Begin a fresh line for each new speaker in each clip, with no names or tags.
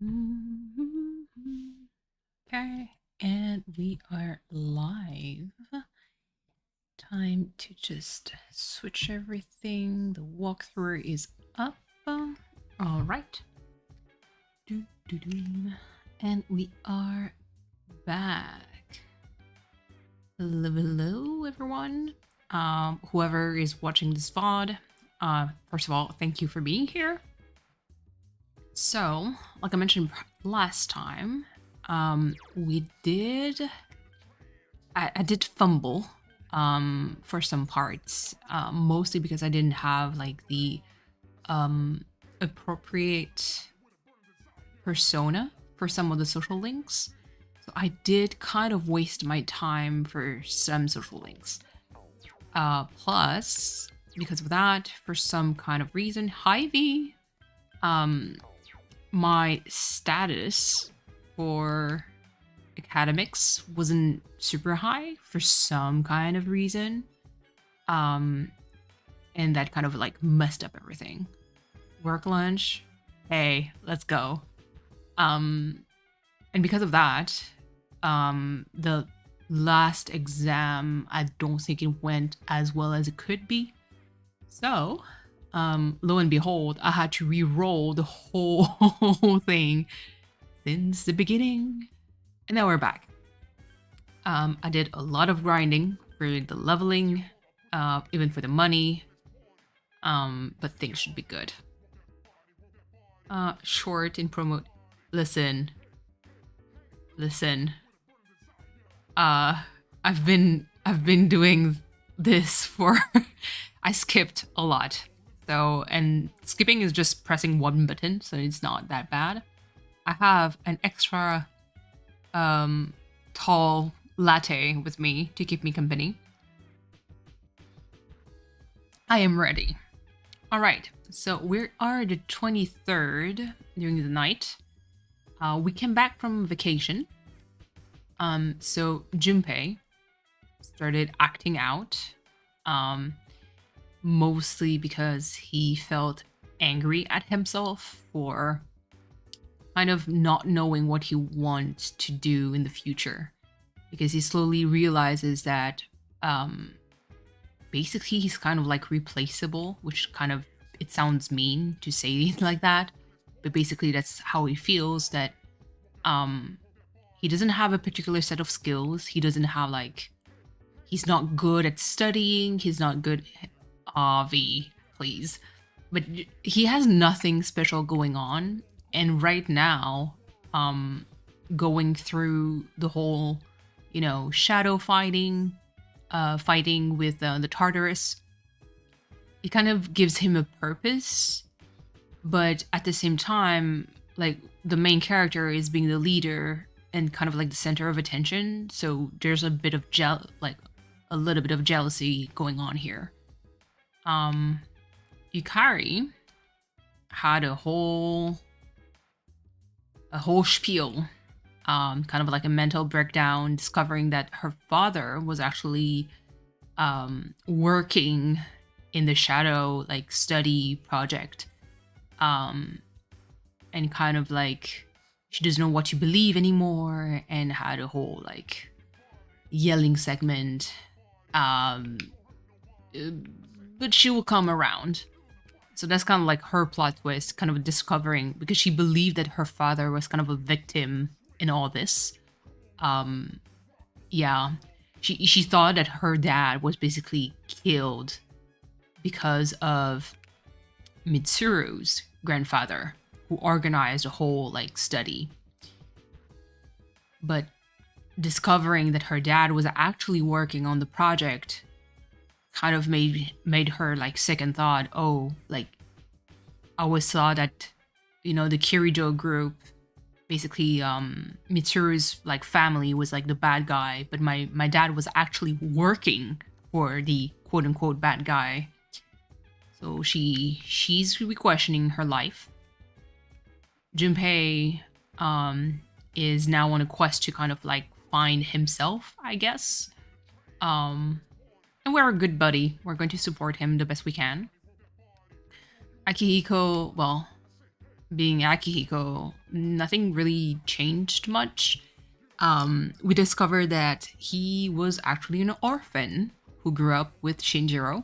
Okay, and we are live. Time to just switch everything. The walkthrough is up. All right. And we are back. Hello, everyone. Whoever is watching this VOD, first of all, thank you for being here. So, like I mentioned last time, we did. I did fumble for some parts, mostly because I didn't have like the appropriate persona for some of the social links. So I did kind of waste my time for some social links. Plus, because of that, for some kind of reason, hi V, my status for academics wasn't super high for some kind of reason. And that kind of like messed up everything. Work lunch, hey, let's go. And because of that, the last exam, I don't think it went as well as it could be. So, lo and behold, I had to re-roll the whole thing since the beginning. And now we're back. I did a lot of grinding for the leveling, even for the money, but things should be good. Short and promote. Listen. I've been doing this for. I skipped a lot, so and skipping is just pressing one button, so it's not that bad. I have an extra tall latte with me to keep me company. I am ready. All right, so we are the 23rd during the night. We came back from vacation. So Junpei started acting out, mostly because he felt angry at himself for kind of not knowing what he wants to do in the future, because he slowly realizes that basically he's kind of like replaceable, which kind of, it sounds mean to say it like that, but basically that's how he feels, that he doesn't have a particular set of skills. He doesn't have like, he's not good at studying, he's not good, V, please, but he has nothing special going on. And right now, going through the whole, shadow fighting with the Tartarus, it kind of gives him a purpose. But at the same time, like, the main character is being the leader and kind of like the center of attention. So there's a bit of a little bit of jealousy going on here. Yukari had a whole spiel, kind of like a mental breakdown, discovering that her father was actually working in the shadow like study project, and kind of like she doesn't know what to believe anymore, and had a whole like yelling segment, but she will come around. So that's kind of like her plot twist, kind of discovering, because she believed that her father was kind of a victim in all this. Yeah, she thought that her dad was basically killed because of Mitsuru's grandfather, who organized a whole like study. But discovering that her dad was actually working on the project kind of made her like second thought, oh, like, I always thought that, the Kirijo group, basically Mitsuru's like family was like the bad guy, but my dad was actually working for the quote unquote bad guy. So she's really questioning her life. Junpei is now on a quest to kind of like find himself, I guess. And we're a good buddy. We're going to support him the best we can. Akihiko, well, being Akihiko, nothing really changed much. We discovered that he was actually an orphan who grew up with Shinjiro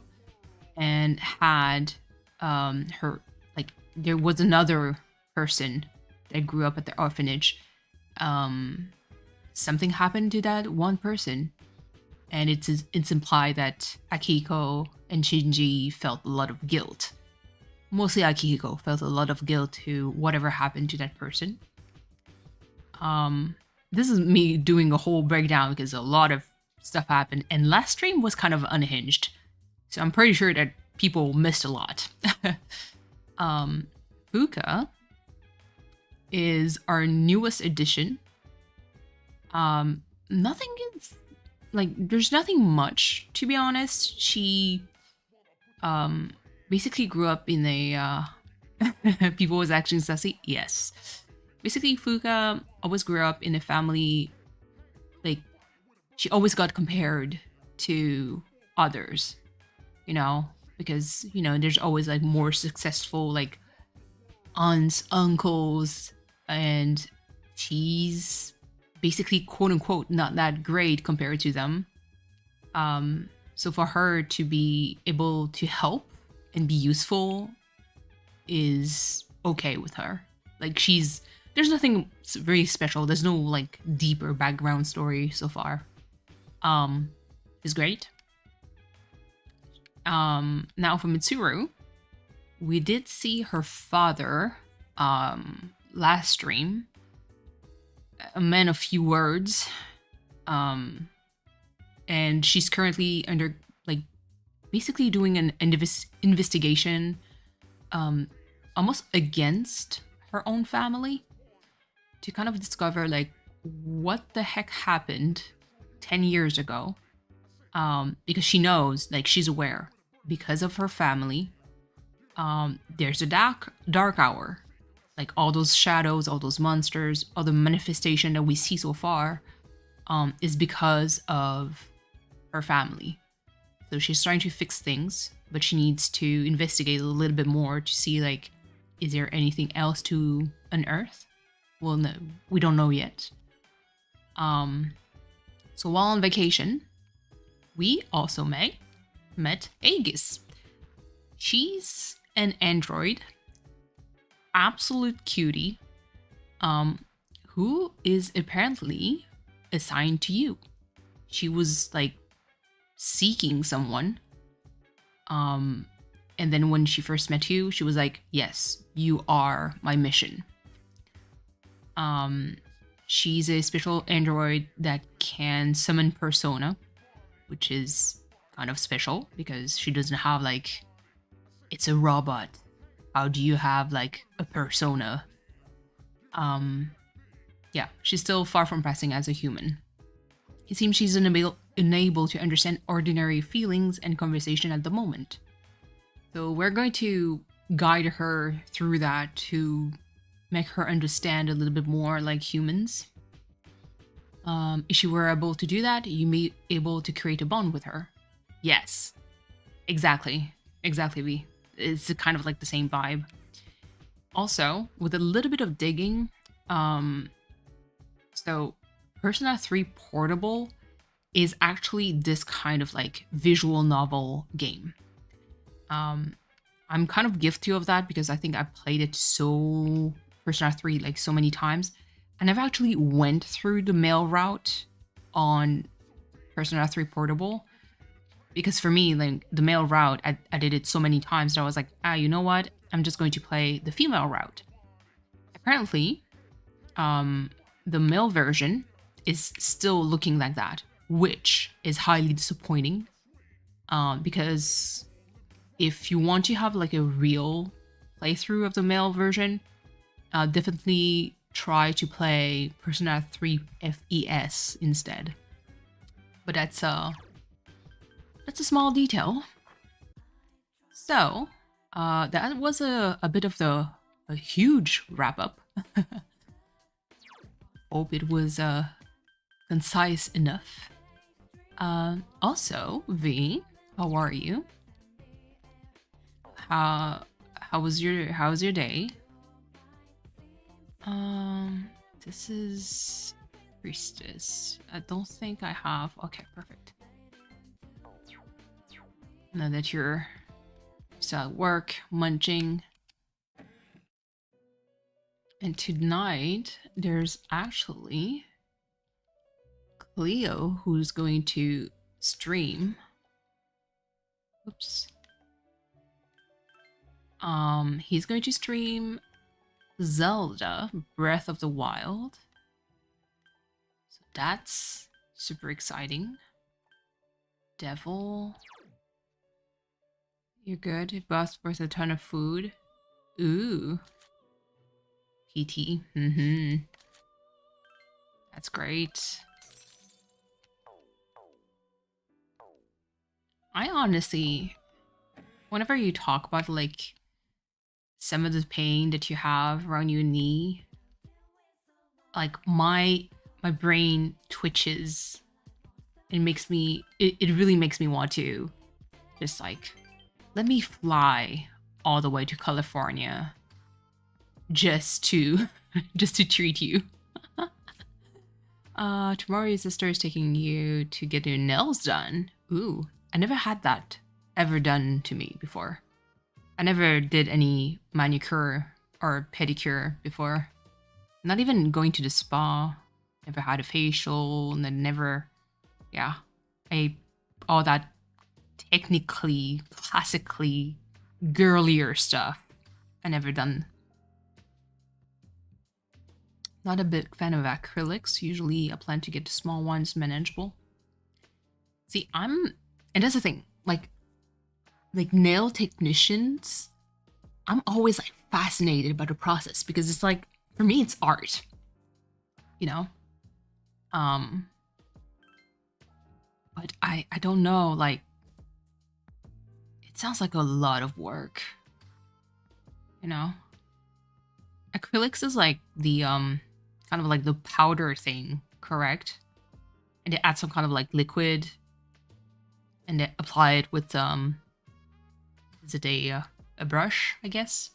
and had her, like, there was another person that grew up at the orphanage. Something happened to that one person, and it's implied that Akiko and Shinji felt a lot of guilt. Mostly Akihiko felt a lot of guilt to whatever happened to that person. This is me doing a whole breakdown because a lot of stuff happened, and last stream was kind of unhinged, so I'm pretty sure that people missed a lot. Fuka is our newest addition. Nothing is like, there's nothing much, to be honest. She basically grew up in a people was acting sassy. Yes. Basically, Fuka always grew up in a family, like, she always got compared to others, you know, because, you know, there's always like more successful, like, aunts, uncles, and she's basically, quote unquote, not that great compared to them. So for her to be able to help and be useful is okay with her. Like, there's nothing very special. There's no like deeper background story so far. Is great. Now for Mitsuru, we did see her father last stream. A man of few words. And she's currently under, like, basically doing an investigation almost against her own family to kind of discover, like, what the heck happened 10 years ago. Because she knows, like, she's aware, because of her family, there's a dark hour. Like, all those shadows, all those monsters, all the manifestation that we see so far is because of her family. So she's trying to fix things, but she needs to investigate a little bit more to see, like, is there anything else to unearth? Well, no, we don't know yet. So while on vacation, we also met Aegis. She's an android, absolute cutie, who is apparently assigned to you. She was like seeking someone, and then when she first met you, she was like, yes, you are my mission. She's a special android that can summon persona, which is kind of special because she doesn't have, like, it's a robot. How do you have, like, a persona? Yeah, she's still far from passing as a human. It seems she's unable to understand ordinary feelings and conversation at the moment. So we're going to guide her through that to make her understand a little bit more like humans. If you were able to do that, you may be able to create a bond with her. Yes, exactly, V. It's kind of like the same vibe. Also, with a little bit of digging, so Persona 3 Portable is actually this kind of like visual novel game. I'm kind of guilty of that because I think I played it Persona 3 like so many times, and I've actually went through the mail route on Persona 3 Portable because for me, like, the male route, I did it so many times that I was like, you know what? I'm just going to play the female route. Apparently, the male version is still looking like that, which is highly disappointing. Because if you want to have like a real playthrough of the male version, definitely try to play Persona 3 FES instead. But that's a small detail. So that was a bit of a huge wrap up. Hope it was concise enough. Also, V, how are you? How was your day? This is priestess. I don't think I have. Okay, perfect. Now that you're still at work, munching. And tonight, there's actually Cleo who's going to stream. Oops. He's going to stream Zelda Breath of the Wild. So that's super exciting. Devil. You're good. It busts worth a ton of food. Ooh. PT. That's great. I honestly, whenever you talk about like some of the pain that you have around your knee, like my brain twitches. It makes me, it really makes me want to just like, let me fly all the way to California just to treat you. Tomorrow your sister is taking you to get your nails done. Ooh, I never had that ever done to me before. I never did any manicure or pedicure before. Not even going to the spa. Never had a facial, and then never, yeah, all that technically, classically girlier stuff. I never done. Not a big fan of acrylics. Usually I plan to get the small ones, manageable. See, and that's the thing, like nail technicians, I'm always like fascinated by the process because it's like, for me, it's art, you know? But I don't know, like, it sounds like a lot of work, you know? Acrylics is like the, kind of like the powder thing, correct? And they add some kind of like liquid and they apply it with, is it a brush, I guess?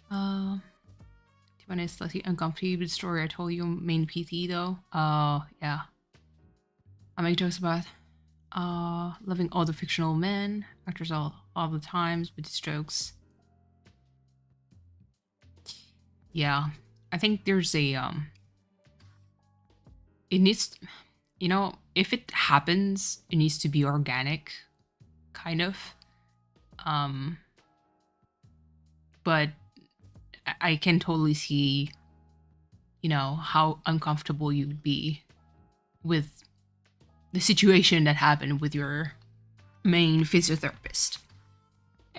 When it's slightly uncomfortable with the story I told you, main PT though. Yeah. I make jokes about loving all the fictional men, actors all the times with these jokes. Yeah. I think there's a it needs, you know, if it happens, it needs to be organic, kind of. But I can totally see, you know, how uncomfortable you would be with the situation that happened with your main physiotherapist.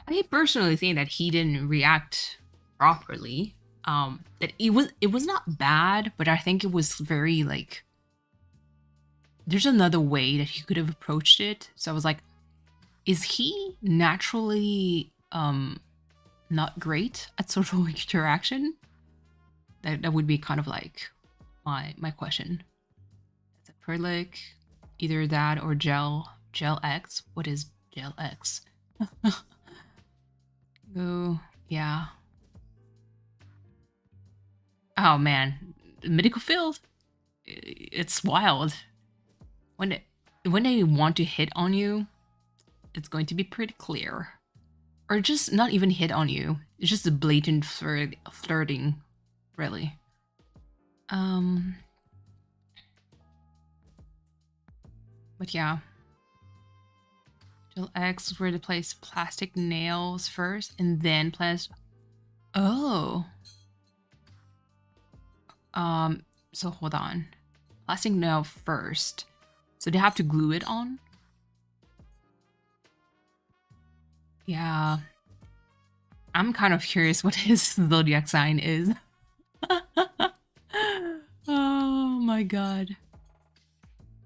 I personally think that he didn't react properly. That it was not bad, but I think it was very like, there's another way that he could have approached it. So I was like, is he naturally not great at social interaction? That would be kind of like my question. It's acrylic, either that or gel X. What is gel X? Oh yeah. Oh man, the medical field, it's wild. When they want to hit on you, it's going to be pretty clear. Or just not even hit on you. It's just a blatant flirting, really. But yeah. Gel X is where they place plastic nails first and then Oh. So hold on. Plastic nail first. So they have to glue it on? Yeah. I'm kind of curious what his zodiac sign is. Oh my god.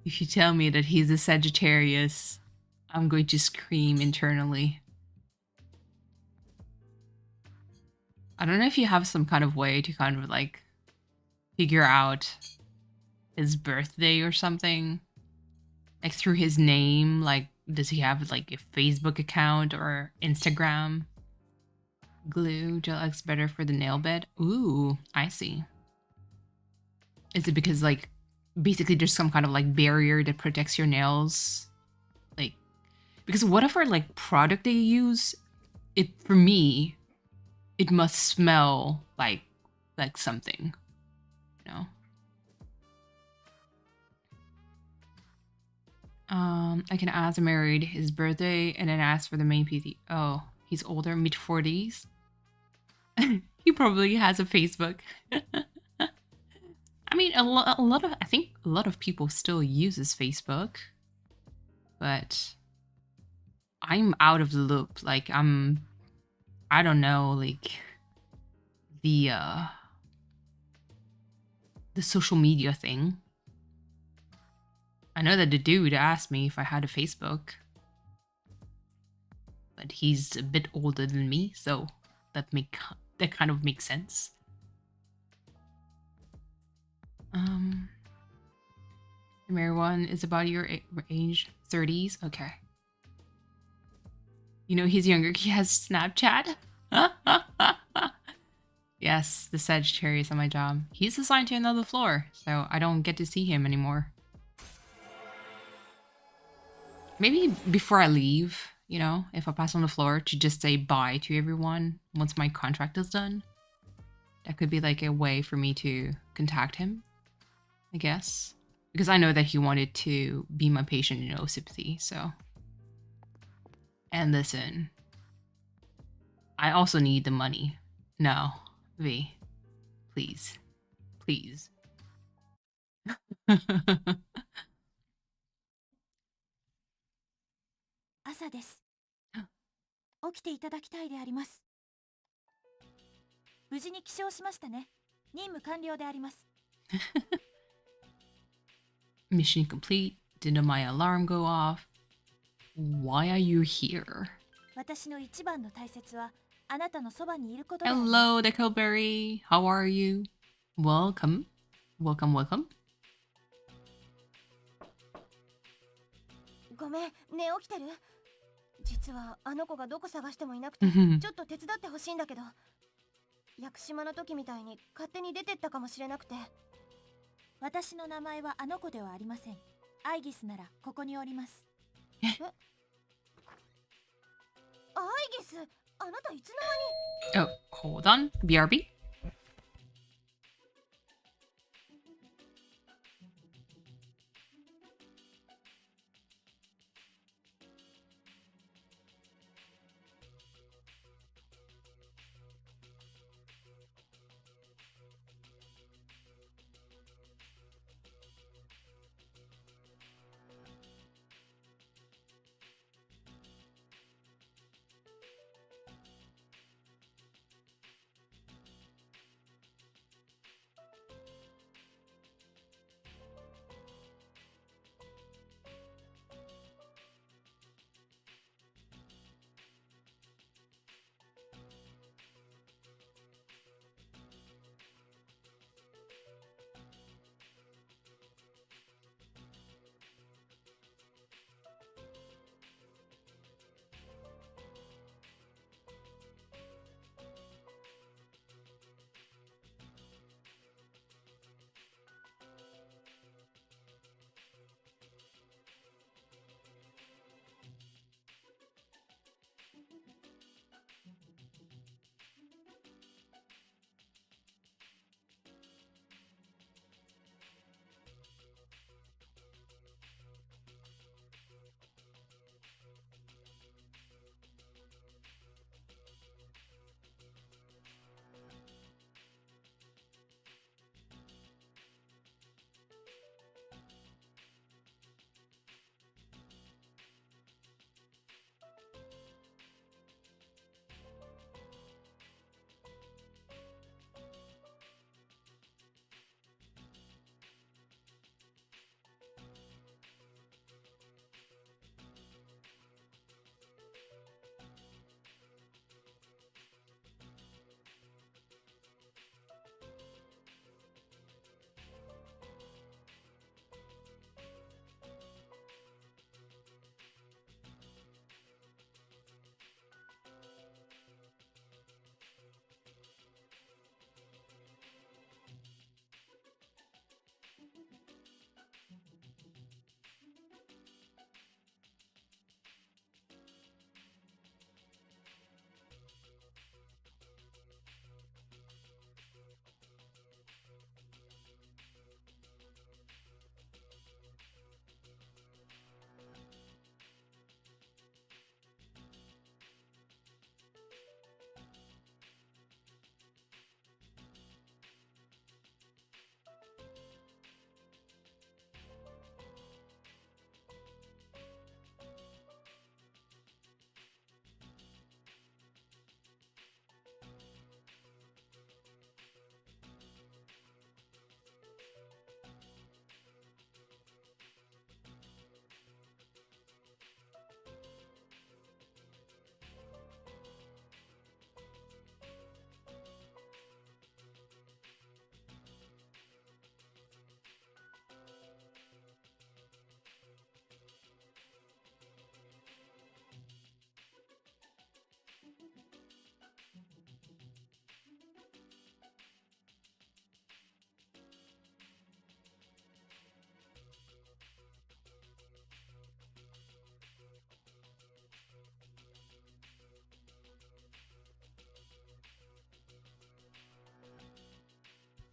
If you tell me that he's a Sagittarius, I'm going to scream internally. I don't know if you have some kind of way to kind of like figure out his birthday or something. Like through his name, like does he have like a Facebook account or Instagram? Glue gel X better for the nail bed. Ooh, I see. Is it because like basically there's some kind of like barrier that protects your nails? Like because whatever like product they use, it for me, it must smell like something, you know. I can ask married his birthday and then ask for the main PT. Oh, he's older, mid 40s. He probably has a Facebook. I mean, a lot of I think a lot of people still uses Facebook, but I'm out of the loop. Like I don't know, like the social media thing. I know that the dude asked me if I had a Facebook, but he's a bit older than me, so that kind of makes sense. The married one is about your age, 30s. Okay. You know he's younger. He has Snapchat. Yes, the Sagittarius on my job. He's assigned to another floor, so I don't get to see him anymore. Maybe before I leave, you know, if I pass on the floor, to just say bye to everyone once my contract is done. That could be like a way for me to contact him, I guess. Because I know that he wanted to be my patient in sympathy, so. And listen, I also need the money. No, V, please, please.
朝です。起きていただきたいであります。無事に起床しましたね。任務完了であります。
Mission complete. Didn't my alarm go off? Why are you here?
私の一番の大切はあなたのそばにいること。
Hello, Deckleberry. How are you? Welcome. Welcome, welcome.
ごめん、寝起きてる？実はあの子がどこ探してもいなくて、ちょっと手伝ってほしいんだけど。屋久島の時みたいに勝手に出てったかもしれなくて。私の名前はあの子ではありません。アイギスならここにおります。え？アイギス、あなたいつの間に？
Oh, hold on. BRB?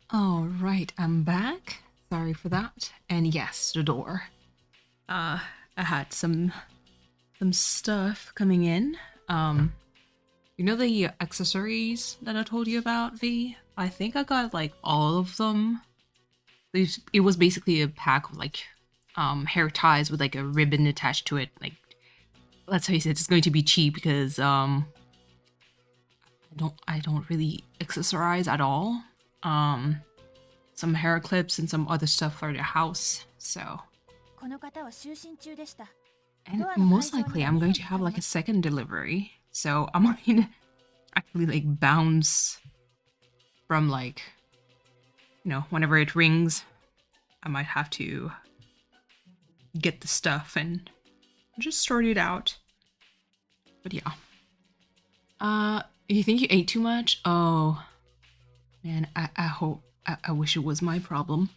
All right, I'm back. Sorry for that. And yes, the door. I had some stuff coming in. You know the accessories that I told you about, V? I think I got like all of them. It was basically a pack of like hair ties with like a ribbon attached to it. Like, let's face it, it's going to be cheap because I don't really accessorize at all. Some hair clips and some other stuff for the house. So, and most likely I'm going to have like a second delivery. So I might actually like bounce from like, you know, whenever it rings, I might have to get the stuff and just sort it out. But yeah. You think you ate too much? Oh man, I wish it was my problem.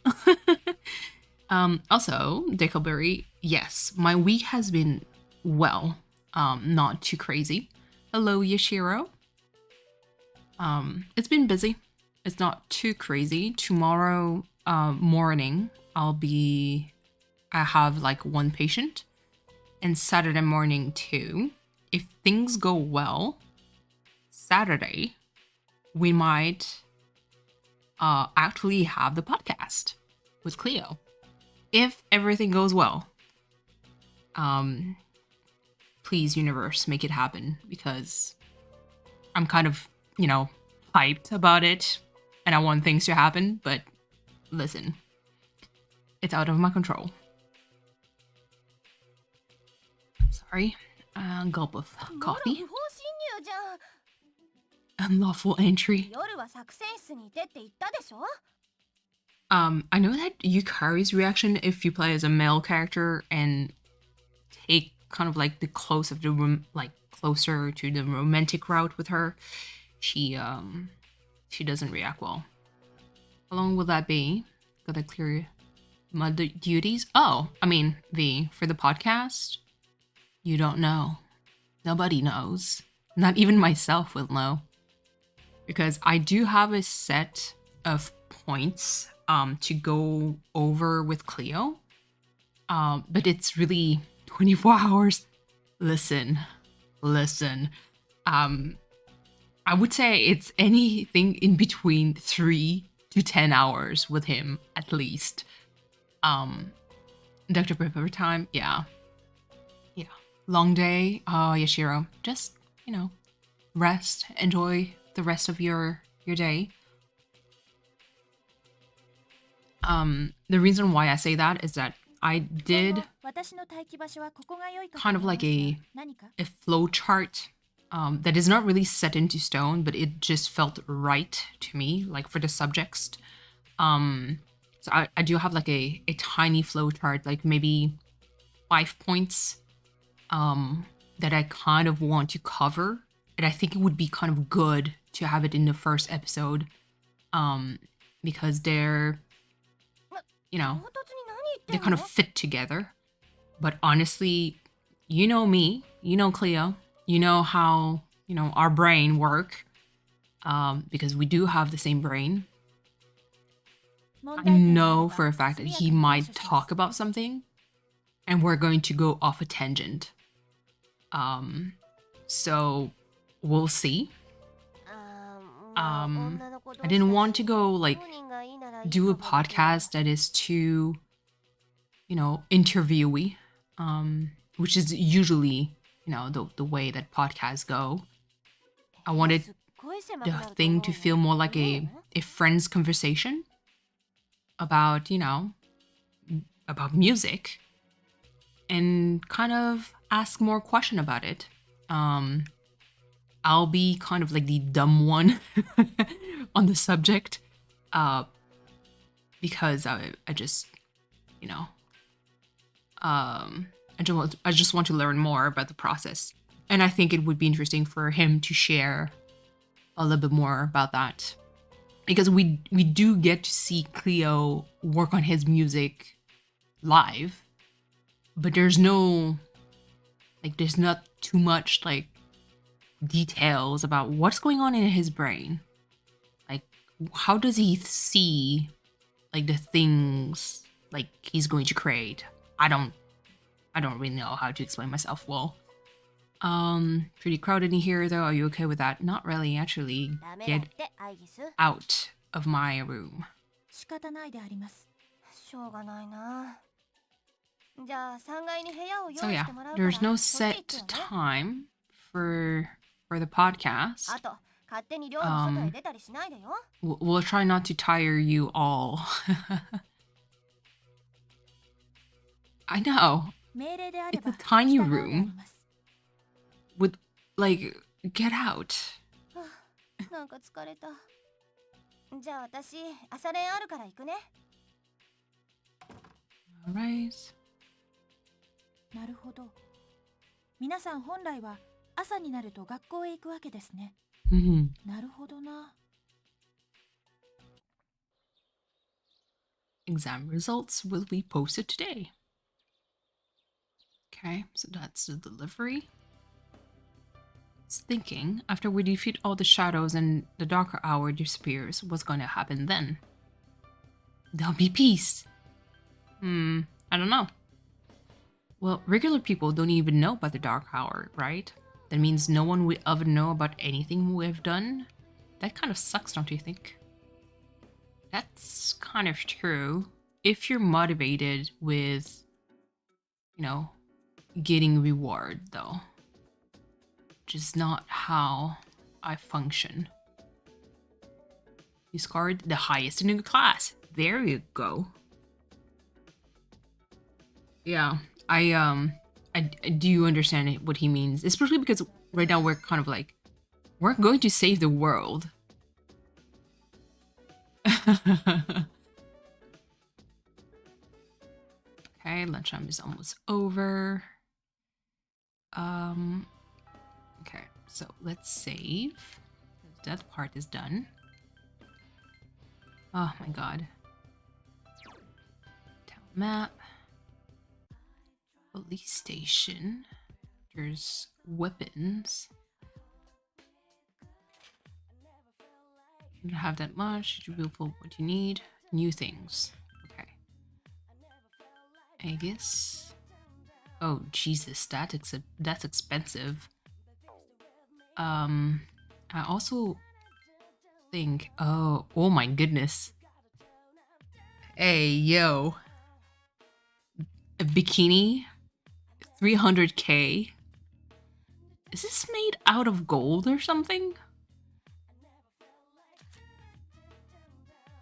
Also, Dickleberry, yes, my week has been well, not too crazy. Hello, Yashiro. It's been busy. It's not too crazy. Tomorrow morning, I have like one patient, and Saturday morning too. If things go well, Saturday, we might actually have the podcast with Cleo. If everything goes well. Please, universe, make it happen, because I'm kind of, you know, hyped about it and I want things to happen, but listen, it's out of my control. Sorry, gulp of coffee. Unlawful entry. I know that Yukari's reaction if you play as a male character and take kind of like the closer to the romantic route with her, she doesn't react well. How long will that be? Gotta clear mother duties? Oh, I mean, V, for the podcast, you don't know. Nobody knows. Not even myself will know. Because I do have a set of points to go over with Cleo. But it's really 24 hours. Listen. I would say it's anything in between 3 to 10 hours with him, at least. Dr. Pepper time, yeah. Long day, Yashiro. Just, you know, rest, enjoy the rest of your day. The reason why I say that is that I did kind of like a flow chart that is not really set into stone, but it just felt right to me, like for the subjects. So I do have like a tiny flow chart, like maybe 5 points that I kind of want to cover. And I think it would be kind of good to have it in the first episode because they're, you know, they kind of fit together. But honestly, you know me, you know Cleo, you know how, you know, our brain work, because we do have the same brain. I know for a fact that he might talk about something and we're going to go off a tangent. So we'll see. I didn't want to go like do a podcast that is too, you know, interviewy, which is usually, you know, the way that podcasts go. I wanted the thing to feel more like a friend's conversation about, you know, about music, and kind of ask more question about it. I'll be kind of like the dumb one on the subject, because I just, you know, I just want to learn more about the process, and I think it would be interesting for him to share a little bit more about that, because we do get to see Cleo work on his music live, but there's not too much like details about what's going on in his brain, like how does he see like the things like he's going to create? I don't really know how to explain myself well. Pretty crowded in here though. Are you okay with that? Not really, actually. Get out of my room.
仕方ないであります。しょうがないな。じゃあ3階に部屋を
So
用意
yeah,
してもらうから。
there's no
そっち行
set
ってよね。
time for the podcast.
あと勝手に寮の外へ出たりしないでよ。
We'll try not to tire you all. I know.
命令であれ
It's a
ば
tiny
従うであり
room
ます。
with like get out.
はあ、なんか疲れた。じゃあ私朝練あるから行くね。
Alright.
なるほど。皆さん本来は朝になると学校へ行くわけですね。 なるほどな。
Exam results will be posted today. Okay, so that's the delivery. It's thinking, after we defeat all the shadows and the darker hour disappears, what's going to happen then? There'll be peace. I don't know. Well, regular people don't even know about the dark hour, right? That means no one will ever know about anything we've done. That kind of sucks, don't you think? That's kind of true. If you're motivated with, you know, getting reward, though. Which is not how I function. You scored the highest in your class. There you go. Yeah, I do understand what he means, especially because right now we're kind of like, we're going to save the world. Okay, lunchtime is almost over. Okay, so let's save. That part is done. Oh my god. Town map. Police station. There's weapons. You don't have that much. You will pull what you need. New things. Okay. I guess. Oh Jesus, that's expensive. I also think. Oh my goodness. Hey yo. A bikini. 300k. Is this made out of gold or something?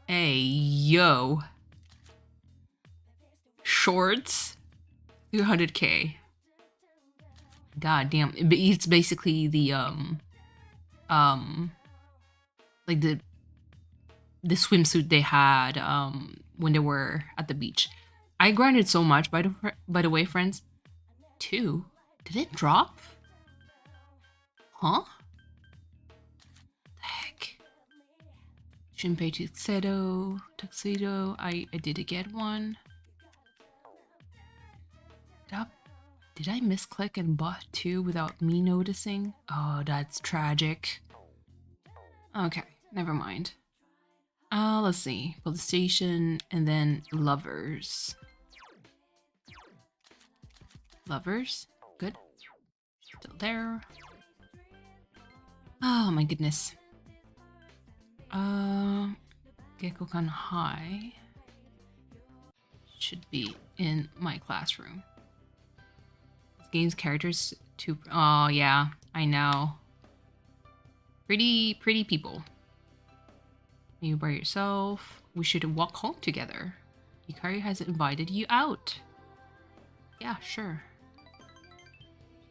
Hey, yo. Shorts. 200k. God damn. It's basically the, like the swimsuit they had, when they were at the beach. I grinded so much, by the way, friends. 2? Did it drop? Huh? The heck? Shinpei tuxedo. I did get one. Did I misclick and bought 2 without me noticing? Oh, that's tragic. Okay, never mind. Let's see. Police station and then lovers. Lovers. Good. Still there. Oh my goodness. Gekkokan High should be in my classroom. This game's characters too. Oh yeah, I know. Pretty people. You by yourself. We should walk home together. Hikari has invited you out. Yeah, sure.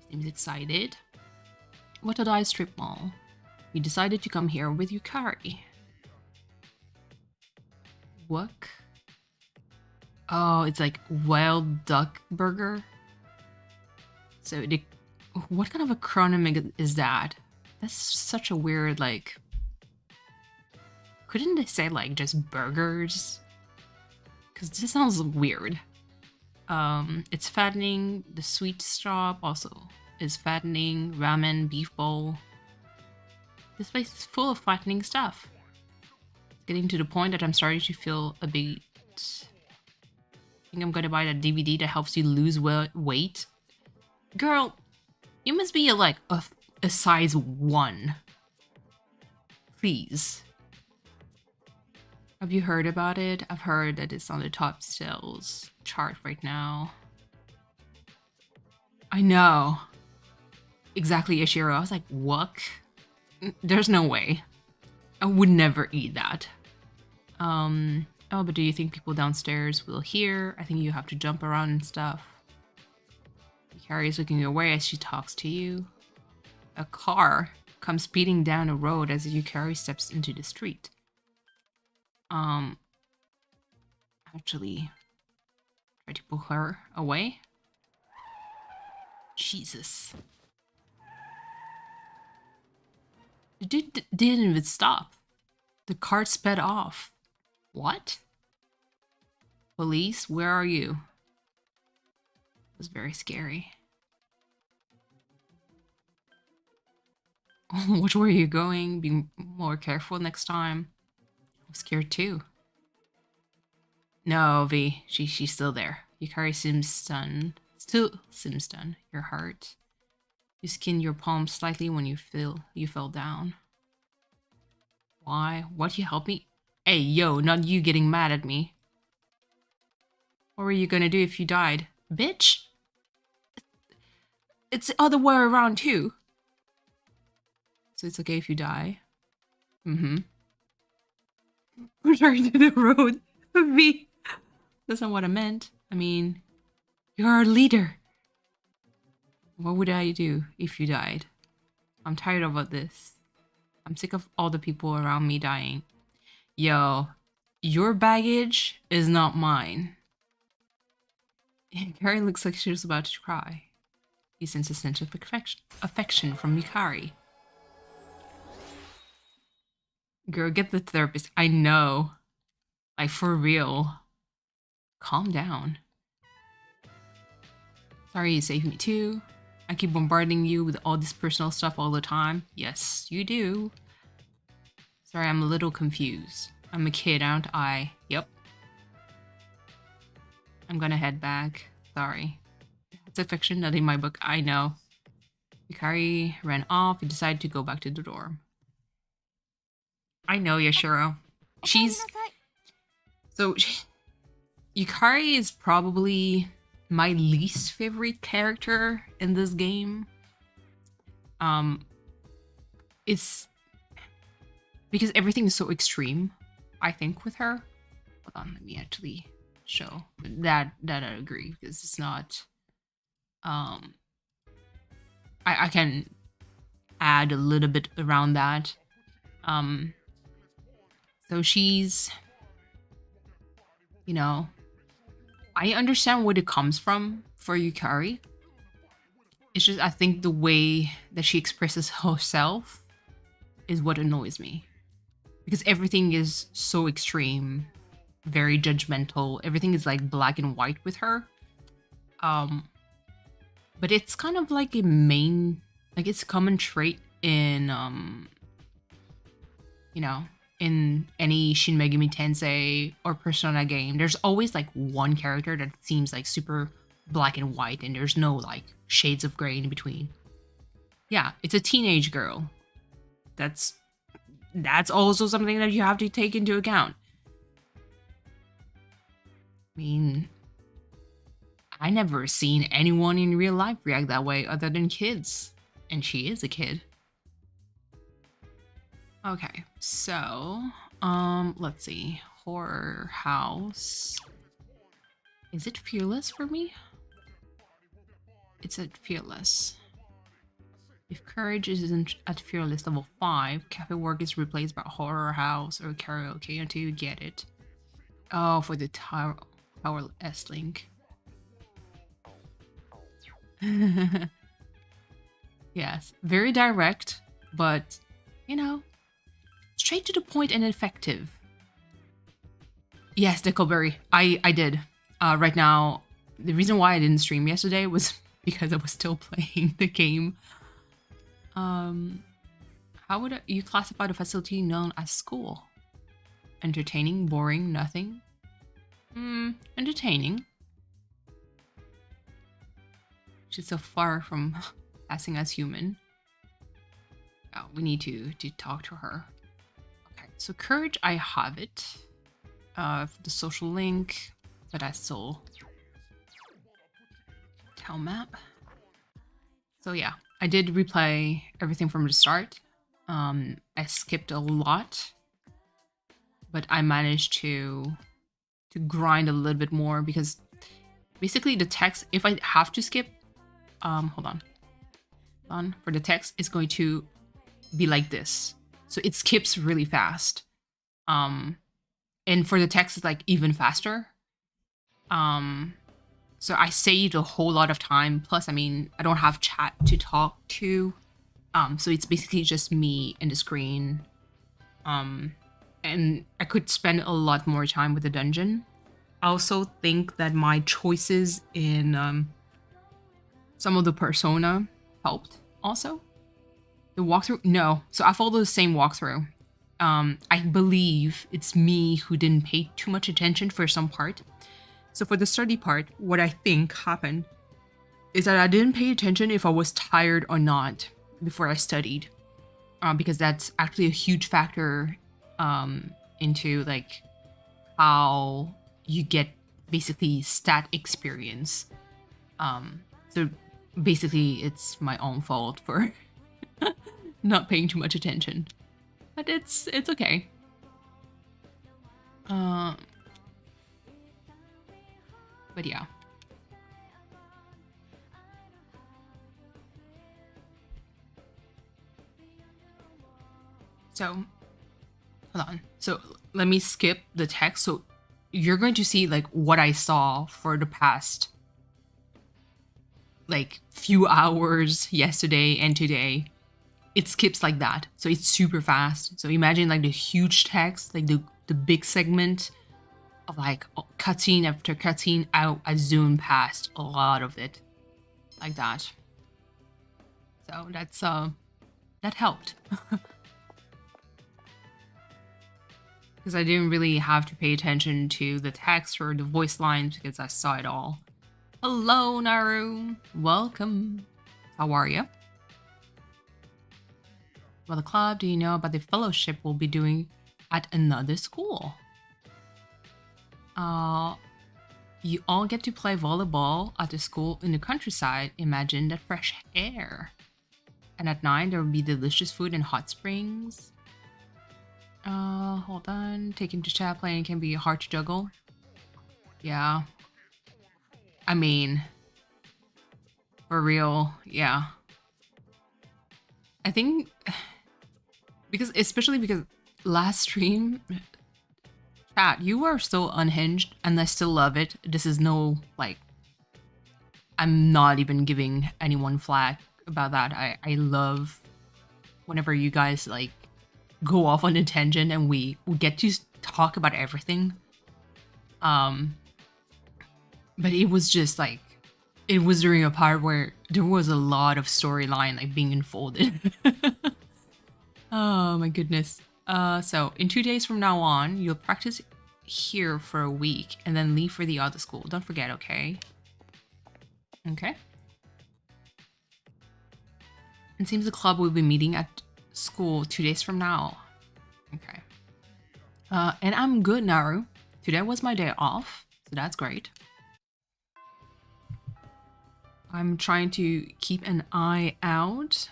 Seems excited. Watadai Strip Mall. We decided to come here with Yukari. What? Oh, it's like wild duck burger. So what kind of acronym is that? That's such a weird, like... Couldn't they say like just burgers? Because this sounds weird. It's fattening. The sweet shop also is fattening. Ramen, beef bowl. This place is full of fattening stuff. getting to the point that I'm starting to feel a bit... I think I'm gonna buy that DVD that helps you lose weight. Girl, you must be like a size 1. Please. Have you heard about it? I've heard that it's on the top sales chart right now. I know. Exactly, Ashiro. I was like, what? There's no way. I would never eat that. Oh, but do you think people downstairs will hear? I think you have to jump around and stuff. Carrie is looking away as she talks to you. A car comes speeding down a road as Yukari steps into the street. Actually, try to pull her away. Jesus. The dude didn't even stop. The car sped off. What? Police, where are you? It was very scary. Which way are you going? Be more careful next time. I'm scared too. No, V, she's still there. Yukari seems stunned. Still seems stunned. Your heart. You skinned your palm slightly when you fell down. Why? What, you help me? Hey, yo, not you getting mad at me. What were you gonna do if you died? Bitch? It's the other way around too. So it's okay if you die? Mm-hmm. Return to the road. V. That's not what I meant. I mean, you're our leader. What would I do if you died? I'm tired of this. I'm sick of all the people around me dying. Yo, your baggage is not mine. Yukari looks like she was about to cry. He senses a sense of affection from Yukari. Girl, get the therapist. I know. Like, for real. Calm down. Sorry you saved me too. I keep bombarding you with all this personal stuff all the time. Yes, you do. Sorry, I'm a little confused. I'm a kid, aren't I? Yep. I'm gonna head back. Sorry. It's affection, not in my book. I know. Yukari ran off and decided to go back to the dorm. I know, Yashiro. Yukari is probably my least favorite character in this game. It's because everything is so extreme, I think, with her. Hold on, let me actually show that I agree, because it's not I can add a little bit around that. So she's, you know, I understand where it comes from for Yukari. It's just, I think the way that she expresses herself is what annoys me. Because everything is so extreme, very judgmental. Everything is like black and white with her. But it's kind of like a main, like it's a common trait in, you know, in any Shin Megami Tensei or Persona game. There's always like one character that seems like super black and white and there's no like shades of gray in between. Yeah, it's a teenage girl. That's also something that you have to take into account. I mean, I never seen anyone in real life react that way other than kids. And she is a kid. Okay, so, let's see. Horror house. Is it fearless for me? It's at fearless. If courage isn't at fearless level 5, cafe work is replaced by horror house or karaoke until you get it. Oh, for the tower S link. Yes, very direct, but, you know, straight to the point and effective. Yes, Dickleberry, I did. Right now, the reason why I didn't stream yesterday was because I was still playing the game. How would you classify the facility known as school? Entertaining, boring, nothing. Entertaining. She's so far from passing as human. Oh, we need to talk to her. Okay, so courage, I have it. The social link, but I still tell map. So yeah, I did replay everything from the start. I skipped a lot, but I managed to grind a little bit more because basically the text, if I have to skip, hold on, for the text, it's going to be like this. So it skips really fast. And for the text, it's like even faster. So I saved a whole lot of time. Plus, I mean, I don't have chat to talk to. So it's basically just me and the screen. And I could spend a lot more time with the dungeon. I also think that my choices in some of the Persona helped also. The walkthrough? No. So I followed the same walkthrough. I believe it's me who didn't pay too much attention for some part. So for the study part, what I think happened is that I didn't pay attention if I was tired or not before I studied. Because that's actually a huge factor into like how you get basically stat experience. So basically it's my own fault for not paying too much attention. But it's okay. But yeah. So hold on. So let me skip the text. So you're going to see like what I saw for the past like few hours yesterday and today. It skips like that. So it's super fast. So imagine like the huge text, like the big segment of like cutscene after cutscene. I zoom past a lot of it like that. So that's that helped. Because I didn't really have to pay attention to the text or the voice lines because I saw it all. Hello, Naru. Welcome. How are you? Well, the club, do you know about the fellowship we'll be doing at another school? You all get to play volleyball at the school in the countryside. Imagine that fresh air. And at night, there will be delicious food and hot springs. Hold on. Taking to chat playing can be hard to juggle. Yeah. I mean, for real, yeah. I think... especially because last stream, chat, you are so unhinged and I still love it. This is no, like, I'm not even giving anyone flack about that. I love whenever you guys, like, go off on a tangent and we get to talk about everything. But it was just, like, it was during a part where there was a lot of storyline, like, being unfolded. Oh my goodness. So in 2 days from now on, you'll practice here for a week and then leave for the other school. Don't forget, okay? Okay. It seems the club will be meeting at school 2 days from now. Okay. And I'm good, Naru. Today was my day off, so that's great. I'm trying to keep an eye out.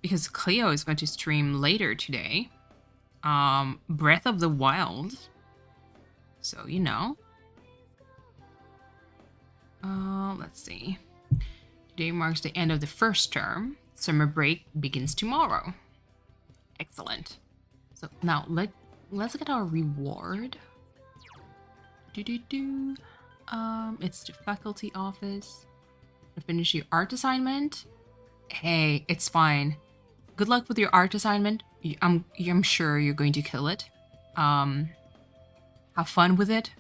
Because Cleo is going to stream later today. Breath of the Wild. So, you know. Let's see. Today marks the end of the first term. Summer break begins tomorrow. Excellent. So now let's get our reward. It's the faculty office. Finish your art assignment. Hey, it's fine. Good luck with your art assignment. I'm sure you're going to kill it. Have fun with it,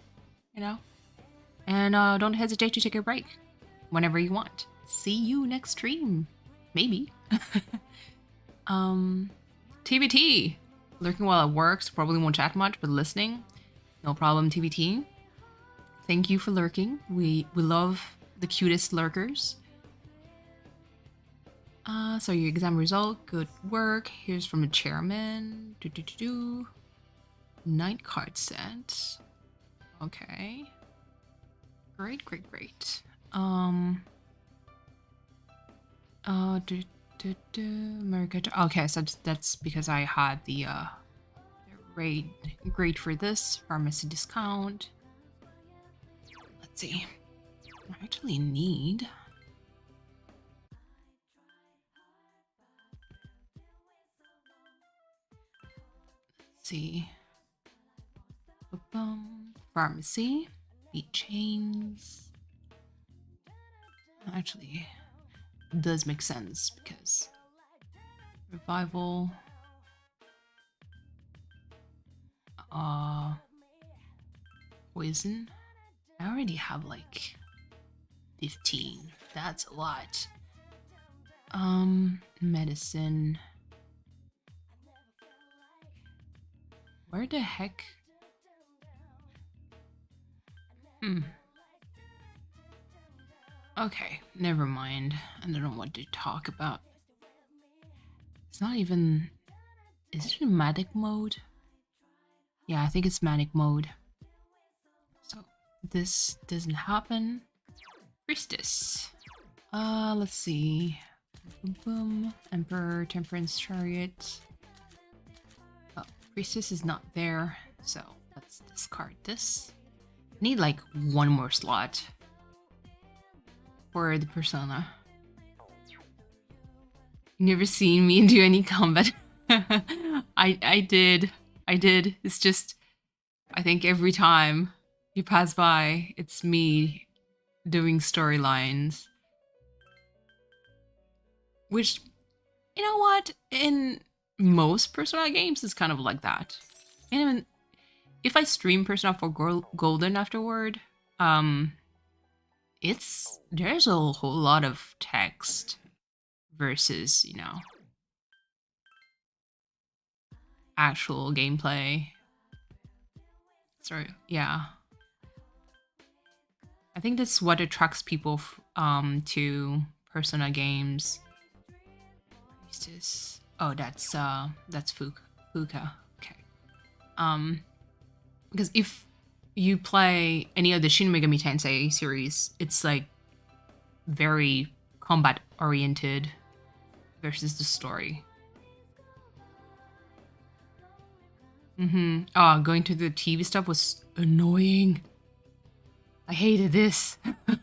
you know? And don't hesitate to take a break whenever you want. See you next stream. Maybe. TBT. Lurking while it works, probably won't chat much, but listening, no problem, TBT. Thank you for lurking. We love the cutest lurkers. So your exam result, good work. Here's from the chairman. Night card set. Okay. Great. America. Okay, so that's because I had the grade for this pharmacy discount. Let's see. I actually need. Let's see. Pharmacy, beat chains. Actually, it does make sense because revival. Poison. I already have like 15. That's a lot. Medicine. Where the heck? Okay, never mind. I don't know what to talk about. It's not even... Is it in manic mode? Yeah, I think it's manic mode. So, this doesn't happen. Priestess. Let's see. Boom. Emperor, Temperance, Chariot. Oh, Priestess is not there, so let's discard this. Need like one more slot for the persona. Never seen me do any combat. I did. It's just, I think every time you pass by, it's me doing storylines. Which, you know what? In most Persona games, it's kind of like that. And even if I stream Persona 4 Golden afterward, there's a whole lot of text versus, you know, actual gameplay. So yeah, I think that's what attracts people to Persona games. What's this? Oh, that's Fuka. Okay. Because if you play any of the Shin Megami Tensei series, it's like very combat oriented versus the story. Oh, going to the TV stuff was annoying. I hated this. I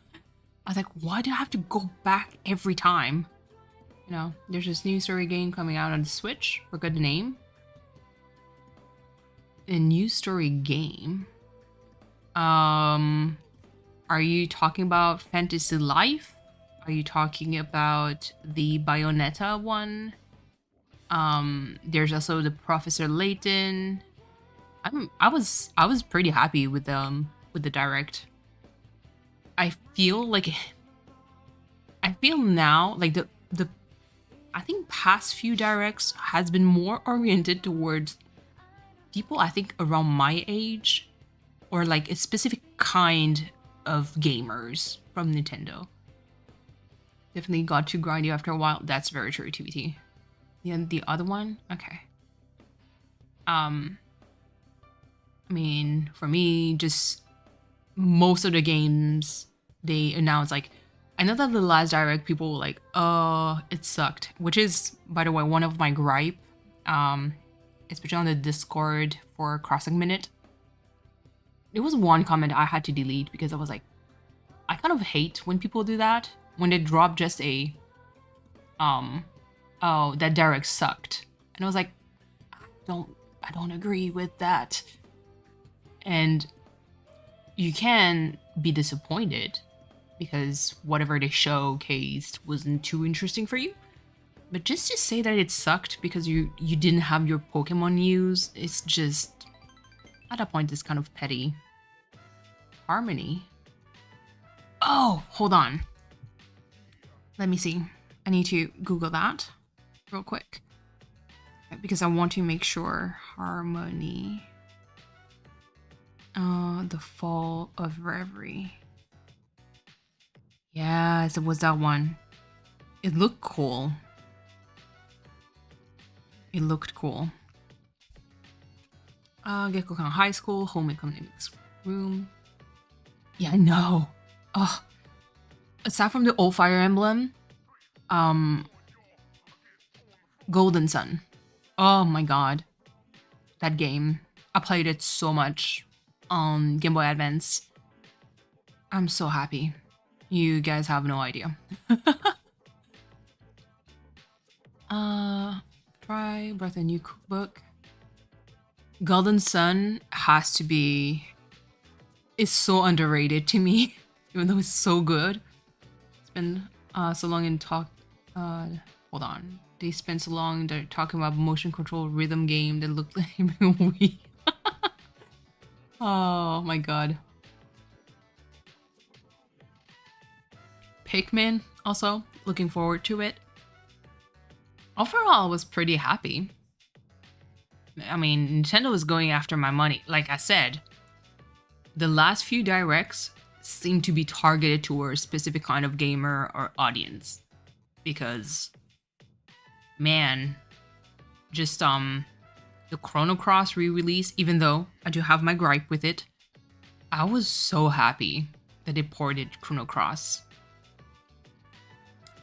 was like, why do I have to go back every time? You know, there's this new story game coming out on the Switch. Forgot the name. A new story game. Are you talking about Fantasy Life? Are you talking about the Bayonetta one? There's also the Professor Layton. I was pretty happy with the direct. I feel now like the I think past few directs has been more oriented towards people I think around my age or like a specific kind of gamers from Nintendo. Definitely got too grindy after a while. That's very true, TBT. The other one? Okay. I mean, for me, just most of the games they announce, like, I know that the last direct people were like, oh, it sucked, which is, by the way, one of my gripe, especially on the Discord for Crossing Minute. There was one comment I had to delete because I was like, I kind of hate when people do that, when they drop just a, oh, that direct sucked. And I was like, I don't agree with that. And you can be disappointed because whatever they showcased wasn't too interesting for you. But just to say that it sucked because you didn't have your Pokemon news, it's just, at that point, it's kind of petty. Harmony? Oh, hold on. Let me see. I need to Google that real quick. because I want to make sure harmony. The Fall of Reverie. Yes, it was that one. It looked cool. It looked cool. Gekkokan High School, Home Economics Room. Yeah, I know. Oh, aside from the old Fire Emblem, Golden Sun. Oh my god, that game. I played it so much on Game Boy Advance. I'm so happy. You guys have no idea. Try Breath a new cookbook. Golden Sun has to be. It's so underrated to me, even though it's so good. It's been so long in talk. Hold on. They spent so long they're talking about motion control rhythm game that looked like Wii. Oh my god. Pikmin, also looking forward to it. Overall, I was pretty happy. I mean, Nintendo was going after my money. Like I said, the last few directs seem to be targeted towards a specific kind of gamer or audience. Because, man, just the Chrono Cross re-release, even though I do have my gripe with it, I was so happy that they ported Chrono Cross.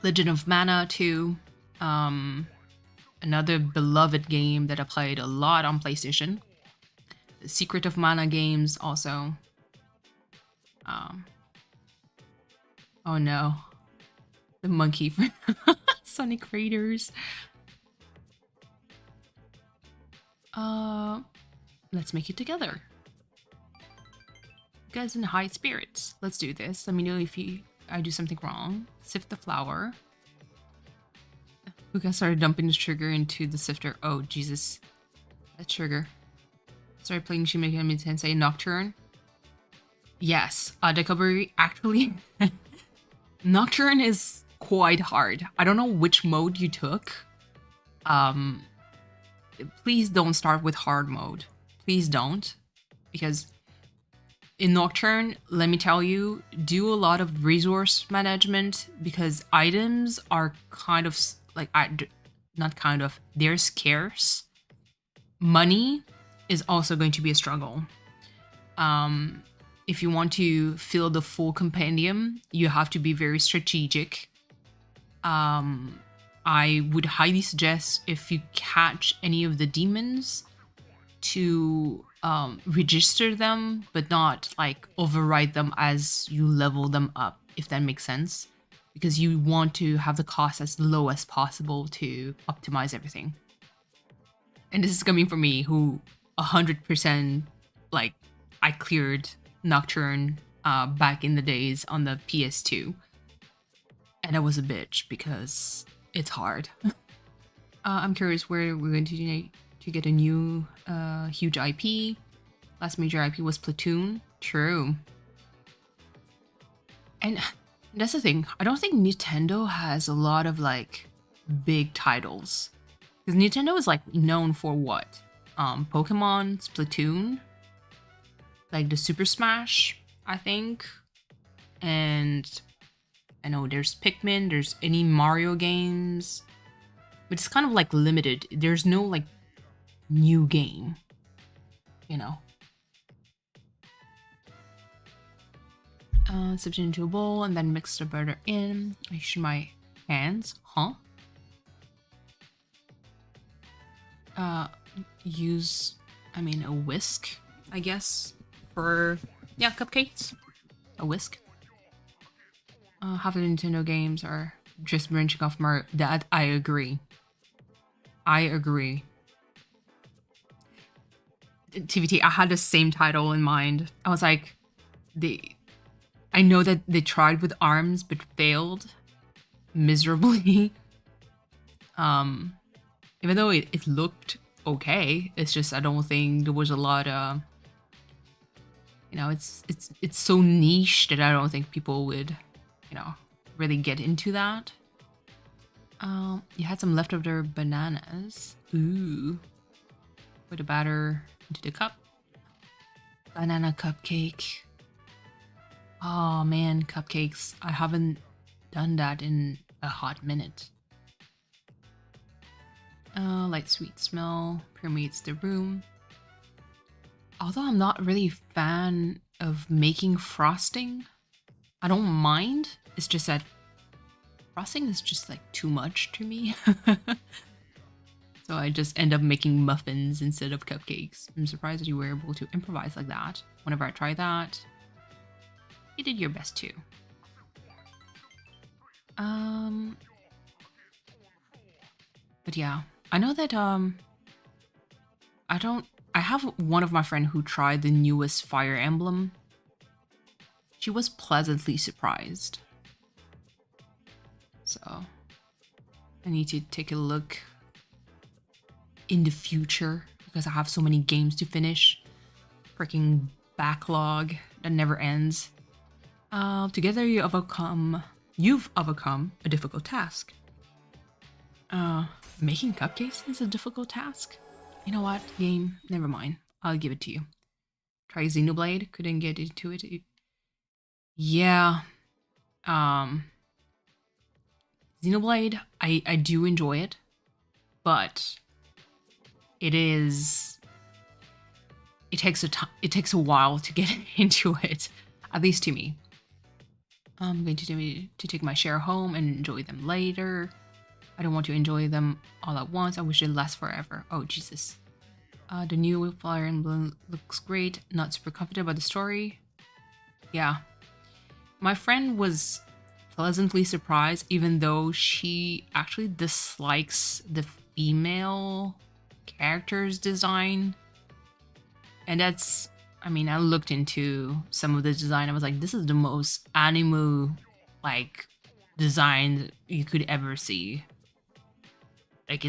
Legend of Mana 2, another beloved game that I played a lot on PlayStation. The Secret of Mana games also. Oh no. The monkey for Sonic Raiders. Let's make it together. You guys in high spirits. Let's do this. Let me know if I do something wrong. Sift the flour. Luca started dumping the sugar into the sifter. Oh, Jesus. That sugar. Started playing Shin Megami Tensei Nocturne. Yes, Decovery actually. Nocturne is quite hard. I don't know which mode you took. Please don't start with hard mode. Please don't. Because in Nocturne, let me tell you, do a lot of resource management because items are kind of like, not kind of, they're scarce. Money is also going to be a struggle. If you want to fill the full compendium, you have to be very strategic. I would highly suggest if you catch any of the demons to register them, but not like override them as you level them up, if that makes sense. Because you want to have the cost as low as possible to optimize everything. And this is coming from me who 100% like I cleared Nocturne back in the days on the PS2. And I was a bitch because it's hard. I'm curious where we're going to get a new huge IP. Last major IP was Platoon. True. And that's the thing. I don't think Nintendo has a lot of like big titles. Because Nintendo is like known for what? Pokemon, Splatoon, like the Super Smash, I think. And I know there's Pikmin, there's any Mario games. But it's kind of like limited. There's no like new game, you know. Sift it into a bowl and then mix the butter in. I use my hands, use, a whisk, I guess, for, yeah, cupcakes. A whisk. Half of the Nintendo games are just branching off Mario. That, I agree. I agree. TVT, I had the same title in mind. I was like, I know that they tried with ARMS, but failed miserably. Even though it looked okay, it's just I don't think there was a lot of, it's so niche that I don't think people would, really get into that. You had some leftover bananas. Ooh. Put the batter into the cup. Banana cupcake. Oh man, cupcakes. I haven't done that in a hot minute. Light sweet smell permeates the room. Although I'm not really a fan of making frosting, I don't mind. It's just that frosting is just like too much to me. So I just end up making muffins instead of cupcakes. I'm surprised that you were able to improvise like that. Whenever I try that, you did your best too. But yeah, I know that I have one of my friend who tried the newest Fire Emblem. She was pleasantly surprised. So I need to take a look in the future because I have so many games to finish. Freaking backlog that never ends. Together you've overcome a difficult task. Making cupcakes is a difficult task. You know what, game? Never mind. I'll give it to you. Try Xenoblade. Couldn't get into it. Yeah. Xenoblade, I do enjoy it, but it takes a while to get into it, at least to me. I'm going to take my share home and enjoy them later. I don't want to enjoy them all at once. I wish it lasts forever. Oh, Jesus. The new Fire Emblem looks great. Not super confident about the story. Yeah. My friend was pleasantly surprised, even though she actually dislikes the female character's design. And that's, I mean, I looked into some of the design. I was like, this is the most anime like design you could ever see. Like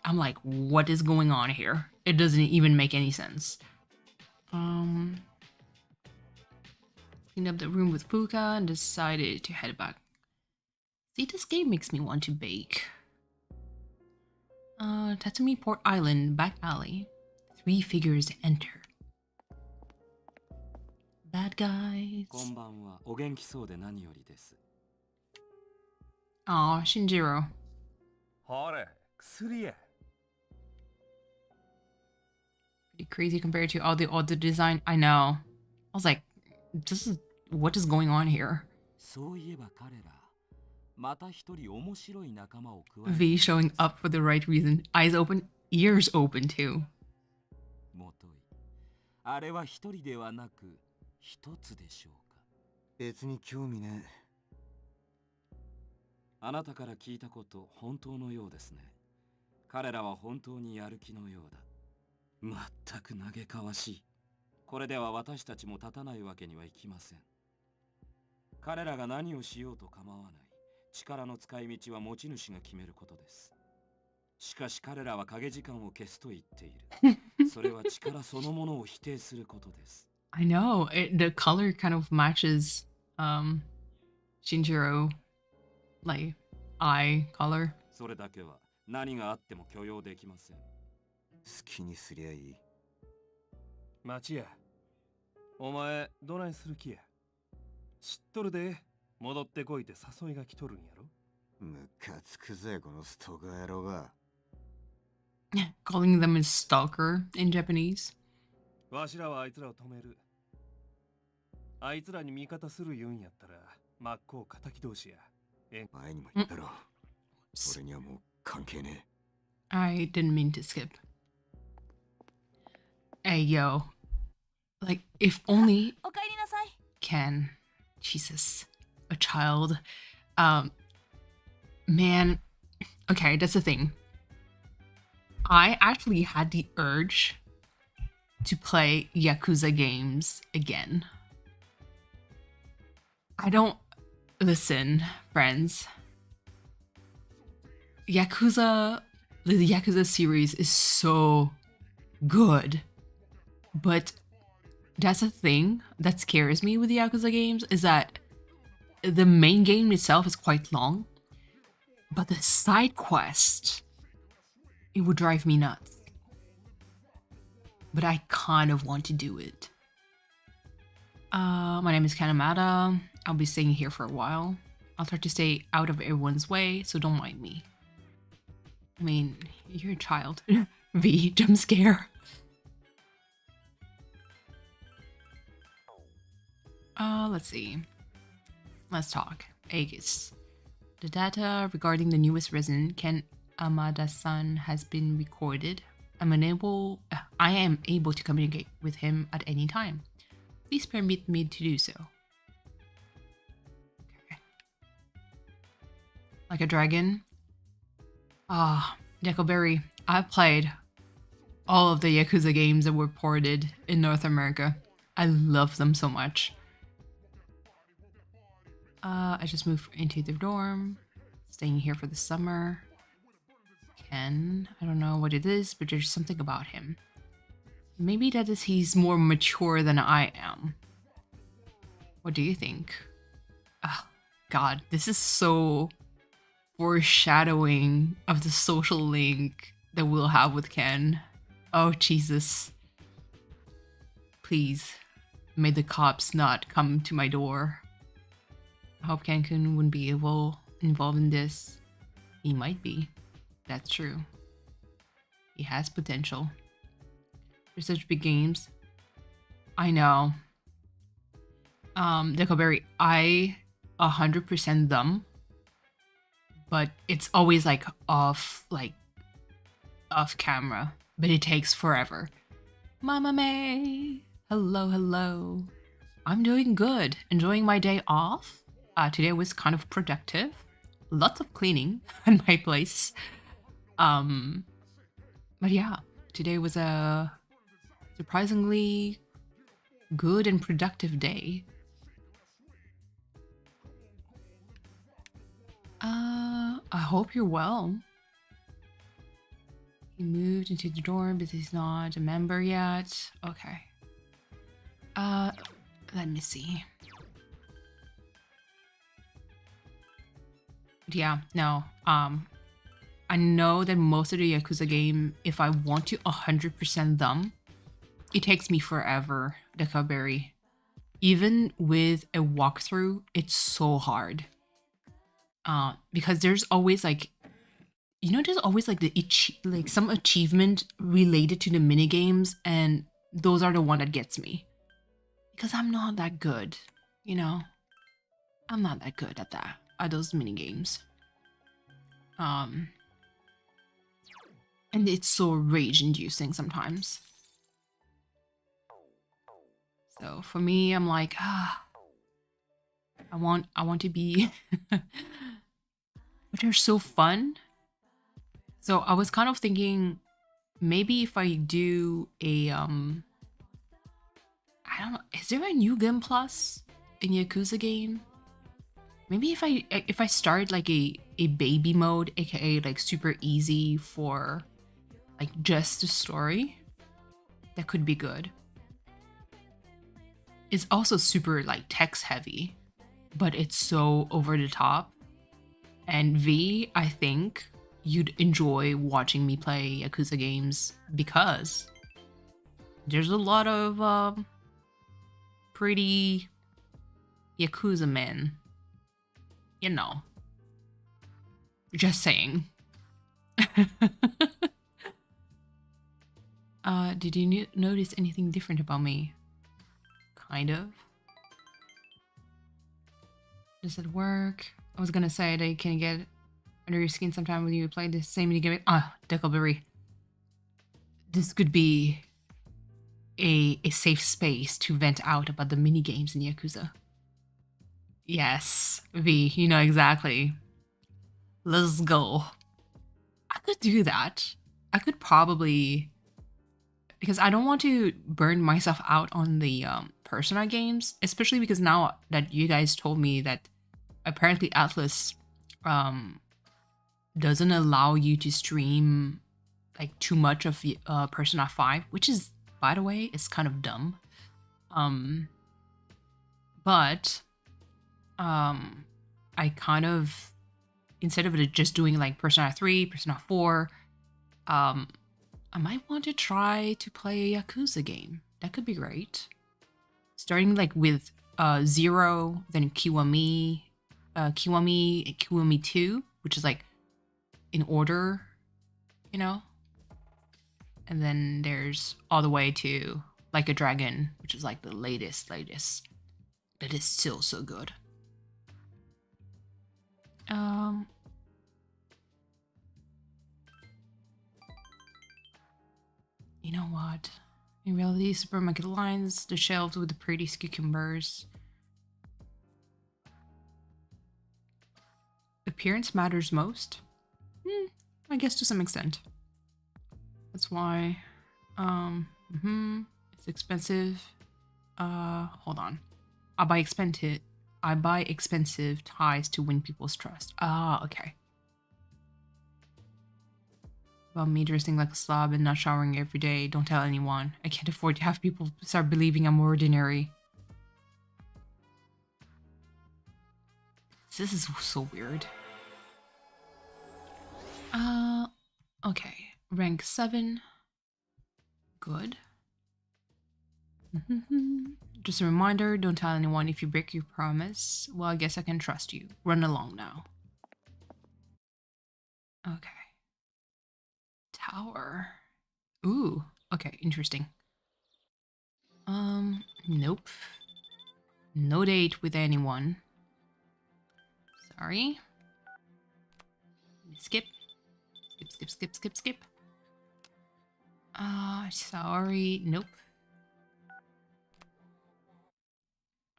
I'm like, what is going on here? It doesn't even make any sense. Cleaned up the room with Fuka and decided to head back. See, this game makes me want to bake. Tatsumi Port Island, back alley. 3 figures enter. Bad guys. Aw, Shinjiro. Pretty crazy compared to all the other design. I know. I was like, what is going on here? V showing up for the right reason. Eyes open, ears open too.
あれは一人ではなく一つでしょうか。別に興味ね。あなたから聞いたこと本当のようですね。彼らは本当にやる気のようだ。まったく嘆かわしい。これでは私たちも立たないわけにはいきません。彼らが何をしようと構わない。力の使い道は持ち主が決めることです。しかし彼らは影時間を消すと言っている。それは力そのものを否定することです。
I know. The color kind of matches Shinjiro like eye color.
それだけは何があっても許容できません。好きにすりゃいい。町や。お前どないする気や。知っとるで。戻ってこいて誘いが来とるんやろ。ムカつくぜこのストーカー野郎が。
Calling them a stalker in Japanese.
わしらはあいつらを止める。あいつらに味方する言うんやったら真っ向敵同士や。前にも言ったろ。俺にはもう関係ねえ。
I didn't mean to skip. Hey yo, like if only Ken, Jesus, a child. Man, okay, that's the thing. I actually had the urge to play Yakuza games again. I don't... Listen, friends. The Yakuza series is so good. But that's the thing that scares me with the Yakuza games, is that the main game itself is quite long. But the side quest... It would drive me nuts. But I kind of want to do it. My name is Kanamata. I'll be staying here for a while. I'll try to stay out of everyone's way, so don't mind me. I mean, you're a child. V, jump scare. Let's see. Let's talk. Aegis. The data regarding the newest resident, Ken Amada-san, has been recorded. I am able to communicate with him at any time. Please permit me to do so. Okay. Like a dragon. Decoberry. I've played all of the Yakuza games that were ported in North America. I love them so much. I just moved into the dorm, staying here for the summer. Ken, I don't know what it is, but there's something about him. Maybe that is he's more mature than I am. What do you think? Oh, God, this is so foreshadowing of the social link that we'll have with Ken. Oh, Jesus. Please, may the cops not come to my door. I hope Ken-kun wouldn't be involved in this. He might be. That's true. He has potential. They're such big games. I know. Decoberry, I 100% them. But it's always like off camera. But it takes forever. Mama May! Hello, hello. I'm doing good. Enjoying my day off. Today was kind of productive. Lots of cleaning in my place. But yeah, today was a surprisingly good and productive day. I hope you're well. He moved into the dorm, but he's not a member yet. Okay. Let me see. Yeah, no. I know that most of the Yakuza game, if I want to 100% them, it takes me forever, Decoberry. Even with a walkthrough, it's so hard. Because there's always like, there's always like some achievement related to the minigames, and those are the one that gets me. Because I'm not that good, I'm not that good at that. Are those mini games. And it's so rage inducing sometimes. So for me, I'm like, I want to be but they're so fun. So I was kind of thinking maybe if I do a I don't know, is there a new game plus in Yakuza game? Maybe if I start like a baby mode, aka like super easy for like just the story, that could be good. It's also super like text heavy, but it's so over the top. And V, I think you'd enjoy watching me play Yakuza games because there's a lot of pretty Yakuza men. Just saying. Did you notice anything different about me? Kind of. Does it work? I was gonna say that you can get under your skin sometime when you play the same minigame. Decoberry. This could be a safe space to vent out about the minigames in Yakuza. Yes, V, you know exactly. Let's go. I could do that. I could probably, because I don't want to burn myself out on the Persona games, especially because now that you guys told me that apparently Atlus doesn't allow you to stream like too much of Persona 5, which is, by the way, is kind of dumb. But I kind of, instead of just doing like Persona 3, Persona 4, I might want to try to play a Yakuza game. That could be great. Starting like with Zero, then Kiwami, Kiwami, and Kiwami 2, which is like in order, you know? And then there's all the way to Like a Dragon, which is like the latest. That is still so good. You know what? In reality, supermarket lines, the shelves with the prettiest cucumbers. Appearance matters most? I guess to some extent. That's why, it's expensive. Hold on. I buy expensive ties to win people's trust. Ah, okay. About me dressing like a slob and not showering every day. Don't tell anyone. I can't afford to have people start believing I'm ordinary. This is so weird. Okay. Rank 7. Good. Just a reminder, don't tell anyone if you break your promise. Well, I guess I can trust you. Run along now. Okay. Tower. Ooh, okay, interesting. Nope. No date with anyone. Sorry. Skip. Skip. Sorry. Nope.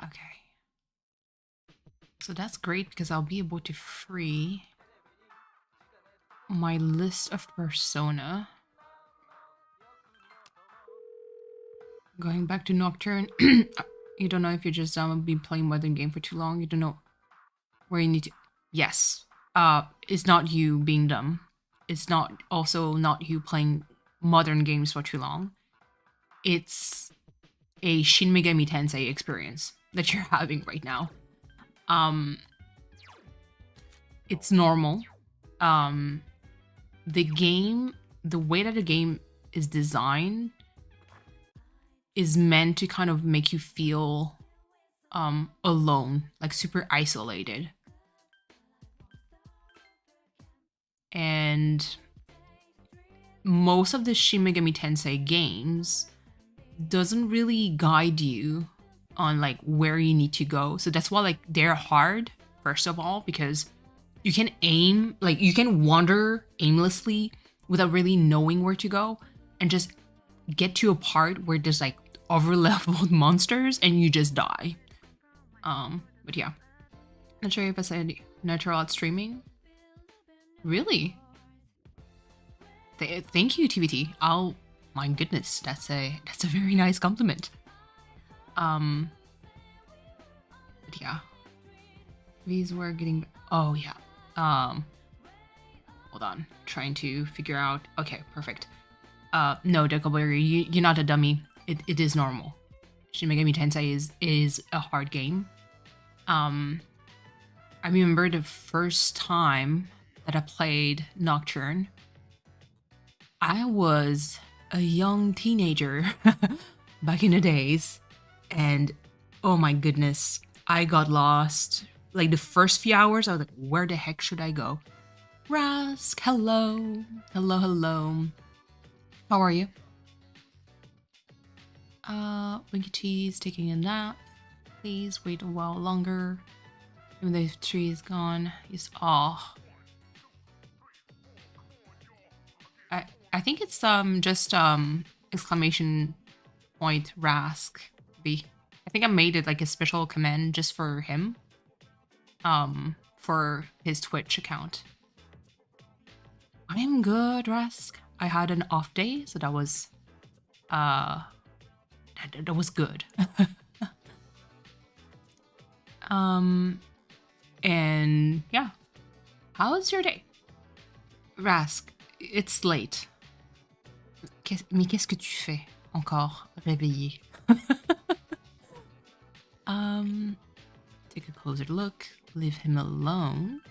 Okay. So that's great because I'll be able to free my list of Persona. Going back to Nocturne. You don't know if you're just been playing modern game for too long. You don't know where you need to. Yes. It's not you being dumb. It's not you playing modern games for too long. It's a Shin Megami Tensei experience that you're having right now. It's normal. The way that the game is designed is meant to kind of make you feel alone, like super isolated. And most of the Shin Megami Tensei games doesn't really guide you on like where you need to go. So that's why like they're hard, first of all, because you can aim, like you can wander aimlessly without really knowing where to go and just get to a part where there's like over-leveled monsters and you just die. But yeah. Not sure if I said natural at streaming. Really? Thank you, TBT. My goodness, that's a very nice compliment. But yeah. These were getting, oh yeah. Hold on, trying to figure out, okay, perfect. No, Decoberry, you're not a dummy. It is normal. Shin Megami Tensei is a hard game. I remember the first time that I played Nocturne, I was a young teenager back in the days, and oh my goodness, I got lost. Like the first few hours, I was like, where the heck should I go? Rask, hello. Hello. How are you? Winky Cheese taking a nap. Please wait a while longer. Even though the tree is gone. Yes. Oh. I think it's just exclamation point Rask B. I think I made it like a special command just for him. For his Twitch account. I am good, Rask. I had an off day, so that was that was good. And yeah. How was your day? Rask, it's late. Mais qu'est-ce que tu fais encore réveillé? Take a closer look. Leave him alone.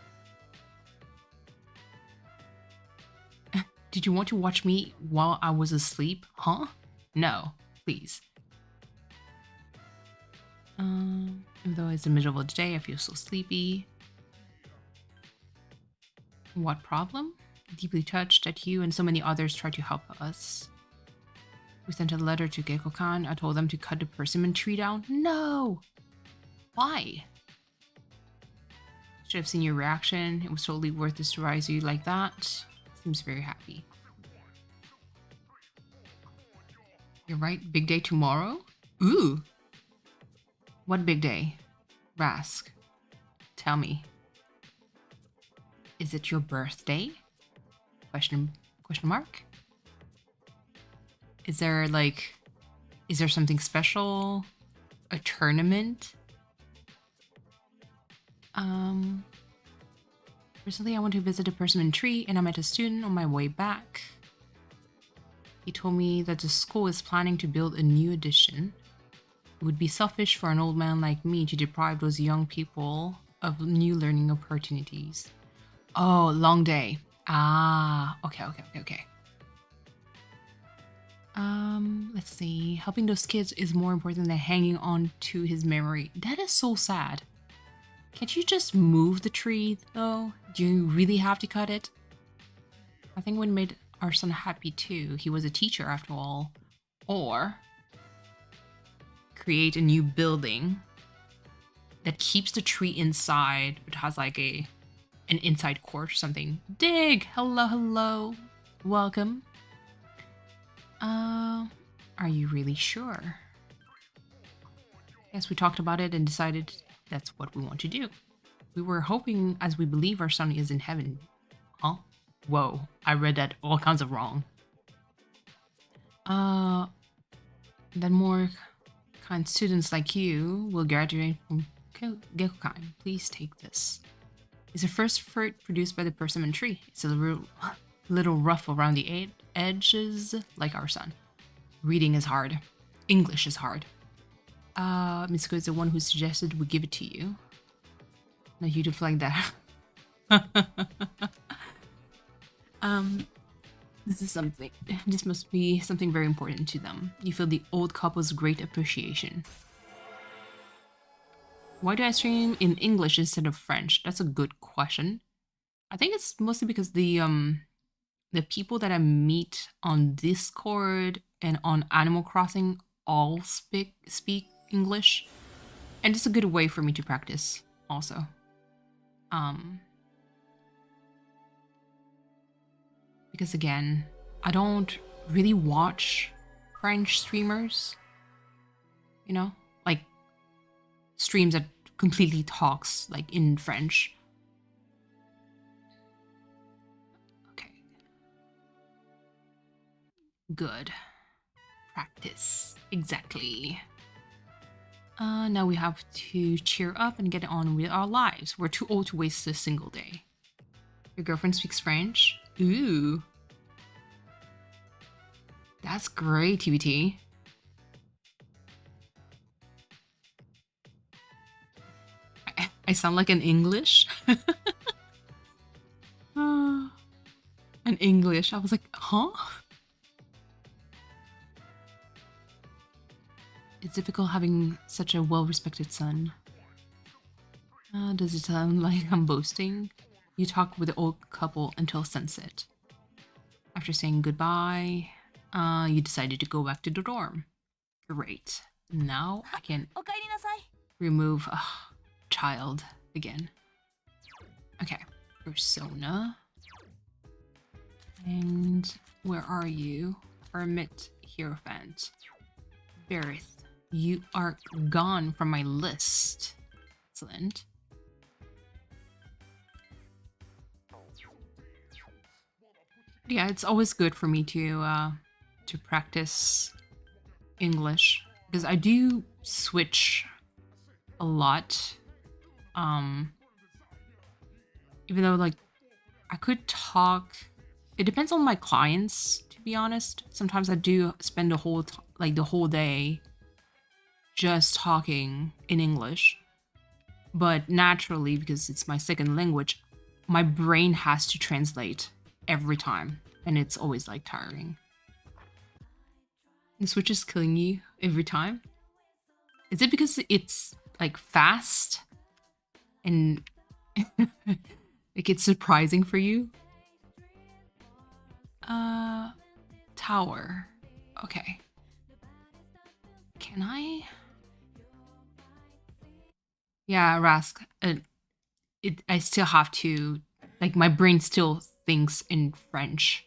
Did you want to watch me while I was asleep? Huh? No, please. Even though it's the middle of the day, I feel so sleepy. What problem? Deeply touched that you and so many others tried to help us. We sent a letter to Gecko-kan. I told them to cut the persimmon tree down. No! Why? Should have seen your reaction. It was totally worth it to rise you like that. Seems very happy. You're right, big day tomorrow? Ooh! What big day? Rask, tell me. Is it your birthday? Question mark? Is there something special? A tournament? Recently I went to visit a persimmon tree and I met a student on my way back. He told me that the school is planning to build a new addition. It would be selfish for an old man like me to deprive those young people of new learning opportunities. Oh, long day. Ah, okay. Let's see. Helping those kids is more important than hanging on to his memory. That is so sad. Can't you just move the tree, though? Do you really have to cut it? I think what made our son happy, too. He was a teacher, after all. Or create a new building that keeps the tree inside, but has like an inside court or something. Dig! Hello. Welcome. Are you really sure? Yes, we talked about it and decided that's what we want to do. We were hoping, as we believe our son is in heaven. Huh? Whoa, I read that all kinds of wrong. Then more kind students like you will graduate from Gecko-kan. Please take this. It's the first fruit produced by the persimmon tree. It's a little rough around the edges, like our son. Reading is hard. English is hard. Mitsuko is the one who suggested we give it to you. No, you do like that. This must be something very important to them. You feel the old couple's great appreciation. Why do I stream in English instead of French? That's a good question. I think it's mostly because the people that I meet on Discord and on Animal Crossing all speak English, and it's a good way for me to practice also. Because again, I don't really watch French streamers, you know, like streams that completely talks like in French. Okay. Good. Practice. Exactly. Now we have to cheer up and get on with our lives. We're too old to waste a single day. Your girlfriend speaks French? Ooh. That's great, TBT. I sound like an English? An English. I was like, huh? It's difficult having such a well-respected son. Does it sound like I'm boasting? You talk with the old couple until sunset. After saying goodbye, you decided to go back to the dorm. Great. Now I can remove child again. Okay, Persona. And where are you? Hermit Hierophant. Berith, you are gone from my list. Excellent. Yeah, it's always good for me to practice English because I do switch a lot. Even though like I could talk, it depends on my clients. To be honest, sometimes I do spend the whole day just talking in English, but naturally because it's my second language, my brain has to translate every time. and it's always like tiring. The Switch is killing you every time. Is it because it's like fast and like it's surprising for you? Tower. Okay. Can I? Yeah, Rask. I still have to, like, my brain still thinks in French.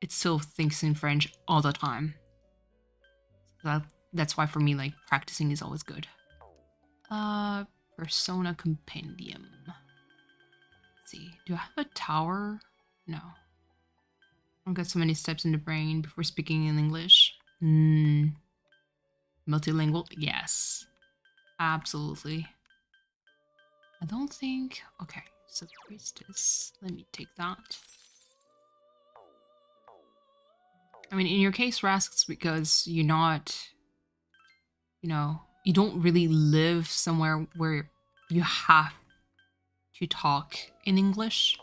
It still thinks in French all the time. That's why for me, like, practicing is always good. Persona Compendium. Let's see. Do I have a tower? No. I've got so many steps in the brain before speaking in English. Multilingual? Yes. Absolutely. I don't think... Okay, so Priestess. Let me take that. I mean, in your case, Rask, it's because you're not... You know, you don't really live somewhere where you have to talk in English.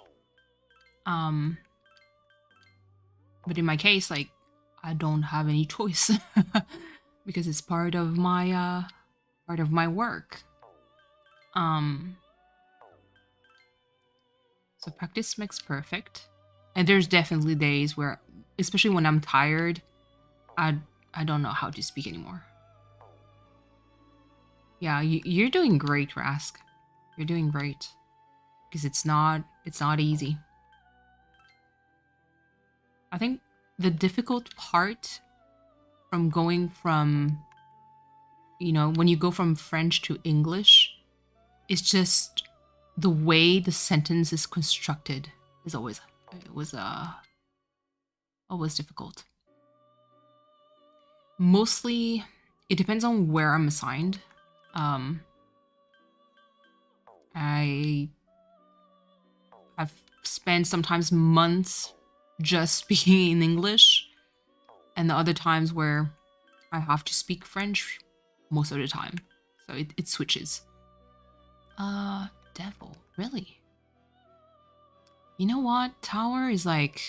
But in my case, like, I don't have any choice because it's part of my work. So practice makes perfect. And there's definitely days where, especially when I'm tired, I don't know how to speak anymore. Yeah, you're doing great, Rask. You're doing great. Because it's not easy. I think the difficult part from going from, you know, when you go from French to English, is just the way the sentence is constructed is always difficult. Mostly, it depends on where I'm assigned. I've spent sometimes months just speaking in English, and the other times where I have to speak French most of the time. So it switches. Devil, really? You know what? Tower is like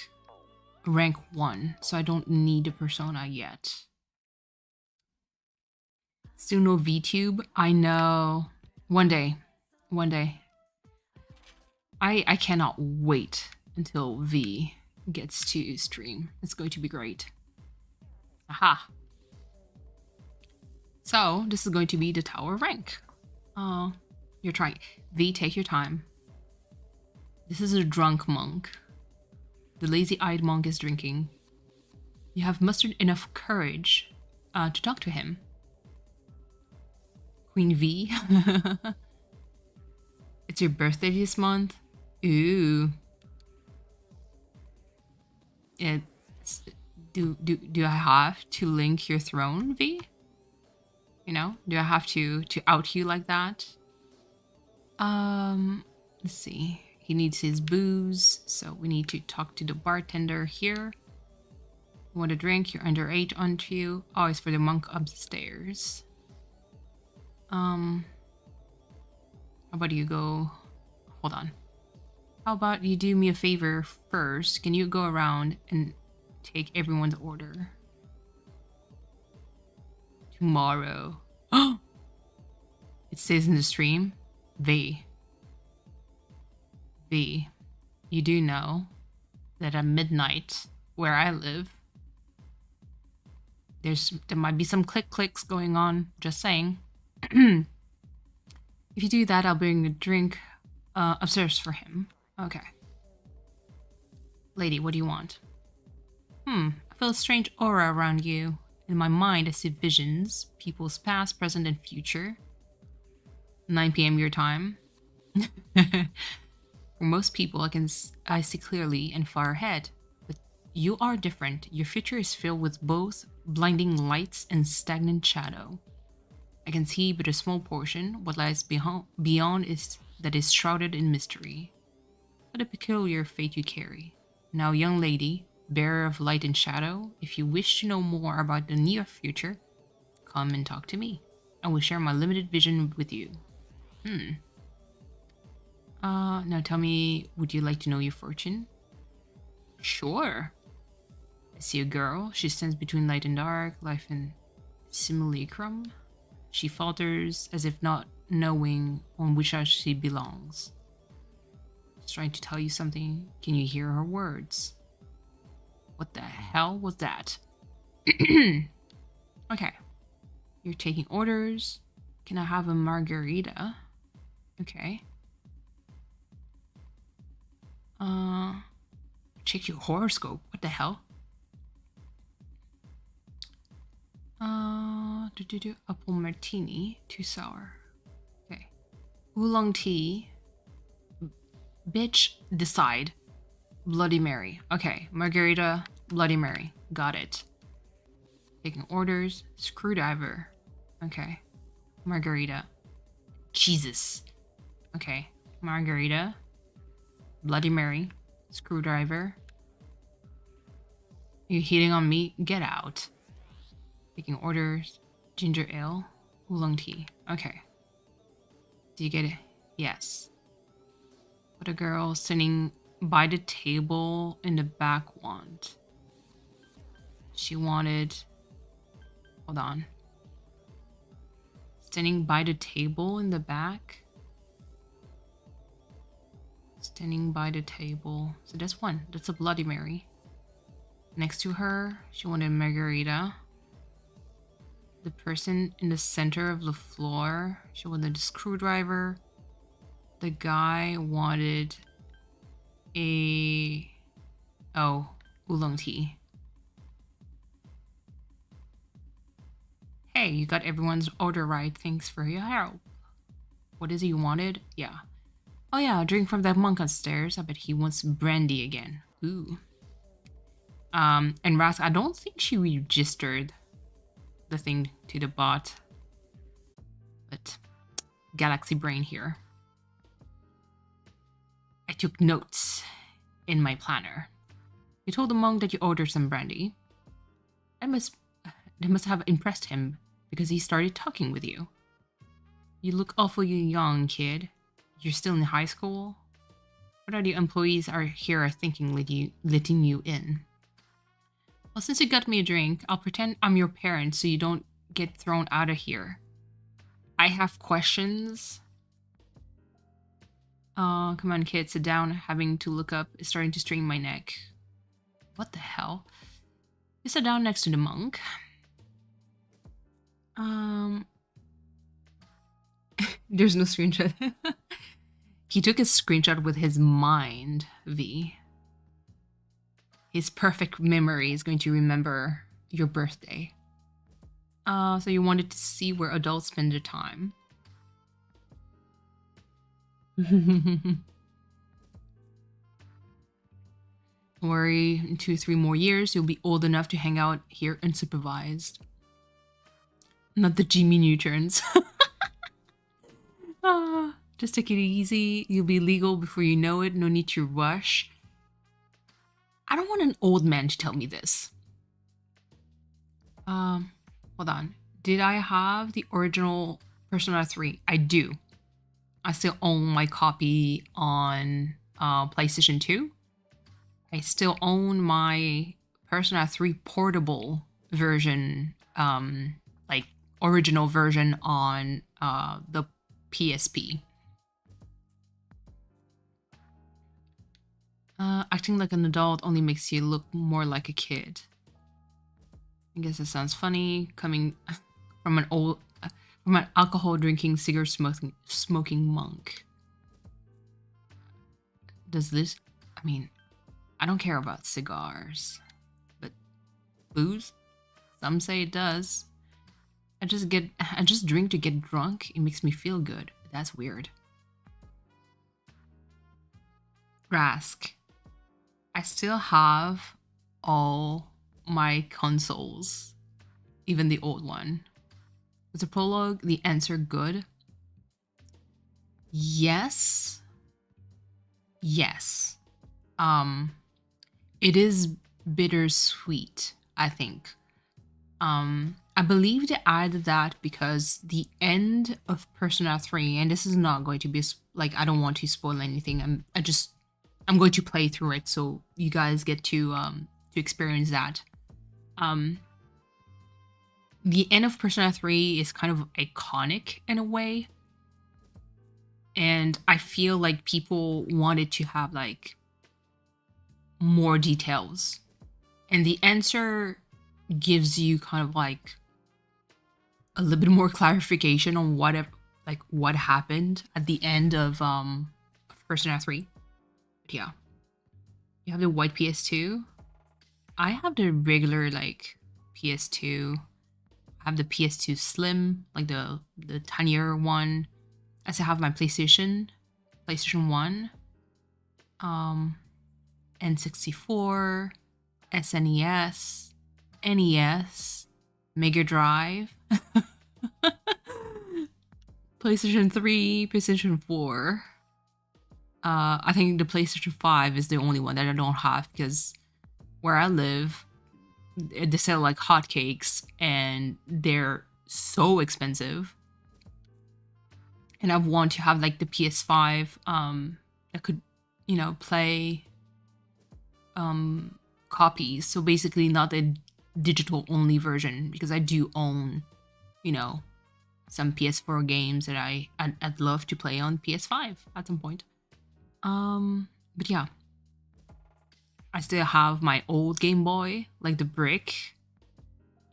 rank 1, so I don't need a persona yet. Still no VTube? I know. One day. I cannot wait until V gets to stream. It's going to be great. Aha. So this is going to be the tower rank. You're trying. V, take your time. This is a drunk monk. The lazy-eyed monk is drinking. You have mustered enough courage to talk to him. Queen V. It's your birthday this month? Ooh. Do I have to link your throne, V? You know, do I have to out you like that? Let's see. He needs his booze, so we need to talk to the bartender here. You want a drink? You're under 8, aren't you? Oh, it's for the monk upstairs. How about you go... Hold on. How about you do me a favor first? Can you go around and take everyone's order? Tomorrow. Oh! It says in the stream, V, you do know that at midnight, where I live, there might be some clicks going on, just saying. If you do that, I'll bring a drink upstairs for him. Okay. Lady, what do you want? I feel a strange aura around you. In my mind, I see visions, people's past, present, and future. 9 p.m. your time. For most people, I see clearly and far ahead. But you are different. Your future is filled with both blinding lights and stagnant shadow. I can see but a small portion. What lies beyond is shrouded in mystery. What a peculiar fate you carry. Now, young lady, bearer of light and shadow, if you wish to know more about the near future, come and talk to me. I will share my limited vision with you. Now tell me, would you like to know your fortune? Sure. I see a girl. She stands between light and dark, life and simulacrum. She falters as if not knowing on which side she belongs. She's trying to tell you something. Can you hear her words? What the hell was that? Okay. You're taking orders. Can I have a margarita? Okay. Check your horoscope. What the hell? Apple martini, too sour. Okay. Oolong tea. Bitch, decide. Bloody Mary. Okay, margarita, Bloody Mary. Got it. Taking orders. Screwdriver. Okay. Margarita. Jesus. Okay. Margarita. Bloody Mary. Screwdriver. You hitting on me? Get out. Taking orders. Ginger ale. Oolong tea. Okay. Do you get it? Yes. What a girl sitting by the table in the back want. She wanted... Hold on. Standing by the table in the back. Standing by the table. So that's one. That's a Bloody Mary. Next to her, she wanted margarita. The person in the center of the floor, she wanted a screwdriver. The guy wanted a... Oh, oolong tea. Hey, you got everyone's order right. Thanks for your help. What is it you wanted? Yeah. Oh yeah, a drink from that monk upstairs. I bet he wants brandy again. Ooh. And Rask, I don't think she registered the thing to the bot. But Galaxy Brain here. I took notes in my planner. You told the monk that you ordered some brandy. That must have impressed him because he started talking with you. You look awfully young, kid. You're still in high school? What are the employees here thinking letting you in? Well, since you got me a drink, I'll pretend I'm your parent so you don't get thrown out of here. I have questions. Come on, kid, sit down. Having to look up is starting to strain my neck. What the hell? You sat down next to the monk. There's no screenshot. He took a screenshot with his mind, V. His perfect memory is going to remember your birthday. So you wanted to see where adults spend their time. Don't worry, in 2-3 more years, you'll be old enough to hang out here unsupervised. Not the Jimmy Neutrons. Just take it easy. You'll be legal before you know it. No need to rush. I don't want an old man to tell me this. Hold on. Did I have the original Persona 3? I do. I still own my copy on PlayStation 2. I still own my Persona 3 portable version, like original version on the PSP. Acting like an adult only makes you look more like a kid. I guess it sounds funny coming from an alcohol drinking, cigarette smoking monk. Does this? I mean, I don't care about cigars, but booze? Some say it does. I just drink to get drunk. It makes me feel good. That's weird. Rask. I still have all my consoles, even the old one. Was the prologue the answer good? Yes. Yes. It is bittersweet, I think. I believe they added that because the end of Persona 3, and this is not going to be like, I don't want to spoil anything. I'm going to play through it so you guys get to experience that. The end of Persona 3 is kind of iconic in a way. And I feel like people wanted to have like more details. And the answer gives you kind of like a little bit more clarification on what happened at the end of Persona 3. But yeah. You have the white PS2. I have the regular like PS2. I have the PS2 Slim, like the tinier one. I still have my PlayStation 1, N64, SNES, NES, Mega Drive, PlayStation 3, PlayStation 4. I think the PlayStation 5 is the only one that I don't have because where I live, they sell like hotcakes and they're so expensive. And I want to have like the PS5 that could, play copies. So basically not the digital only version because I do own, some PS4 games that I'd love to play on PS5 at some point. But yeah. I still have my old Game Boy, like the brick,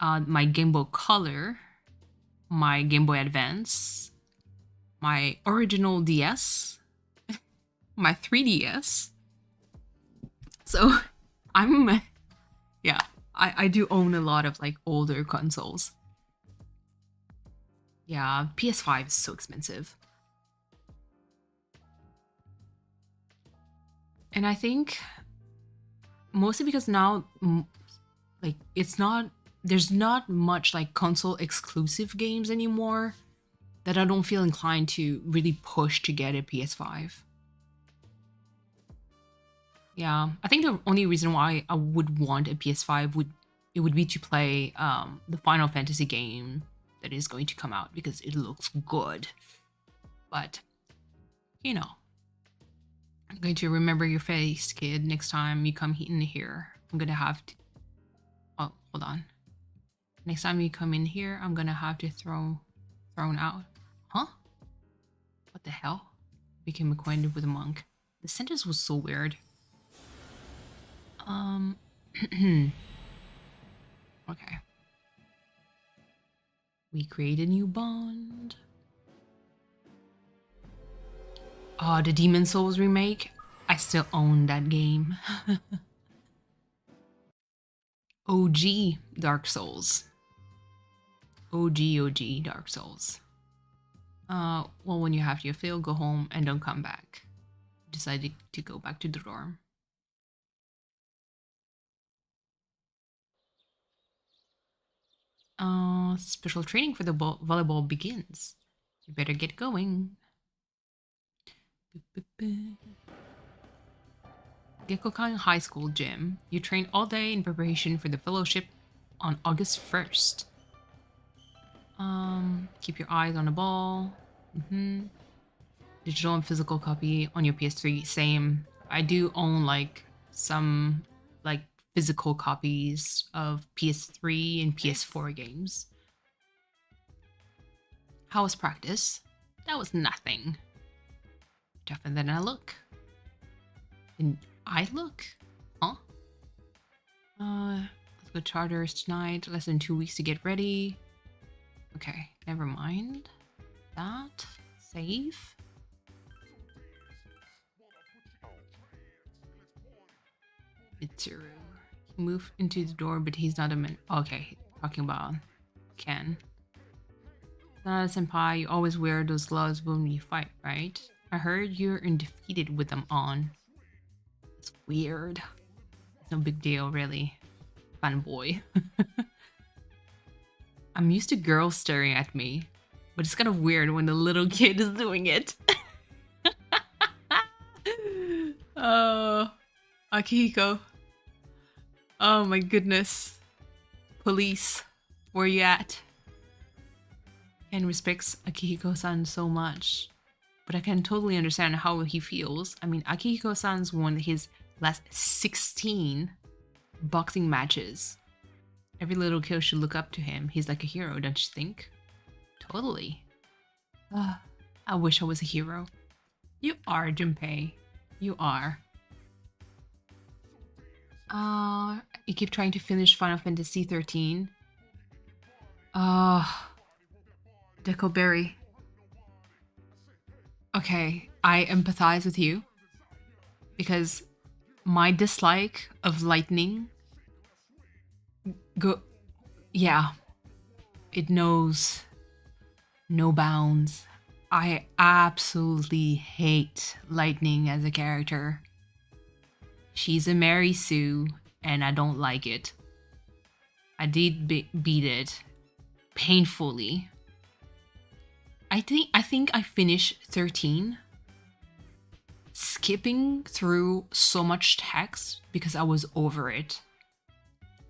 my Game Boy Color, my Game Boy Advance, my original DS, my 3DS. So I do own a lot of like older consoles. Yeah, PS5 is so expensive. And I think mostly because now like there's not much like console exclusive games anymore that I don't feel inclined to really push to get a PS5. Yeah, I think the only reason why I would want a PS5 would be to play the Final Fantasy game that is going to come out because it looks good. But I'm going to remember your face, kid, next time you come in here. I'm gonna have to... Oh, hold on. Next time you come in here, I'm gonna have to thrown out. Huh? What the hell? Became acquainted with a monk. The sentence was so weird. Okay. We create a new bond. Oh, the Demon Souls remake. I still own that game. OG Dark Souls. OG Dark Souls. Well, when you have your fill, go home and don't come back. Decided to go back to the dorm. Special training for the volleyball begins. You better get going. Gekokan High School Gym. You train all day in preparation for the fellowship on August 1st. Keep your eyes on the ball. Digital and physical copy on your PS3. Same. I do own like some like physical copies of PS3 and PS4 games. How was practice? That was nothing. Tougher than I look. And I look? Huh? Let's go charters tonight. Less than 2 weeks to get ready. Okay, never mind. That. Save. Mitsuru. He moved into the door, but he's not a man. Okay, talking about Ken. Not a senpai, you always wear those gloves when you fight, right? I heard you're undefeated with them on. It's weird. It's no big deal, really. Fanboy. I'm used to girls staring at me, but it's kind of weird when the little kid is doing it. Oh, Akihiko. Oh my goodness. Police, where you at? Ken respects Akihiko-san so much. but I can totally understand how he feels. I mean, Akihiko-san's won his last 16 boxing matches. Every little girl should look up to him. He's like a hero, don't you think? Totally. I wish I was a hero. You are, Junpei. You are. You keep trying to finish Final Fantasy 13. Decoberry. Okay, I empathize with you. Because my dislike of lightning... Yeah. It knows no bounds. I absolutely hate Lightning as a character. She's a Mary Sue, and I don't like it. I did beat it painfully. I think I finished 13 skipping through so much text because I was over it.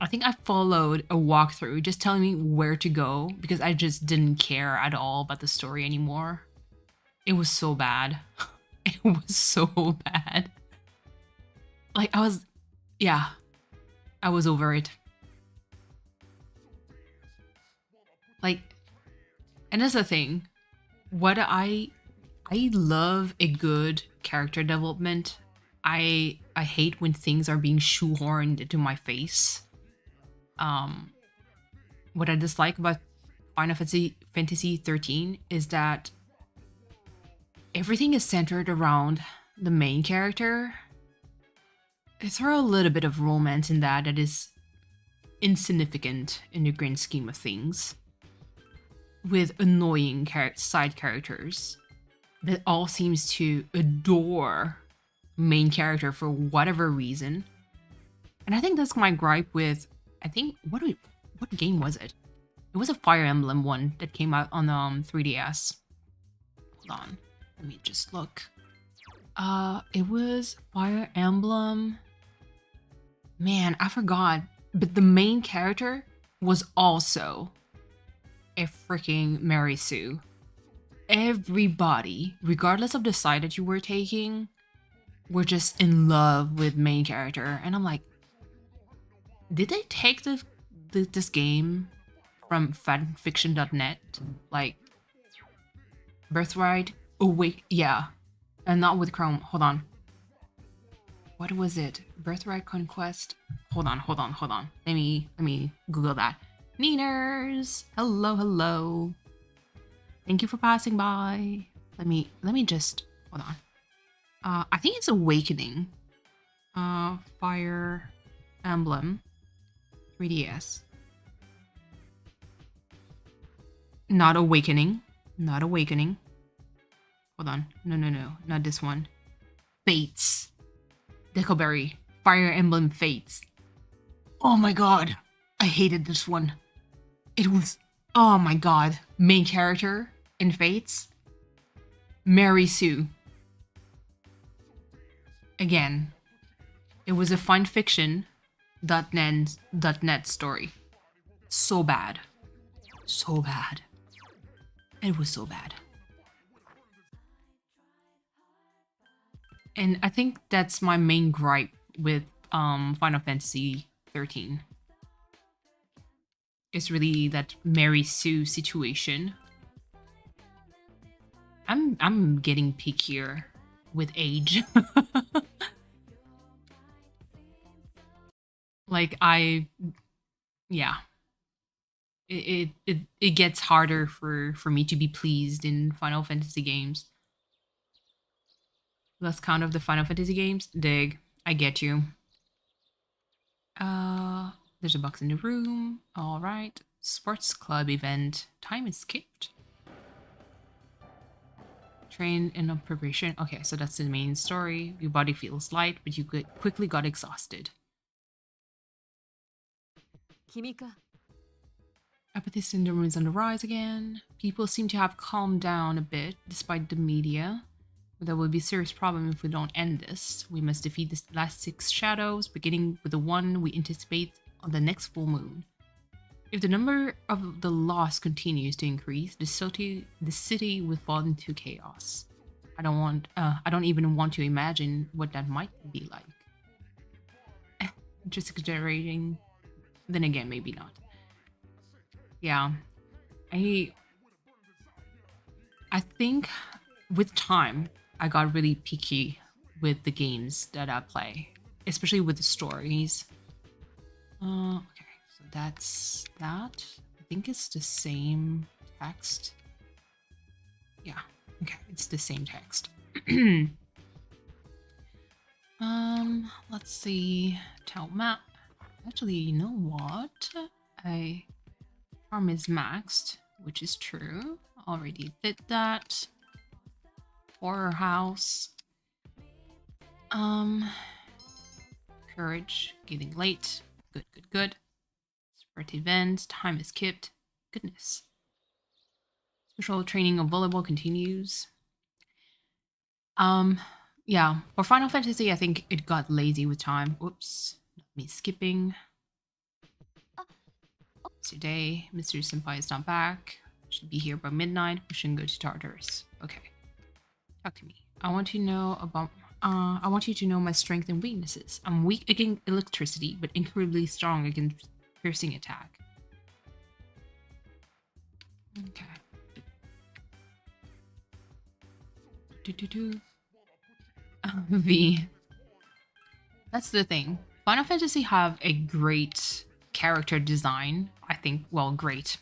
I think I followed a walkthrough just telling me where to go because I just didn't care at all about the story anymore. It was so bad. It was so bad. Like, I was over it. Like, and that's the thing. What I love a good character development. I hate when things are being shoehorned into my face. What I dislike about Final Fantasy 13 is that everything is centered around the main character. They throw a little bit of romance in that is insignificant in the grand scheme of things, with annoying side characters that all seems to adore main character for whatever reason. And I think that's my gripe with, I think, what game was it? It was a Fire Emblem one that came out on 3DS. Hold on, let me just look. It was Fire Emblem. Man, I forgot. But the main character was also a freaking Mary Sue. Everybody, regardless of the side that you were taking, were just in love with main character. And I'm like, did they take this game from fanfiction.net? Like, Birthright? Oh wait, yeah. And not with Chrome. Hold on. What was it? Birthright Conquest? Hold on. Let me Google that. Neeners! Hello. Thank you for passing by. Let me just hold on. I think it's Awakening. Fire Emblem 3DS. Not Awakening. Hold on. No. Not this one. Fates. Decoberry. Fire Emblem Fates. Oh my god. I hated this one. It was... Oh my god. Main character in Fates. Mary Sue. Again. It was a fanfiction.net story. So bad. It was so bad. And I think that's my main gripe with Final Fantasy 13. It's really that Mary Sue situation. I'm getting pickier with age. Like yeah. It gets harder for me to be pleased in Final Fantasy games. Last count of the Final Fantasy games. Dig. I get you. There's a box in the room. All right. Sports club event. Time is skipped. Train in preparation. Okay, so that's the main story. Your body feels light, but you quickly got exhausted. Apathy syndrome is on the rise again. People seem to have calmed down a bit despite the media. But there will be a serious problem if we don't end this. We must defeat the last 6 shadows, beginning with the one we anticipate on the next full moon. If the number of the lost continues to increase, the city will fall into chaos. I don't even want to imagine what that might be like. Just exaggerating. Then again, maybe not. Yeah. I think with time, I got really picky with the games that I play, especially with the stories. Okay, so that's that. I think it's the same text. Yeah, okay, it's the same text. Let's see. Tell map. Actually, you know what? Farm is maxed, which is true. Already did that. Horror house. Courage, getting late. Good, good, good. Spread event, time is skipped. Goodness. Special training of volleyball continues. Yeah, for Final Fantasy, I think it got lazy with time. Whoops, not me skipping. Today, Mr. Senpai is not back. Should be here by midnight. We shouldn't go to Tartarus. Okay. Talk to me. I want you to know my strengths and weaknesses. I'm weak against electricity, but incredibly strong against piercing attack. Okay. V. That's the thing. Final Fantasy have a great character design. I think, well, great.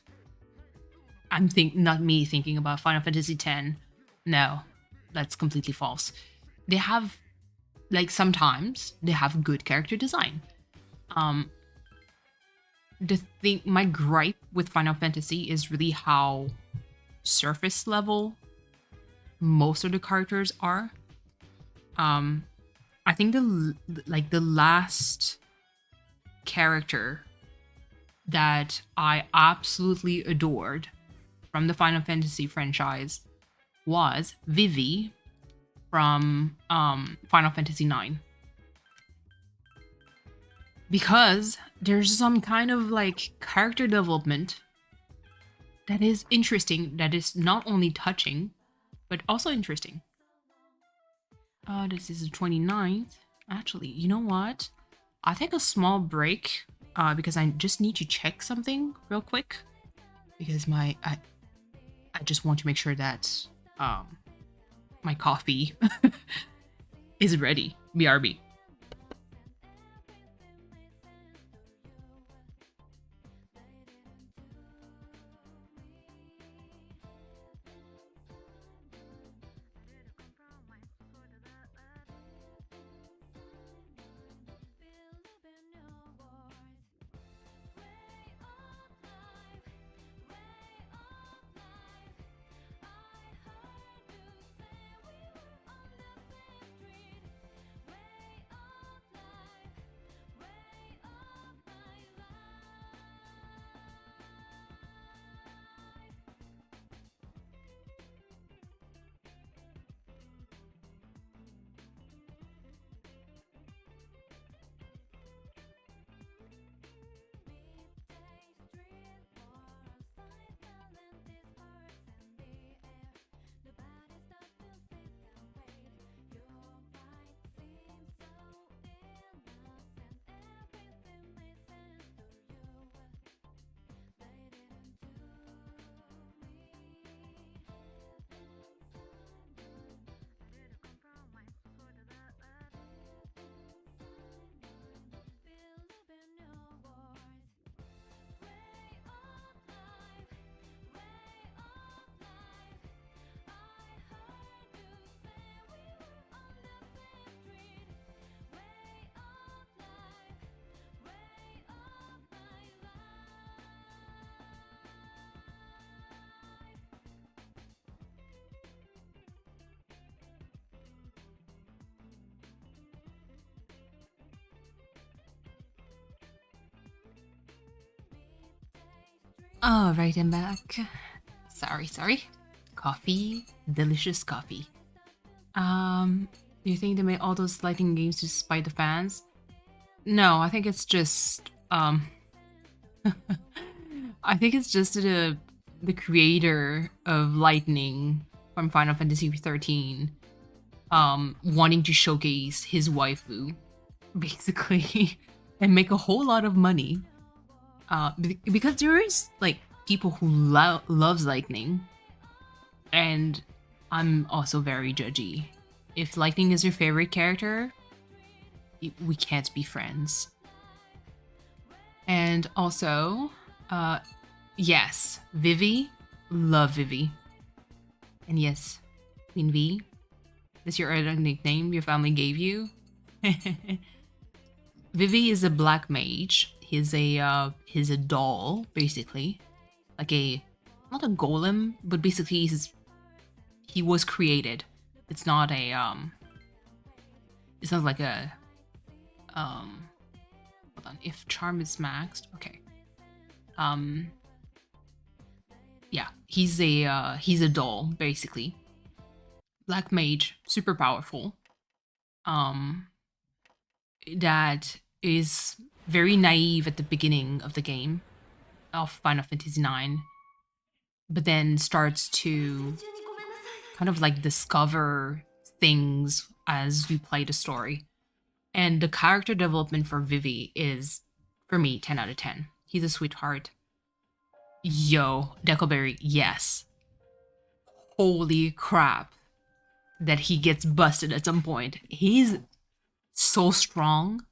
Not me thinking about Final Fantasy X. No, that's completely false. They have, like, sometimes they have good character design. My gripe with Final Fantasy is really how surface level most of the characters are. I think the last character that I absolutely adored from the Final Fantasy franchise was Vivi from Final Fantasy IX. Because there's some kind of like character development that is interesting, that is not only touching, but also interesting. This is the 29th. Actually, you know what? I'll take a small break because I just need to check something real quick. Because I just want to make sure that my coffee is ready. BRB. All right, I'm back. Sorry. Coffee, delicious coffee. Do you think they made all those lighting games to spite the fans? No, I think it's just I think it's just the creator of Lightning from Final Fantasy 13 wanting to showcase his waifu, basically, and make a whole lot of money. Because there is like people who loves Lightning, and I'm also very judgy. If Lightning is your favorite character, we can't be friends. And also, yes, Vivi, love Vivi. And yes, Queen V, that's your other nickname your family gave you. Vivi is a black mage. He's a doll, basically, like not a golem, but basically he was created. It's not like a hold on, if charm is maxed, okay. Yeah, he's a doll, basically. Black mage, super powerful. That is very naive at the beginning of the game of Final Fantasy IX, but then starts to kind of like discover things as we play the story. And the character development for Vivi is, for me, 10 out of 10. He's a sweetheart. Yo, Deckleberry, yes. Holy crap. That he gets busted at some point. He's so strong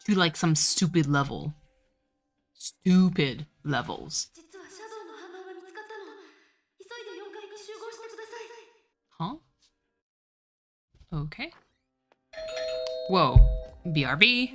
to like some stupid level. Stupid levels. Huh? Okay. Whoa. BRB.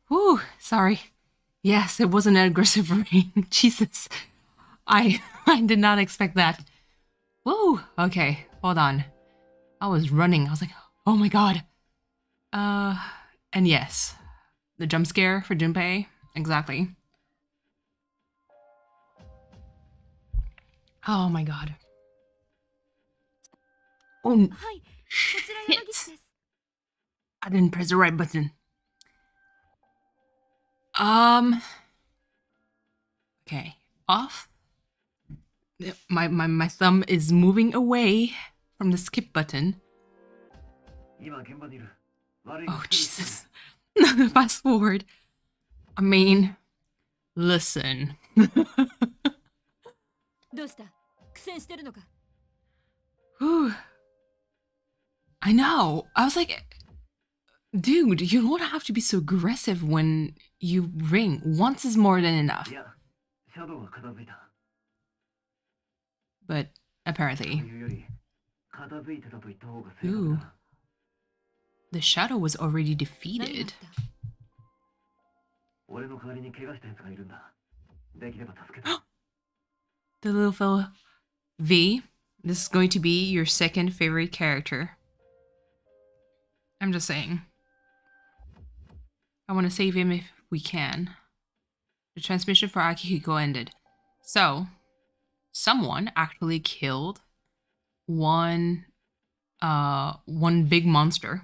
Whew, sorry. Yes, it was an aggressive ring. Jesus. I did not expect that. Woo, okay, hold on. I was running. I was like, oh my god. And yes, the jump scare for Junpei, exactly. Oh my god. Oh, shit. I didn't press the right button. Okay, off. My thumb is moving away from the skip button. Oh, Jesus. Fast forward. I mean, listen. Whew. I know. I was like, dude, you don't have to be so aggressive when you ring. Once is more than enough. But apparently. Ooh. The shadow was already defeated.
俺の代わりに怪我した奴がいるんだ。できれば助けて。
The little fellow. V, this is going to be your second favorite character. I'm just saying. I want to save him if we can. The transmission for Akihiko ended. So, someone actually killed one big monster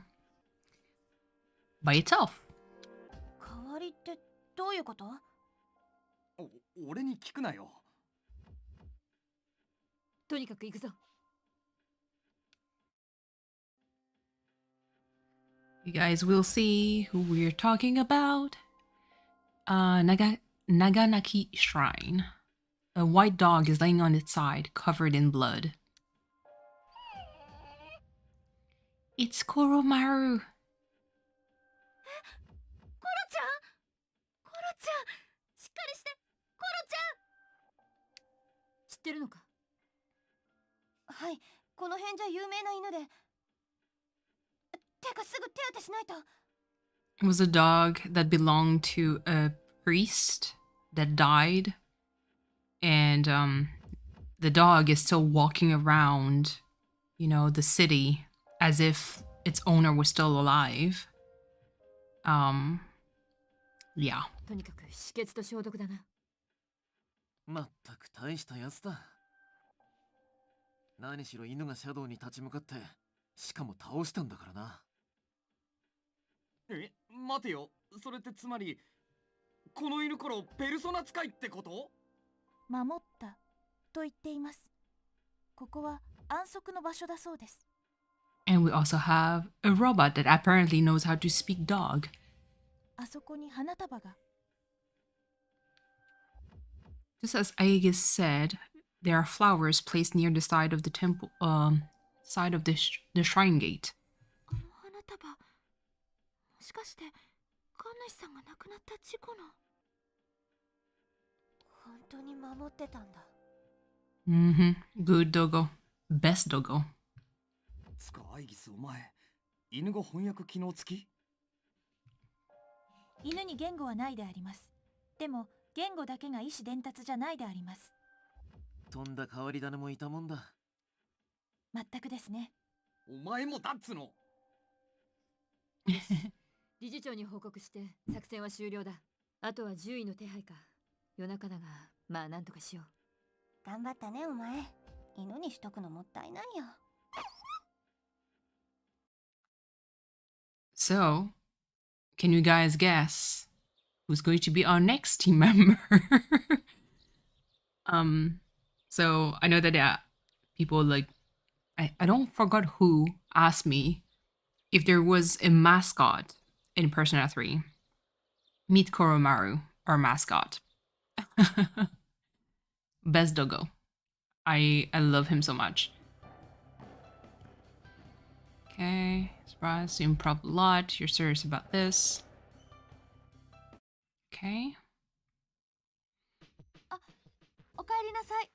by itself.
代わりってどういうこと？
俺に聞くなよ。
とにかく行くぞ。
You guys will see who we're talking about. Naganaki Shrine. A white dog is laying on its side, covered in blood. It's Koromaru.
コロちゃん！コロちゃん！しっかりして！コロち
知ってるのか？
ゃん！はい、この辺じゃ有名な犬で。てかすぐ手当てしないと。
It was a dog that belonged to a priest that died. And the dog is still walking around, you know, the city as if its owner was still alive. Yeah.
とにかく止血と消毒だな。
まったく大したやつだ。何しろ犬がシャドウに立ち向かって、しかも倒したんだからな。
待てよ、それってつまりこの犬からペルソナ使いってこと？
守ったと言っています。ここは安息の場所だそうです。
And we also have a robot that apparently knows how to speak dog.
あそこに花束が。
Just as Aegis said, there are flowers placed near the side of the temple, side of the shrine gate.
あの花束、もしかして神主さんが亡くなった事故の。本当に守ってたんだ。
Good doggo. Best doggo.
つかアイギス、お前犬語翻訳機能付き？
犬に言語はないであります。でも言語だけが意思伝達じゃないであります。
とんだ変わり種もいたもんだ。
全くですね。
お前もだっつの。
理事長に報告して作戦は終了だ。あとは獣医の手配か。夜中だが、まあなんとかしよう。
頑張ったねお前。犬にしとくのもったいないよ。
So, can you guys guess who's going to be our next team member? So I know that people like I don't forgot who asked me if there was a mascot in Persona 3. Meet Koromaru, our mascot. Best doggo. I love him so much. Okay, surprise, you improv a lot. You're serious about this. Okay.
おかえりなさい。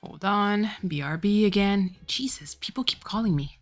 Hold on. BRB again. Jesus, people keep calling me.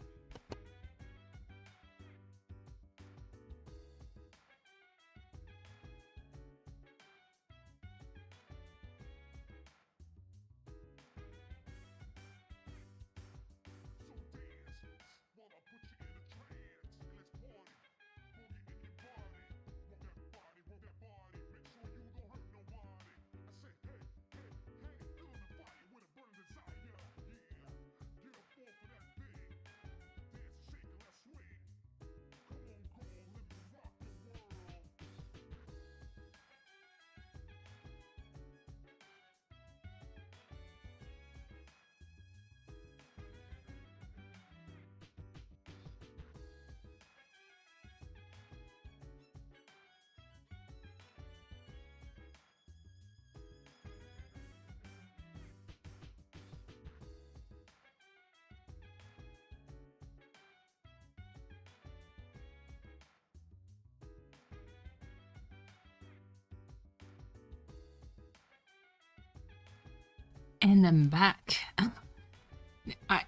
And I'm back.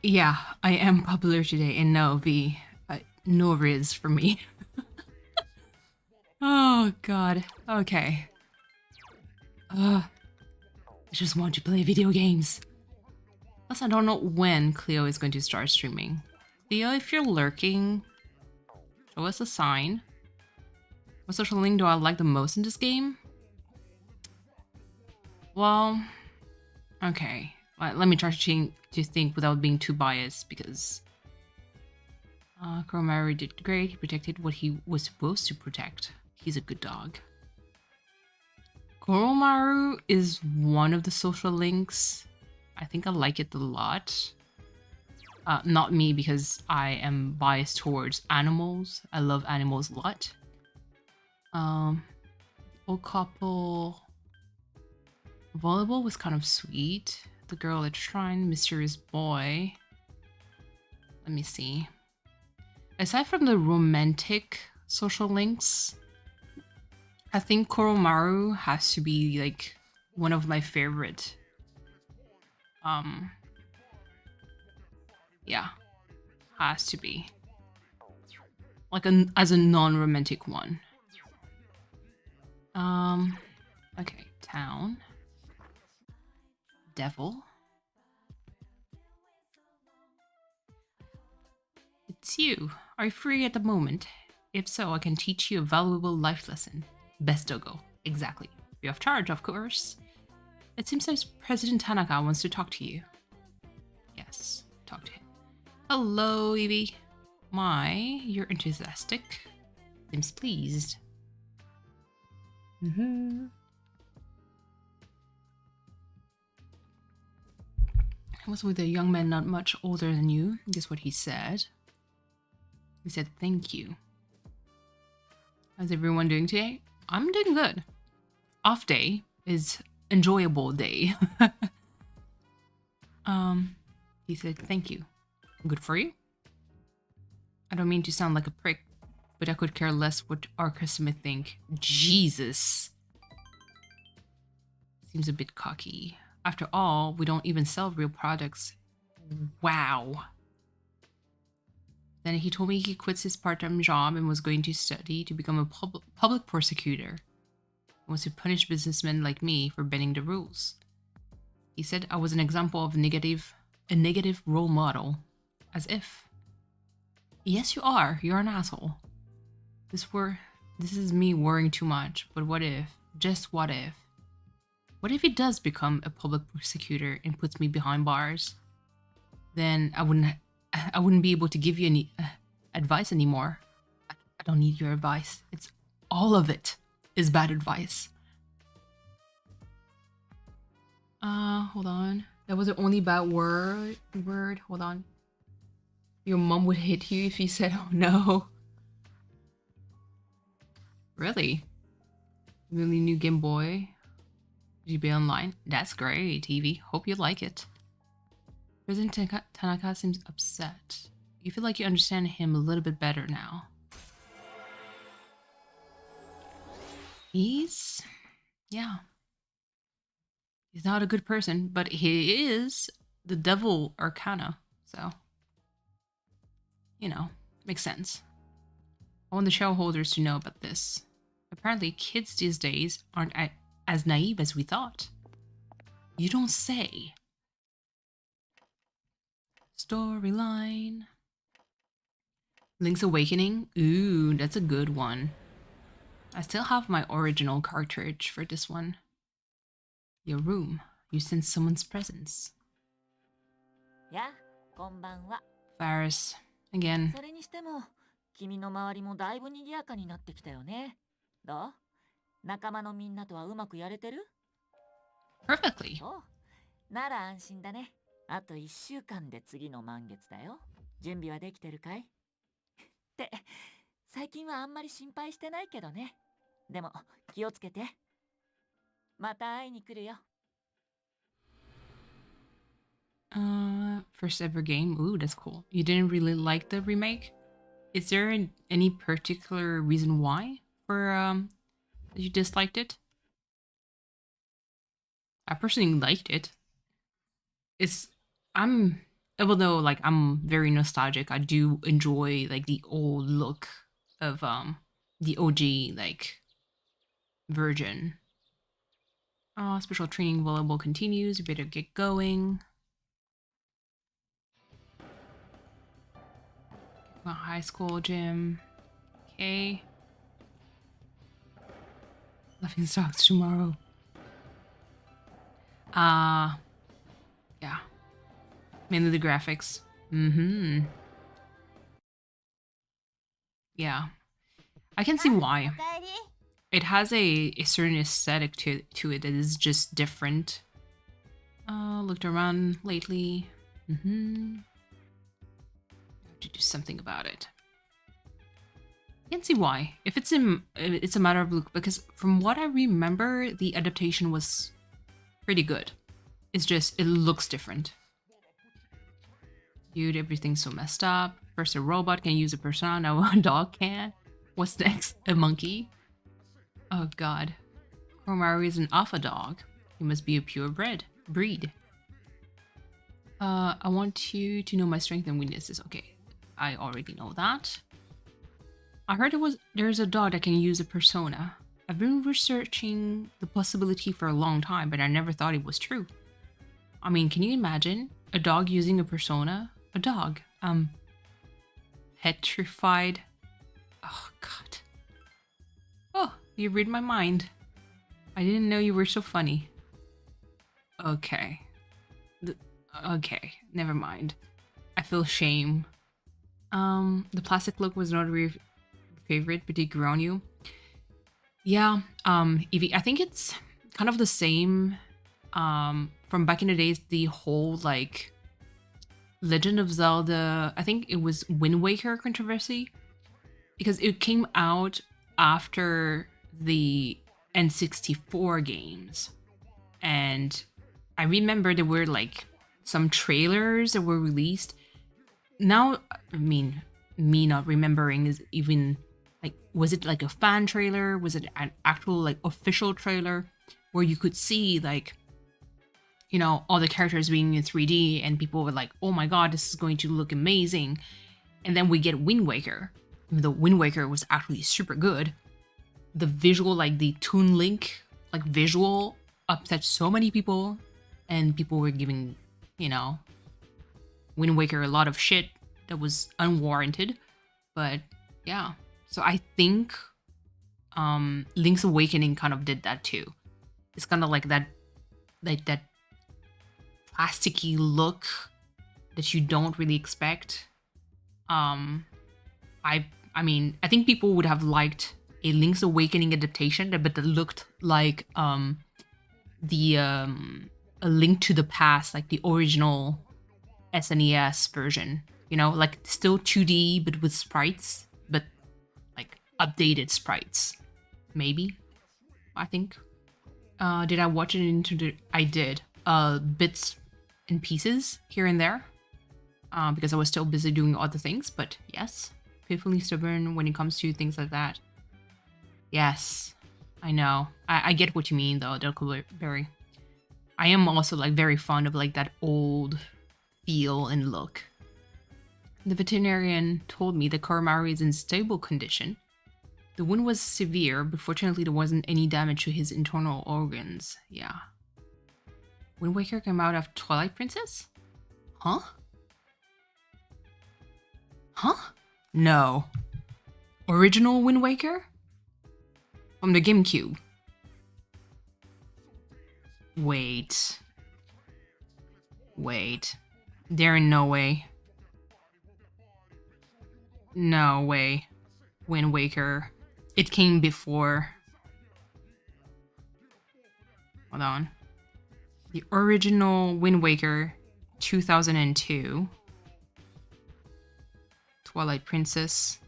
Yeah, I am popular today, and no, no riz for me. Oh god. Okay. I just want to play video games. Plus, I don't know when Cleo is going to start streaming. Cleo, if you're lurking, show us a sign. What social link do I like the most in this game? Well, okay. Let me try to think without being too biased, because Koromaru did great. He protected what he was supposed to protect. He's a good dog. Koromaru is one of the social links. I think I like it a lot. Not me, because I am biased towards animals. I love animals a lot. Old couple volleyball was kind of sweet. The girl at shrine, mysterious boy. Let me see. Aside from the romantic social links, I think Koromaru has to be like one of my favorite. Yeah, has to be like as a non-romantic one. Okay, town, devil. It's you. Are you free at the moment? If so, I can teach you a valuable life lesson. Best doggo. Exactly. Free of charge, of course. It seems that President Tanaka wants to talk to you. Yes, talk to him. Hello, Evie. You're enthusiastic. Seems pleased. I was with a young man not much older than you. Guess what he said? He said, thank you. How's everyone doing today? I'm doing good. Off day is enjoyable day. He said, thank you. Good for you. I don't mean to sound like a prick, but I could care less what our customer think. Jesus. Seems a bit cocky. After all, we don't even sell real products. Wow. Then he told me he quits his part-time job and was going to study to become a public prosecutor. He wants to punish businessmen like me for bending the rules. He said I was an example of a negative role model. As if. Yes, you are. You're an asshole. This is me worrying too much, but what if? Just what if? What if he does become a public prosecutor and puts me behind bars? Then I wouldn't be able to give you any advice anymore. I don't need your advice. It's all of it is bad advice. Hold on. That was the only bad word. Hold on. Your mom would hit you if you said, oh no. Really? Really new Game Boy? Did you be online? That's great, Evie. Hope you like it. President Tanaka seems upset. You feel like you understand him a little bit better now. Yeah. He's not a good person, but he is the devil arcana, so, you know, makes sense. I want the shareholders to know about this. Apparently, kids these days aren't as naive as we thought. You don't say. Storyline. Link's Awakening. Ooh, that's a good one. I still have my original cartridge for this one. Your room. You sense someone's presence.
Yeah, こんばんは。
Faris. Again.
それにしても、君の周りもだいぶ賑やかになってきたよね。どう？仲間のみんなとはうまくやれてる？
Perfectly.
そう。なら安心だね。あと1週間で次の満月だよ。準備はできてるかい？って、最近はあんまり心配してないけどね。でも気をつけて。また会いに来るよ。
First ever game. Ooh, that's cool. You didn't really like the remake? Is there any particular reason why for that you disliked it? I personally liked it. even though like I'm very nostalgic, I do enjoy like the old look of the OG like version. Special training available continues. You better get going. High school gym. Okay. Laughing stocks tomorrow. Yeah. Mainly the graphics. Yeah. I can see why. It has a certain aesthetic to it that is just different. Looked around lately. Have to do something about it. I can see why. If it's a matter of look, because from what I remember, the adaptation was pretty good. It's just, it looks different. Dude, everything's so messed up. First a robot can use a persona, now a dog can. What's next? A monkey? Oh god. Koromaru is an alpha dog. He must be a purebred breed. I want you to know my strengths and weaknesses. Okay, I already know that. I heard there's a dog that can use a persona. I've been researching the possibility for a long time, but I never thought it was true. I mean, can you imagine a dog using a persona? A dog. Petrified. Oh god. Oh, you read my mind. I didn't know you were so funny. Okay. Okay, never mind. I feel shame. The plastic look was not a real favorite, but it grew on you. Yeah, Evie, I think it's kind of the same from back in the days, the whole like Legend of Zelda, I think it was Wind Waker controversy, because it came out after the N64 games. And I remember there were like some trailers that were released. Now, I mean, me not remembering is even like, was it like a fan trailer? Was it an actual like official trailer where you could see like, you know, all the characters being in 3D and people were like, oh my god, this is going to look amazing. And then we get Wind Waker. Even though Wind Waker was actually super good, the visual, like the Toon Link, like visual upset so many people, and people were giving, you know, Wind Waker a lot of shit that was unwarranted. But yeah, so I think Link's Awakening kind of did that too. It's kind of like that plasticky look that you don't really expect. I mean, I think people would have liked a Link's Awakening adaptation, but that looked like A Link to the Past, like the original SNES version. You know, like still 2D, but with sprites, but like updated sprites. Maybe, I think. Did I watch it into the... I did. Bits and pieces here and there. Because I was still busy doing other things, but yes. Pitifully stubborn when it comes to things like that. Yes, I know. I get what you mean though, Delcoberry. I am also like very fond of like that old feel and look. The veterinarian told me that Koromaru is in stable condition. The wound was severe, but fortunately there wasn't any damage to his internal organs. Yeah. Wind Waker came out of Twilight Princess? Huh? Huh? No. Original Wind Waker? From the GameCube. Wait. There ain't no way. No way. Wind Waker. It came before. Hold on. The original Wind Waker, 2002. Twilight Princess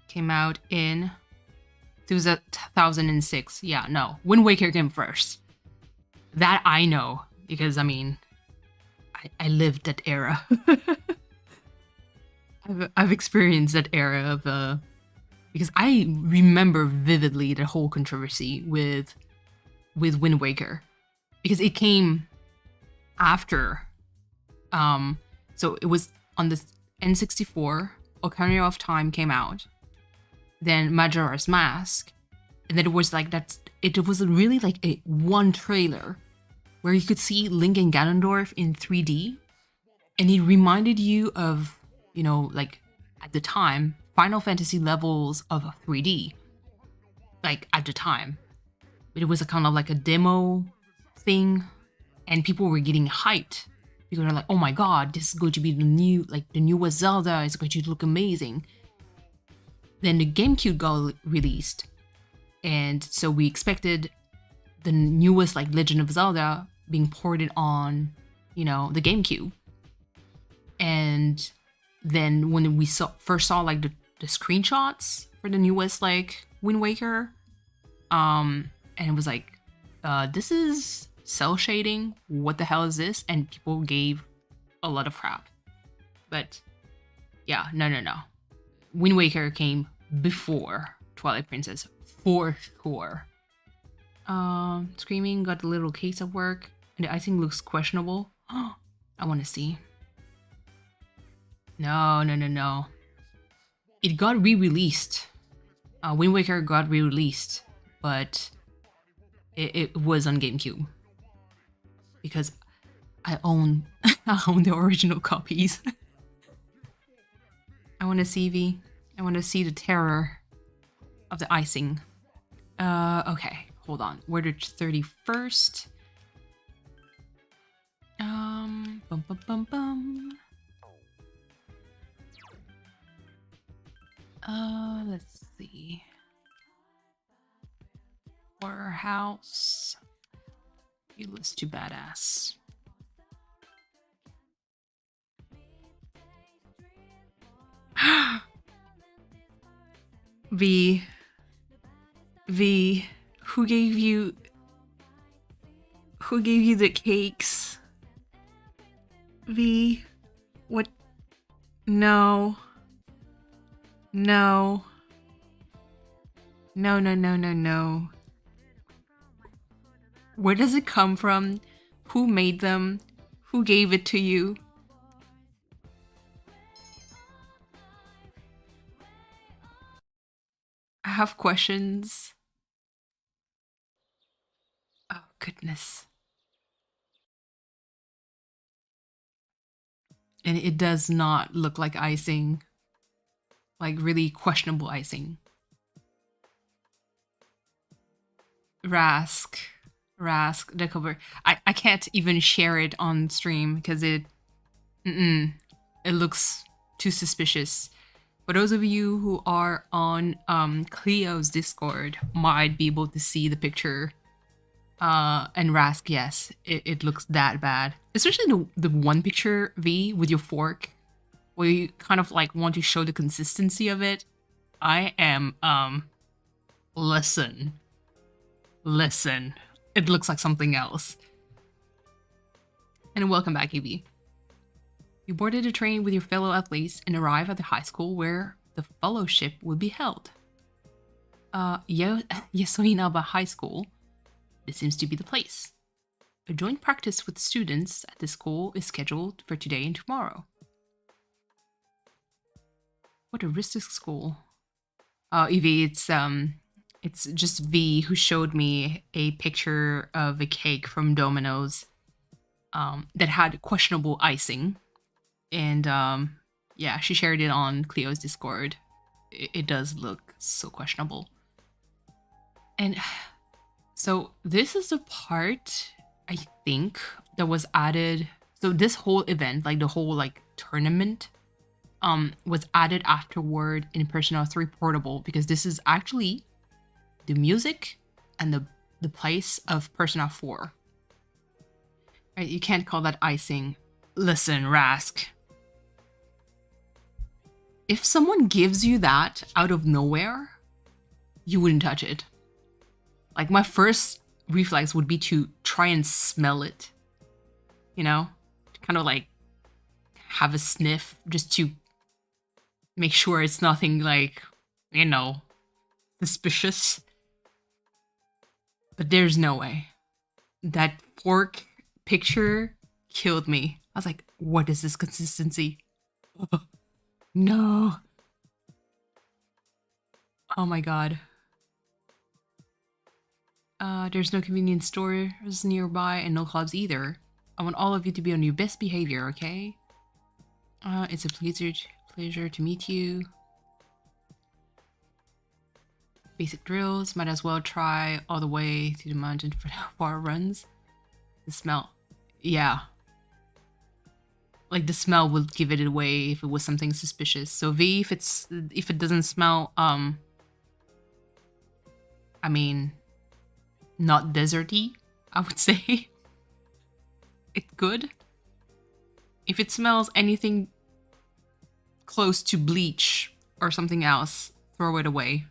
came out in 2006. Yeah, no. Wind Waker came first. That I know, because I mean, I lived that era. I've experienced that era of because I remember vividly the whole controversy with Wind Waker, because it came after So it was on the N64, Ocarina of Time came out, then Majora's Mask, and then it was like that. It was really like a one trailer where you could see Link and Ganondorf in 3D, and it reminded you of, you know, like at the time, Final Fantasy levels of 3D, like at the time. But it was a kind of like a demo thing, and people were getting hyped. People were like, "Oh my god, this is going to be the newest Zelda. It's going to look amazing." Then the GameCube got released, and so we expected the newest like Legend of Zelda being ported on, you know, the GameCube. And then when we first saw like the screenshots for the newest like Wind Waker, and it was like, this is cell shading. What the hell is this? And people gave a lot of crap. But yeah, no. Wind Waker came before Twilight Princess for sure. Screaming got a little case at work, and the icing looks questionable. I want to see. No. It got re-released. Wind Waker got re-released, but it was on GameCube because I own the original copies. I want to see V. I want to see the terror of the icing. Okay, hold on. We're the 31st. Bum. Let's see. Horror house. You list too badass. V, who gave you the cakes? V, what? No. Where does it come from? Who made them? Who gave it to you? I have questions. Oh, goodness. And it does not look like icing. Like really questionable icing. Rask, the cover. I can't even share it on stream because it looks too suspicious. For those of you who are on Cleo's Discord, might be able to see the picture. And Rask, yes, it looks that bad. Especially the one picture, V, with your fork, where you kind of like want to show the consistency of it. I am, listen. It looks like something else. And welcome back, EV. You boarded a train with your fellow athletes and arrive at the high school where the fellowship will be held. Yasoinaba High School. This seems to be the place. A joint practice with students at the school is scheduled for today and tomorrow. What a risky school. Evie, it's just V who showed me a picture of a cake from Domino's that had questionable icing. And yeah, she shared it on Cleo's Discord. It does look so questionable. And so this is the part, I think, that was added. So this whole event, like the whole like tournament, was added afterward in Persona 3 Portable, because this is actually the music and the place of Persona 4. Right, you can't call that icing. Listen, Rask. If someone gives you that out of nowhere, you wouldn't touch it. Like, my first reflex would be to try and smell it. You know? Kind of like have a sniff just to make sure it's nothing like, you know, suspicious. But there's no way. That fork picture killed me. was like, what is this consistency? No. Oh my god. There's no convenience stores nearby and no clubs either. I want all of you to be on your best behavior, okay? It's a pleasure to meet you. Basic drills, might as well try all the way to the mountain for the water runs. The smell. Yeah. Like the smell would give it away if it was something suspicious. So V, if it doesn't smell, I mean, not deserty, I would say. It's good. If it smells anything close to bleach or something else, throw it away.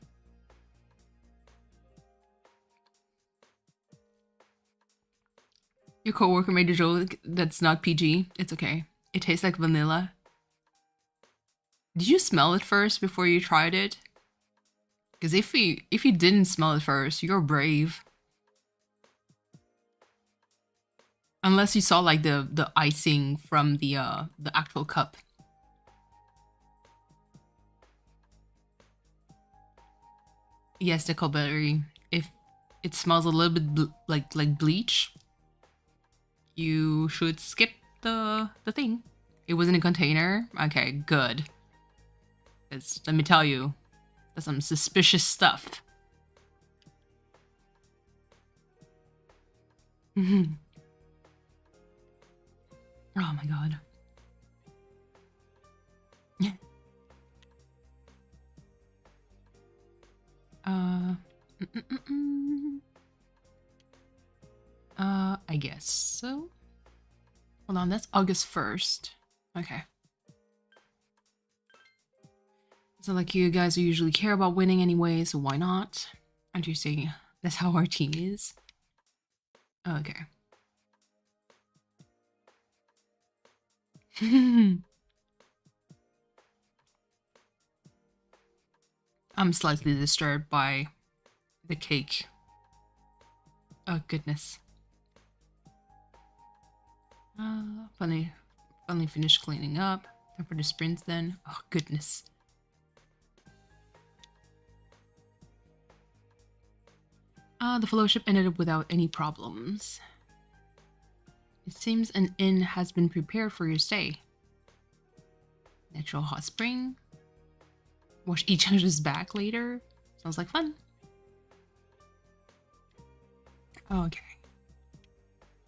Your coworker made a joke that's not PG. It's okay. It tastes like vanilla. Did you smell it first before you tried it? Because if you didn't smell it first, you're brave. Unless you saw like the icing from the actual cup. Yes, the Colberry. If it smells a little bit like bleach, you should skip the thing. It was in a container. Okay, good. Let me tell you, that's some suspicious stuff. Oh my god. I guess so. Hold on, that's August 1st. Okay. So like you guys usually care about winning anyway, so why not? Aren't you saying that's how our team is? Okay. I'm slightly disturbed by the cake. Oh goodness. Finally finished cleaning up. Time for the sprints then. Oh goodness. The fellowship ended up without any problems. It seems an inn has been prepared for your stay. Natural hot spring. Wash each other's back later. Sounds like fun. Okay.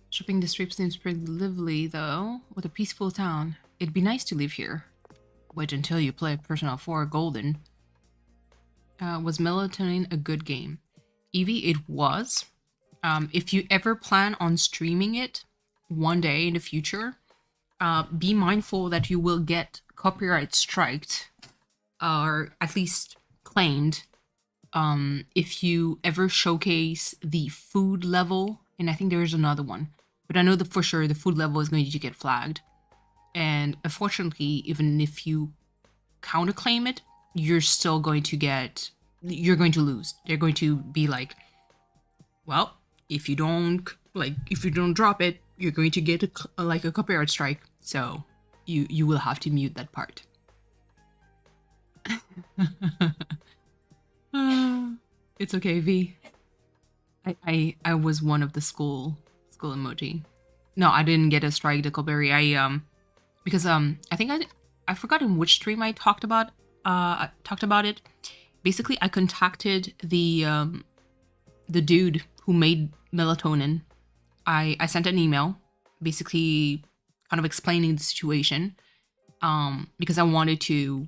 Shopping district seems pretty lively though. What a peaceful town. It'd be nice to live here. Wait until you play Persona 4 Golden. Was Melatonin a good game? Evie, it was. If you ever plan on streaming it one day in the future, be mindful that you will get copyright striked, or at least claimed, if you ever showcase the food level, and I think there's another one, but I know that for sure the food level is going to get flagged. And unfortunately, even if you counterclaim it, you're still going to lose. They're going to be like, well, if you don't drop it, you're going to get a copyright strike. So you will have to mute that part. It's okay, V. I was one of the school emoji. No, I didn't get a strike, Dickleberry. Because I think I forgot in which stream I talked about it. Basically, I contacted the dude who made Melatonin. I sent an email, basically kind of explaining the situation, because I wanted to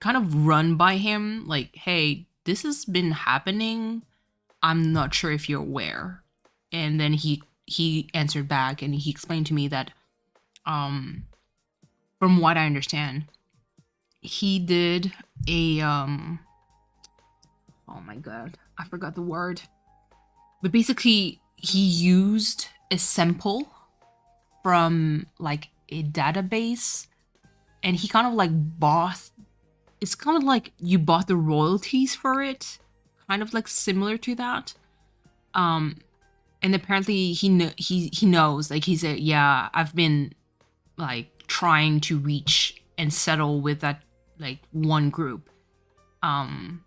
kind of run by him, like, hey, this has been happening. I'm not sure if you're aware. And then he answered back and he explained to me that, from what I understand, he did a oh my god, I forgot the word. But basically, he used a sample from like a database, and he kind of like bought. It's kind of like you bought the royalties for it, kind of like similar to that. And apparently he knows, like he said, yeah, I've been like trying to reach and settle with that like one group. And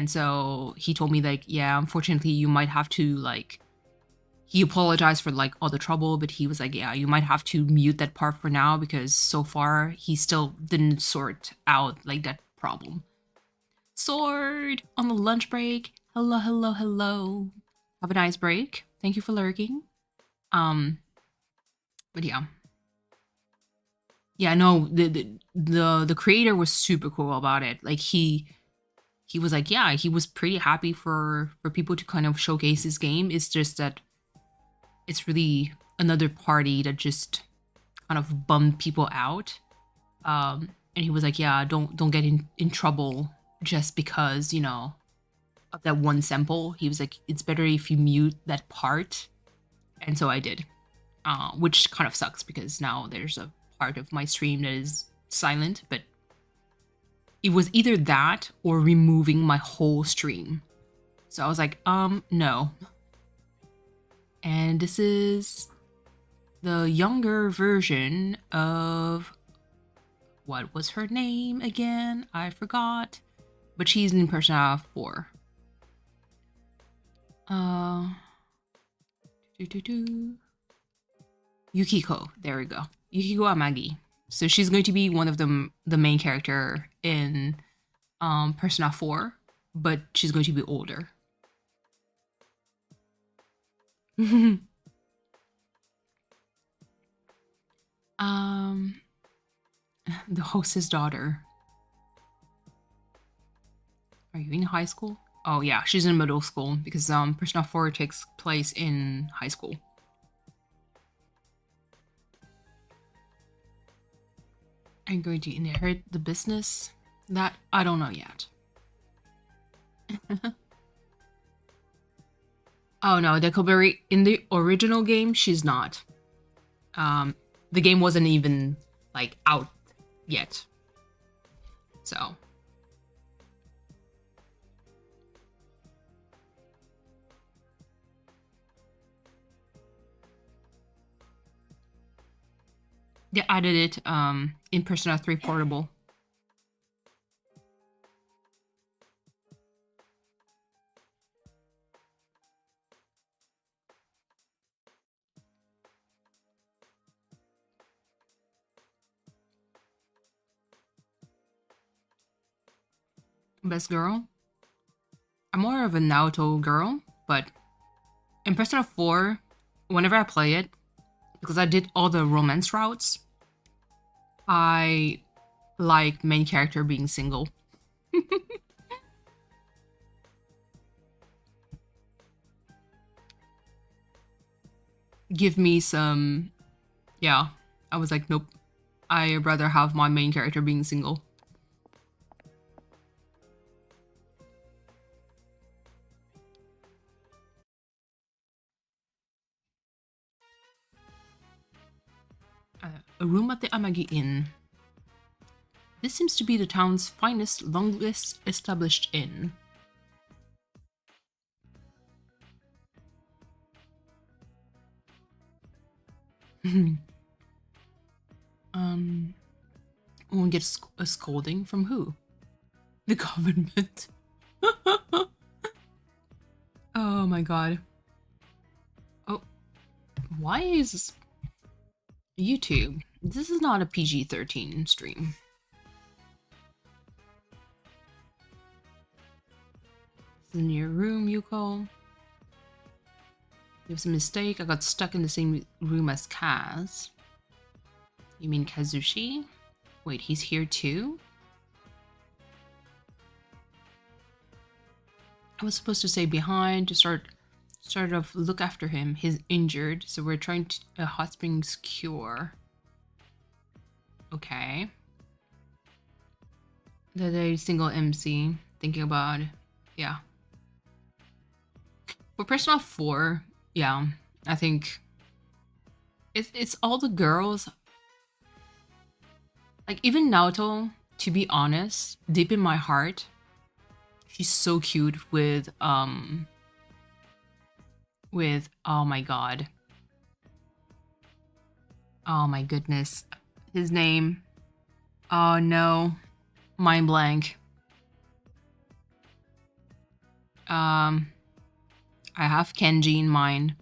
so he told me like, yeah, unfortunately you might have to like, he apologized for like all the trouble, but he was like, yeah, you might have to mute that part for now because so far he still didn't sort out like that problem. Sword on the lunch break. Hello, hello, hello. Have a nice break. Thank you for lurking. But yeah. Yeah, no, the creator was super cool about it. Like he was like, yeah, he was pretty happy for people to kind of showcase his game. It's just that it's really another party that just kind of bummed people out. And he was like, yeah, don't get in trouble just because, you know, of that one sample. He was like, it's better if you mute that part. And so I did, which kind of sucks because now there's a part of my stream that is silent, but it was either that or removing my whole stream. So I was like, no. And this is the younger version of, what was her name again? I forgot. But she's in Persona 4. Yukiko, there we go. Yukiko Amagi. So she's going to be one of the main character in Persona 4, but she's going to be older. The hostess daughter. Are you in high school? Oh yeah, she's in middle school because Persona 4 takes place in high school. I'm going to inherit the business. That I don't know yet. Oh no, Deckelberry in the original game, she's not. The game wasn't even like out yet. So they added it in Persona 3 Portable. Best girl? I'm more of a Naoto girl, but in Persona 4, whenever I play it, because I did all the romance routes, I like main character being single. Give me some... Yeah, I was like, nope. I'd rather have my main character being single. A room at the Amagi Inn. This seems to be the town's finest, longest established inn. Won't get a scolding from who? The government. Oh my god. Oh, why is YouTube? This is not a PG-13 stream. This is in your room, Yuko. It was a mistake. I got stuck in the same room as Kaz. You mean Kazushi? Wait, he's here too? I was supposed to stay behind to sort of look after him. He's injured, so we're trying to a hot springs cure. Okay. The single MC. Thinking about, yeah. For Persona 4, yeah, I think it's all the girls. Like even Naoto, to be honest, deep in my heart, she's so cute with with, oh my god. Oh my goodness. His name. Oh no. Mind blank. I have Kenji in mind.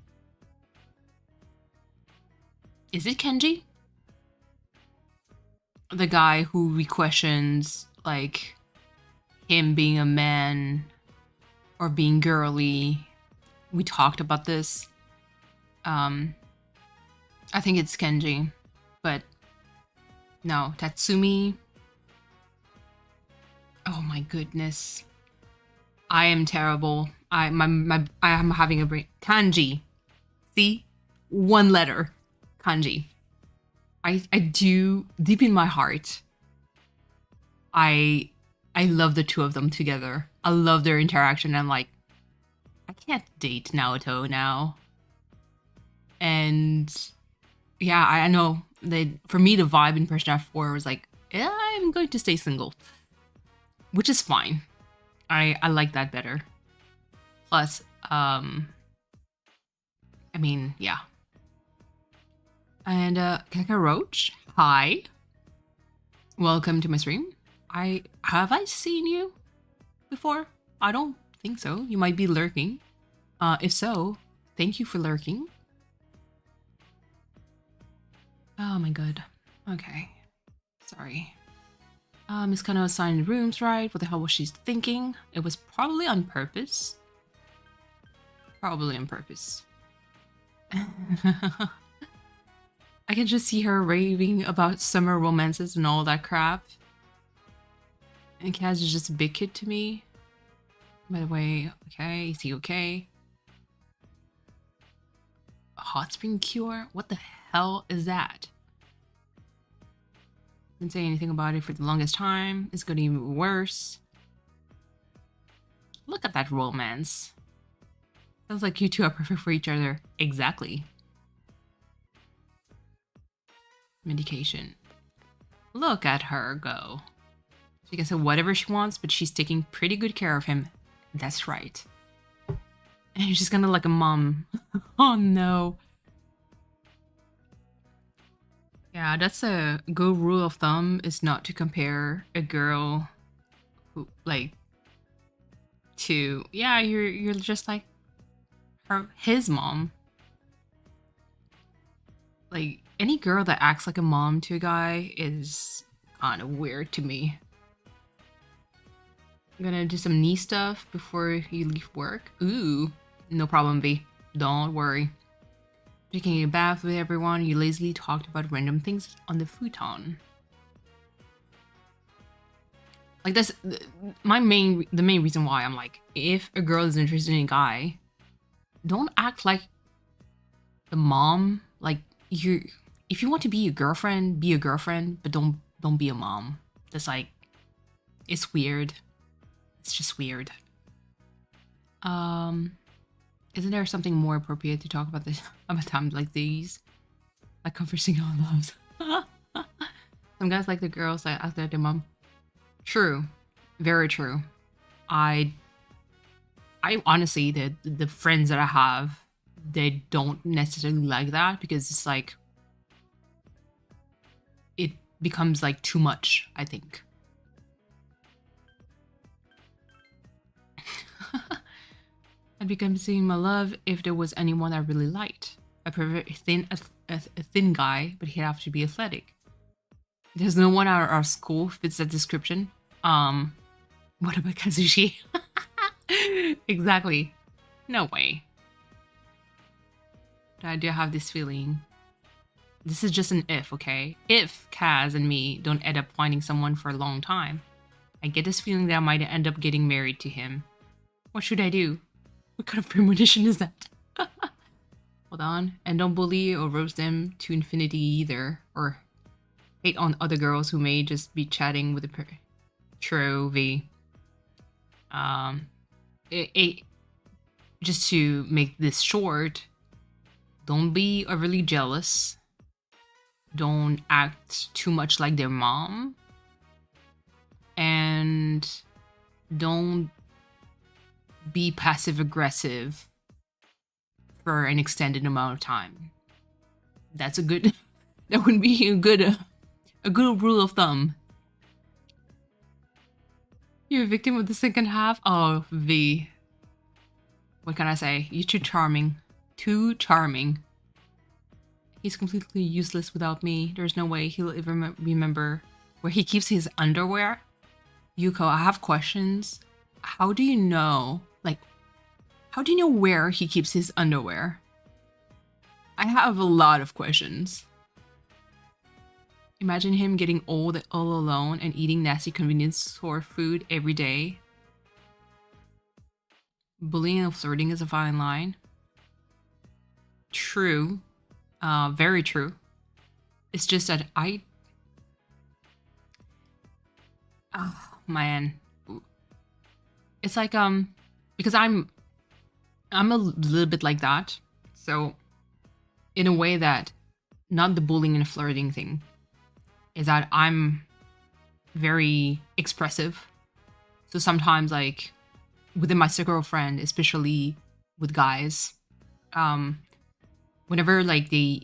Is it Kenji? The guy who re-questions, like, him being a man or being girly. We talked about this. I think it's Kenji, but no, Tatsumi. Oh my goodness. I am terrible. I am having a brain. Kanji. See? One letter. Kanji. I do, deep in my heart, I love the two of them together. I love their interaction. I'm like, I can't date Naoto now. And yeah, I know that for me, the vibe in Persona 4 was like, yeah, I'm going to stay single, which is fine. I like that better. Plus, I mean, yeah. And Kaka Roach, hi. Welcome to my stream. Have I seen you before? I don't think so. You might be lurking. If so, thank you for lurking. Oh my god. Okay. Sorry. Miss Kano assigned rooms right. What the hell was she thinking? It was probably on purpose. Probably on purpose. I can just see her raving about summer romances and all that crap. And Kaz is just a big kid to me. By the way, okay, is he okay? A hot spring cure? What the hell is that? Didn't say anything about it for the longest time. It's getting even worse. Look at that romance. Sounds like you two are perfect for each other. Exactly. Medication. Look at her go. She can say whatever she wants, but she's taking pretty good care of him. That's right. And she's kind of like a mom. Oh no. Yeah, that's a good rule of thumb, is not to compare a girl who, like, to, yeah, you're just like his mom. Like, any girl that acts like a mom to a guy is kind of weird to me. I'm gonna do some knee stuff before you leave work. Ooh, no problem, B. Don't worry. Taking a bath with everyone, you lazily talked about random things on the futon. Like, that's the main reason why I'm like, if a girl is interested in a guy, don't act like the mom. Like, if you want to be a girlfriend, be a girlfriend, but don't be a mom. That's like, it's weird. It's just weird. Isn't there something more appropriate to talk about this about times like these? Like conversing on loves. Some guys like the girls that act like their mom. True. Very true. I honestly, the friends that I have, they don't necessarily like that, because it's like, it becomes like too much, I think. I'd be considering my love if there was anyone I really liked. I prefer a thin guy, but he'd have to be athletic. There's no one at our school fits that description. What about Kazushi? Exactly. No way. I do have this feeling. This is just an if, okay? If Kaz and me don't end up finding someone for a long time, I get this feeling that I might end up getting married to him. What should I do? What kind of premonition is that? Hold on. And don't bully or roast them to infinity either. Or hate on other girls who may just be chatting with a True V. Just to make this short, don't be overly jealous. Don't act too much like their mom. And don't be passive aggressive for an extended amount of time. That's a good. That would be a good rule of thumb. You're a victim of the second half? Oh, V. What can I say? You're too charming. Too charming. He's completely useless without me. There's no way he'll ever remember where he keeps his underwear. Yuko, I have questions. How do you know? Like, how do you know where he keeps his underwear? I have a lot of questions. Imagine him getting old all alone and eating nasty convenience store food every day. Bullying and flirting is a fine line. True. Very true. It's just that oh man. It's like because I'm a little bit like that. So in a way that not the bullying and flirting thing is that I'm very expressive. So sometimes like within my circle of friends, especially with guys, whenever like they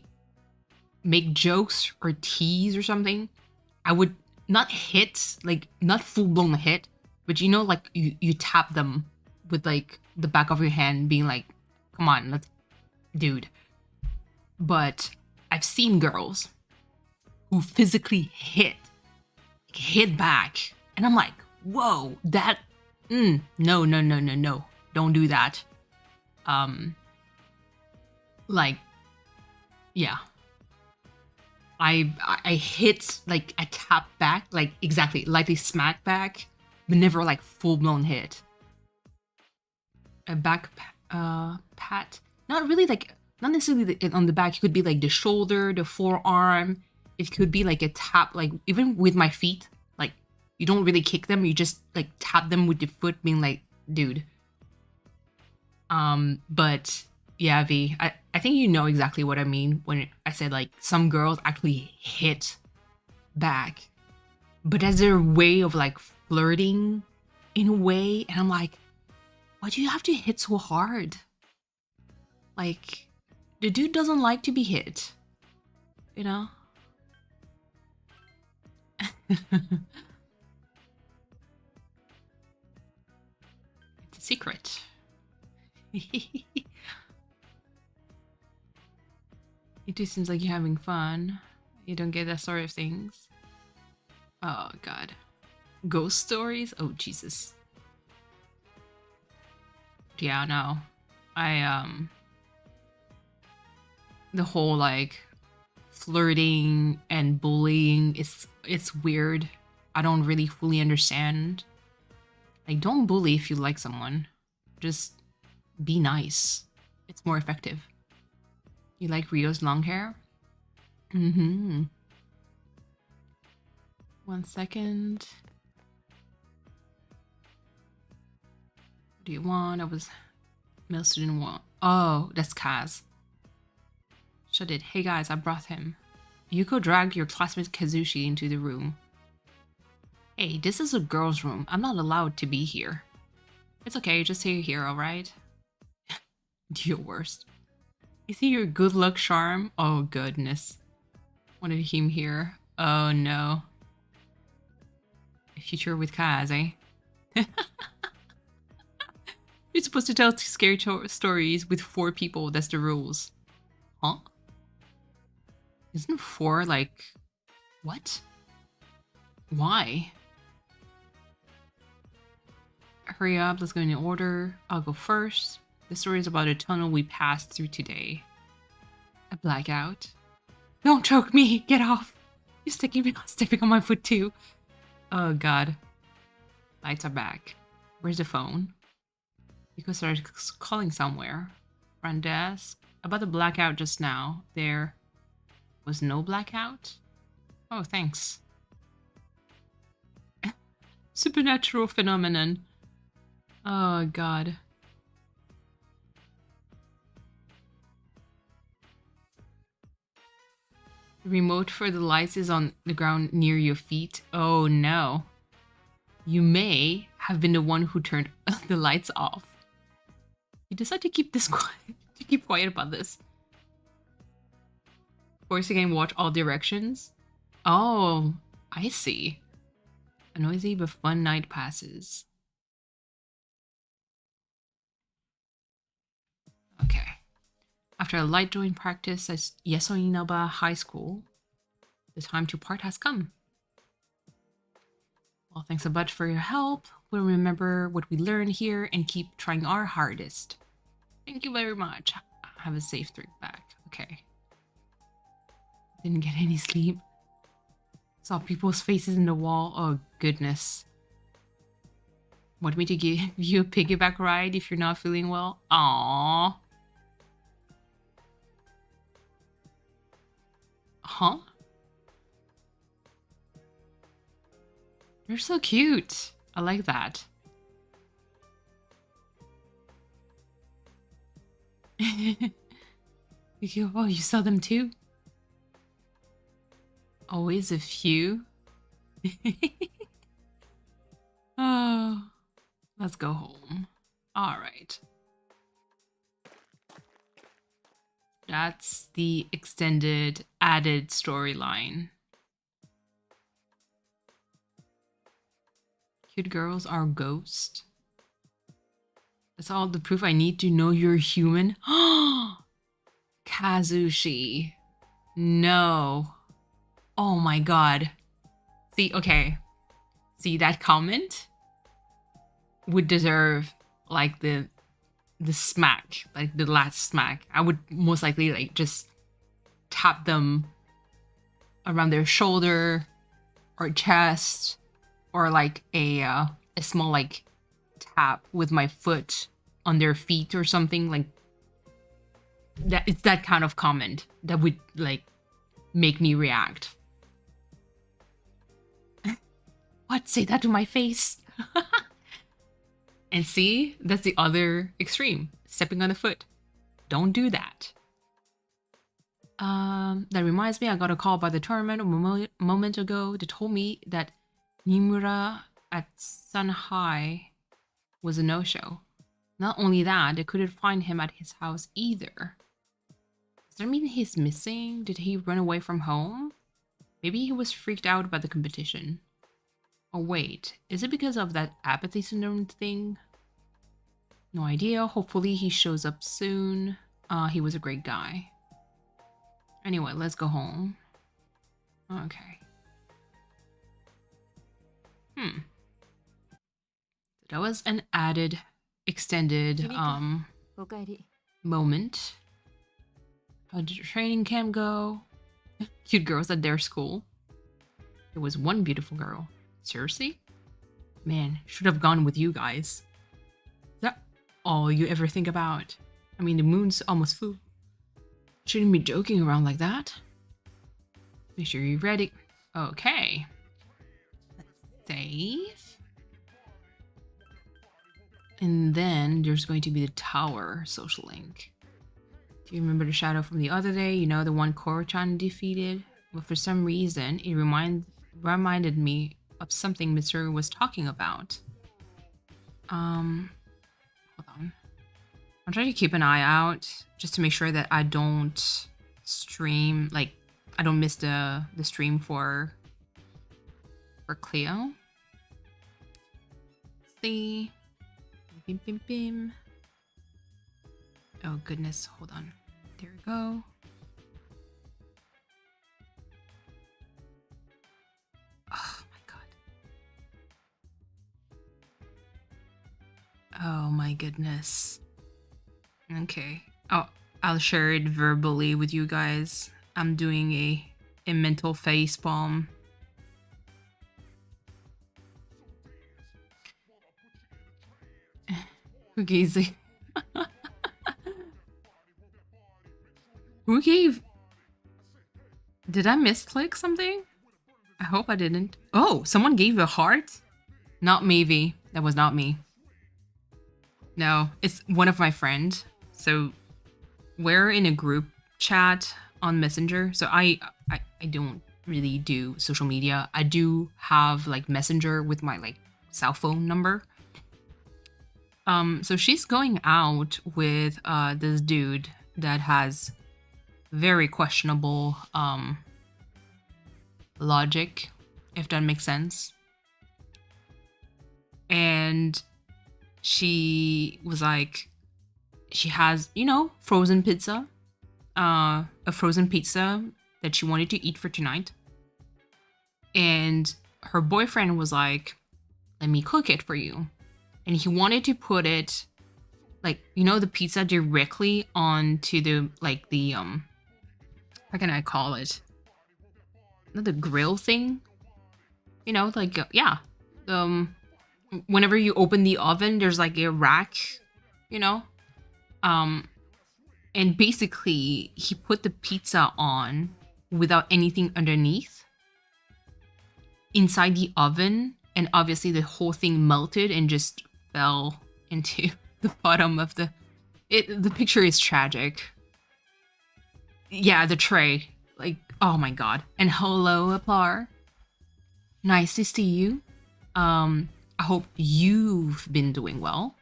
make jokes or tease or something, I would not hit, like not full blown hit, but you know, like you tap them with like the back of your hand being like, come on, let's, dude. But I've seen girls who physically hit back. And I'm like, whoa, that, no, don't do that. Like, yeah. I hit, like, I tap back, like, exactly, lightly smack back, but never, like, full-blown hit. A back pat, not really, like, not necessarily on the back. It could be, like, the shoulder, the forearm. It could be, like, a tap, like, even with my feet, like, you don't really kick them, you just, like, tap them with your foot, being like, dude. But, yeah, V, I think you know exactly what I mean when I said, like, some girls actually hit back, but as their way of, like, flirting in a way, and I'm like, why do you have to hit so hard? Like, the dude doesn't like to be hit, you know? It's a secret. It just seems like you're having fun. You don't get that sort of things. Oh god. Ghost stories? Oh Jesus. Yeah, no. The whole like flirting and bullying, it's weird. I don't really fully understand. Like, don't bully if you like someone. Just be nice. It's more effective. You like Rio's long hair? Mm-hmm. 1 second. What do you want? I was male student one. Oh, that's Kaz. Shut it. Hey guys, I brought him. Yuko dragged your classmate Kazushi into the room. Hey, this is a girl's room. I'm not allowed to be here. It's okay, just stay here, alright? Your worst. Is he your good luck charm? Oh goodness. Wanted him here. Oh no. A future with Kaz, eh? You're supposed to tell scary stories with 4 people, that's the rules. Huh? Isn't 4 like... What? Why? Hurry up, let's go in order. I'll go first. The story is about a tunnel we passed through today. A blackout. Don't choke me! Get off! You're stepping on my foot too. Oh god. Lights are back. Where's the phone? Yuko started calling somewhere. Front desk. About the blackout just now. There was no blackout? Oh, thanks. Supernatural phenomenon. Oh god. The remote for the lights is on the ground near your feet. Oh no. You may have been the one who turned the lights off. You decide to keep this quiet. keep quiet about this. Force you can watch all directions. Oh, I see. A noisy but fun night passes. Okay. After a light drawing practice at Yasoinaba High School, the time to part has come. Well, thanks a bunch for your help. We'll remember what we learned here and keep trying our hardest. Thank you very much. Have a safe trip back. Okay. Didn't get any sleep. Saw people's faces in the wall. Oh, goodness. Want me to give you a piggyback ride if you're not feeling well? Aww. Huh? You're so cute. I like that. Oh, you saw them too? Always a few. Oh, let's go home. All right. That's the extended added storyline. Cute girls are ghosts. That's all the proof I need to know you're human. Kazushi. No. Oh my god. See, okay. See, that comment would deserve like the smack, like the last smack. I would most likely like just tap them around their shoulder or chest, or like a small like tap with my foot on their feet or something like that. It's that kind of comment that would like make me react. What? Say that to my face? And see, that's the other extreme. Stepping on a foot. Don't do that. That reminds me, I got a call by the tournament a moment ago. They told me that Nimura at Sun High was a no-show. Not only that, they couldn't find him at his house either. Does that mean he's missing? Did he run away from home? Maybe he was freaked out by the competition. Oh wait, is it because of that apathy syndrome thing? No idea. Hopefully he shows up soon. He was a great guy. Anyway, let's go home. Okay. That was an added, extended, moment. How did your training camp go? Cute girls at their school. There was one beautiful girl. Seriously? Man, should have gone with you guys. Is that all you ever think about? I mean, the moon's almost full. Shouldn't be joking around like that. Make sure you're ready. Okay. Let's save. And then there's going to be the tower social link. Do you remember the shadow from the other day? You know, the one Koro-chan defeated? Well, for some reason, it reminded me of something Mitsuru was talking about. Hold on. I'm trying to keep an eye out just to make sure that I don't stream, like, I don't miss the stream for Cleo. Let's see. Bim, bim, bim. Oh goodness, hold on. There we go. Oh my god. Oh my goodness. Okay. Oh, I'll share it verbally with you guys. I'm doing a mental face palm. Who gave the... Who gave... Did I misclick something? I hope I didn't. Oh, someone gave a heart? Not maybe. That was not me. No, it's one of my friends. So we're in a group chat on Messenger. So I don't really do social media. I do have like Messenger with my like cell phone number. So she's going out with this dude that has very questionable logic, if that makes sense. And she was like, she has, you know, frozen pizza, a frozen pizza that she wanted to eat for tonight. And her boyfriend was like, let me cook it for you. And he wanted to put it, like, you know, the pizza directly onto the, like, the, how can I call it? Not the grill thing? You know, like, yeah. Whenever you open the oven, there's like a rack, you know? And basically, he put the pizza on without anything underneath inside the oven, and obviously the whole thing melted and just fell into the bottom of the picture is tragic. Yeah, the tray. Like, oh my god. And hello, Aplar. Nice to see you. I hope you've been doing well.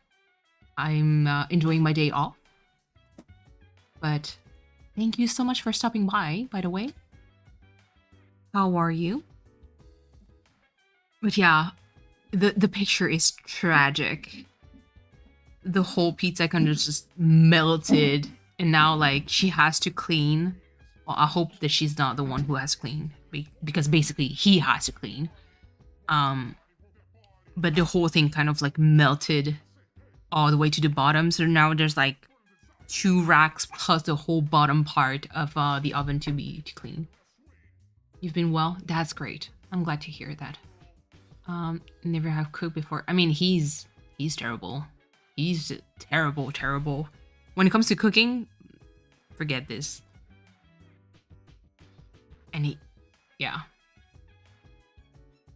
I'm enjoying my day off. But thank you so much for stopping by the way. How are you? But yeah, the picture is tragic. The whole pizza kind of just melted, and now like she has to clean. Well, I hope that she's not the one who has to clean, because basically he has to clean. But the whole thing kind of like melted all the way to the bottom, so now there's like 2 racks plus the whole bottom part of the oven to clean. You've been well? That's great. I'm glad to hear that. Never have cooked before. I mean, he's terrible. He's terrible. When it comes to cooking, forget this. And yeah.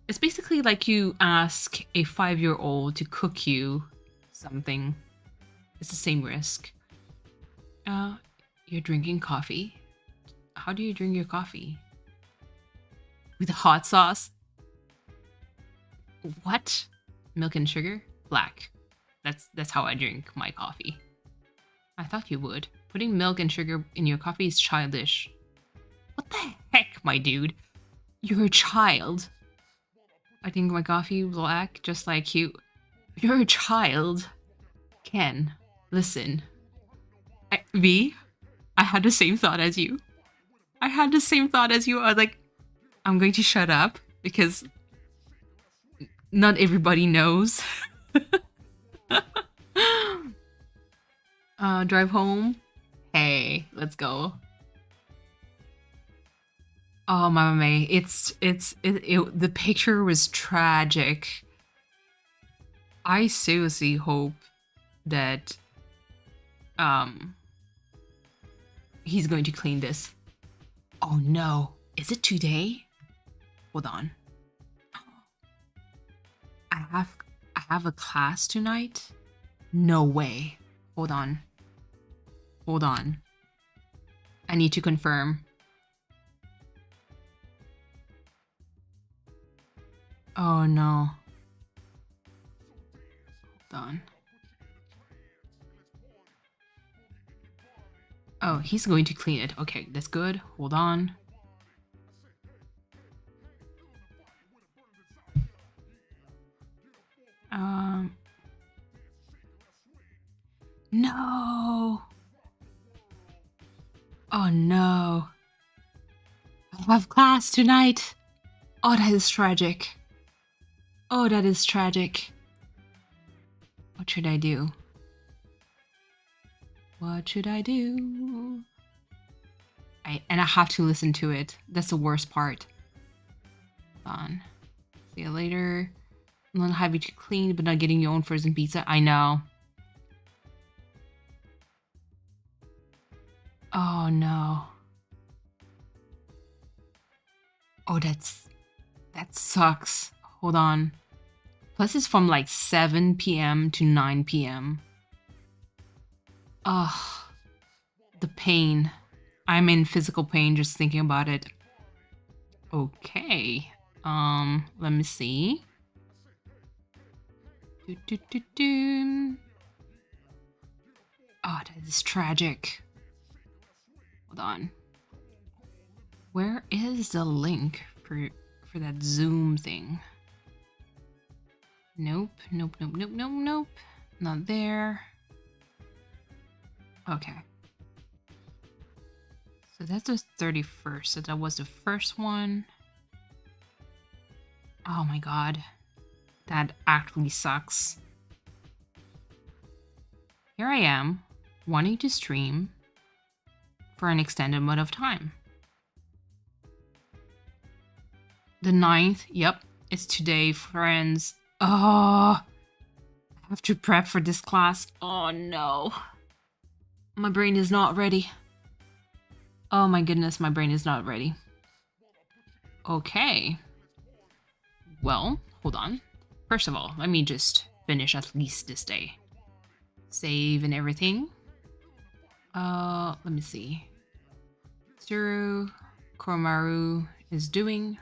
It's basically like you ask a 5-year-old to cook you something. It's the same risk. You're drinking coffee. How do you drink your coffee? With hot sauce? What? Milk and sugar? Black. That's how I drink my coffee. I thought you would. Putting milk and sugar in your coffee is childish. What the heck, my dude? You're a child. I think my coffee will act just like you. You're a child. Ken, listen. I had the same thought as you. I was like, I'm going to shut up because not everybody knows. Drive home. Hey, let's go. Oh, Mama May, the picture was tragic. I seriously hope that he's going to clean this. Oh no, is it today? Hold on. I have a class tonight? No way. Hold on. I need to confirm. Oh no. Hold on. Oh, he's going to clean it. Okay, that's good. Hold on. No. Oh no. I have class tonight. Oh, that is tragic. What should I do? And I have to listen to it. That's the worst part. Hold on. See you later. Not having to clean, but not getting your own frozen pizza. I know. Oh no. Oh, that sucks. Hold on. Plus it's from like 7 p.m. to 9 p.m. Ugh. The pain. I'm in physical pain just thinking about it. Okay. Let me see. Oh, that is tragic. Hold on. Where is the link for that Zoom thing? Nope. Not there. Okay. So that's the 31st. So that was the first one. Oh my god. That actually sucks. Here I am, wanting to stream for an extended amount of time. The 9th, yep, it's today, friends. Oh, I have to prep for this class. Oh no. My brain is not ready. Oh my goodness, my brain is not ready. Okay. Well, hold on. First of all, let me just finish at least this day. Save and everything. Let me see. Tsuru Koromaru is doing.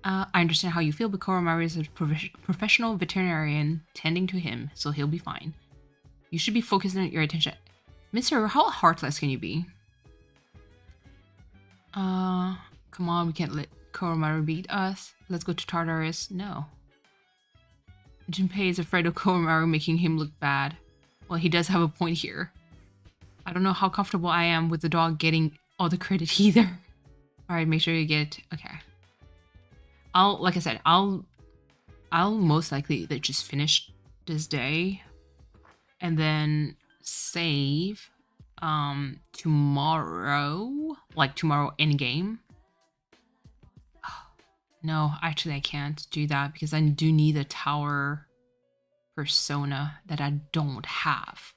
I understand how you feel, but Koromaru is a professional veterinarian tending to him, so he'll be fine. You should be focusing your attention. Mister, how heartless can you be? Come on, we can't let Koromaru beat us. Let's go to Tartarus. No. Junpei is afraid of Koromaru making him look bad. Well, he does have a point here. I don't know how comfortable I am with the dog getting all the credit either. Alright, make sure you get... Okay. Like I said, I'll most likely just finish this day and then save tomorrow, like tomorrow in game. No, actually I can't do that because I do need a tower persona that I don't have.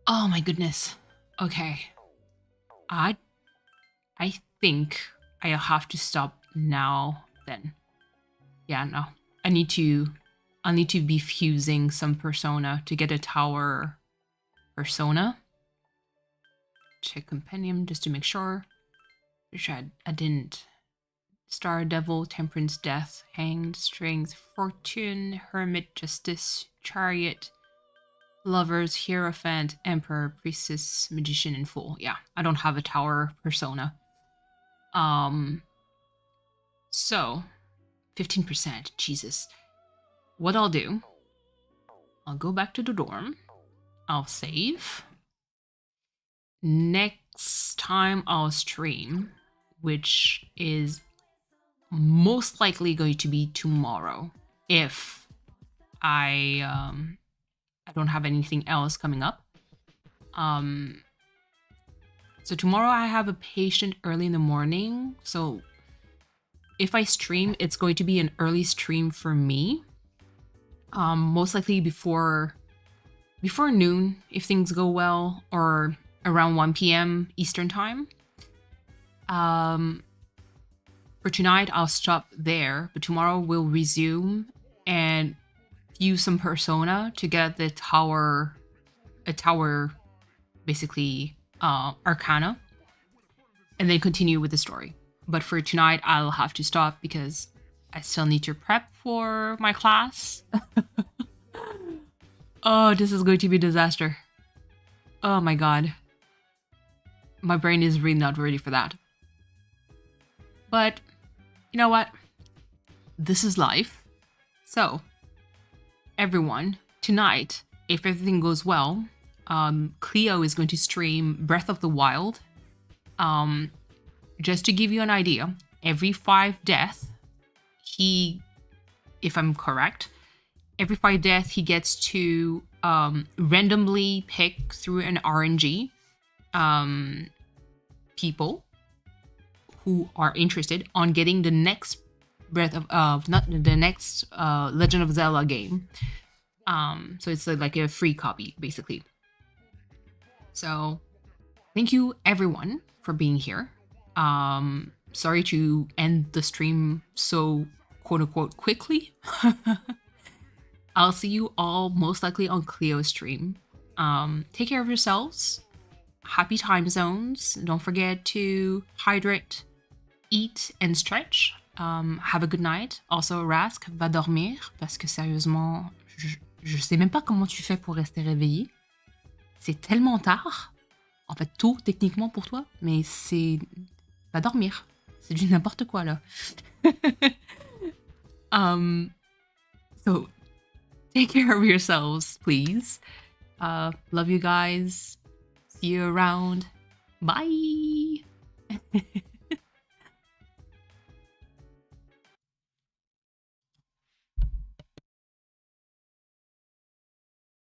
Oh my goodness. Okay. I think I'll have to stop now then. Yeah, no. I'll need to be fusing some persona to get a tower persona. Check compendium just to make sure. Which I didn't. Star, Devil, Temperance, Death, Hanged, Strength, Fortune, Hermit, Justice, Chariot, Lovers, Hierophant, Emperor, Priestess, Magician, and Fool. Yeah, I don't have a tower persona. So 15%, Jesus. What I'll do, I'll go back to the dorm. I'll save. Next time I'll stream, which is most likely going to be tomorrow if I don't have anything else coming up. So tomorrow I have a patient early in the morning, so if I stream, it's going to be an early stream for me. Most likely before noon if things go well, or around 1 p.m. Eastern time. For tonight, I'll stop there, but tomorrow we'll resume and use some persona to get the tower, basically, arcana, and then continue with the story. But for tonight, I'll have to stop because I still need to prep for my class. Oh, this is going to be a disaster. Oh my god. My brain is really not ready for that. But, you know what? This is life. So, everyone, tonight, if everything goes well, Cleo is going to stream Breath of the Wild. Just to give you an idea, every 5 deaths, if I'm correct, every 5 deaths he gets to randomly pick through an RNG people who are interested on getting the next Legend of Zelda game. So it's like a free copy, basically. So thank you everyone for being here. Sorry to end the stream so quote-unquote quickly. I'll see you all most likely on Cleo's stream. Take care of yourselves. Happy time zones. Don't forget to hydrate, eat, and stretch. Have a good night. Also, Rask va dormir parce que sérieusement, Je sais même pas comment tu fais pour rester réveillé. C'est tellement tard. En fait, tôt techniquement pour toi, mais c'est pas dormir. C'est du n'importe quoi là. So take care of yourselves, please. Love you guys. See you around. Bye.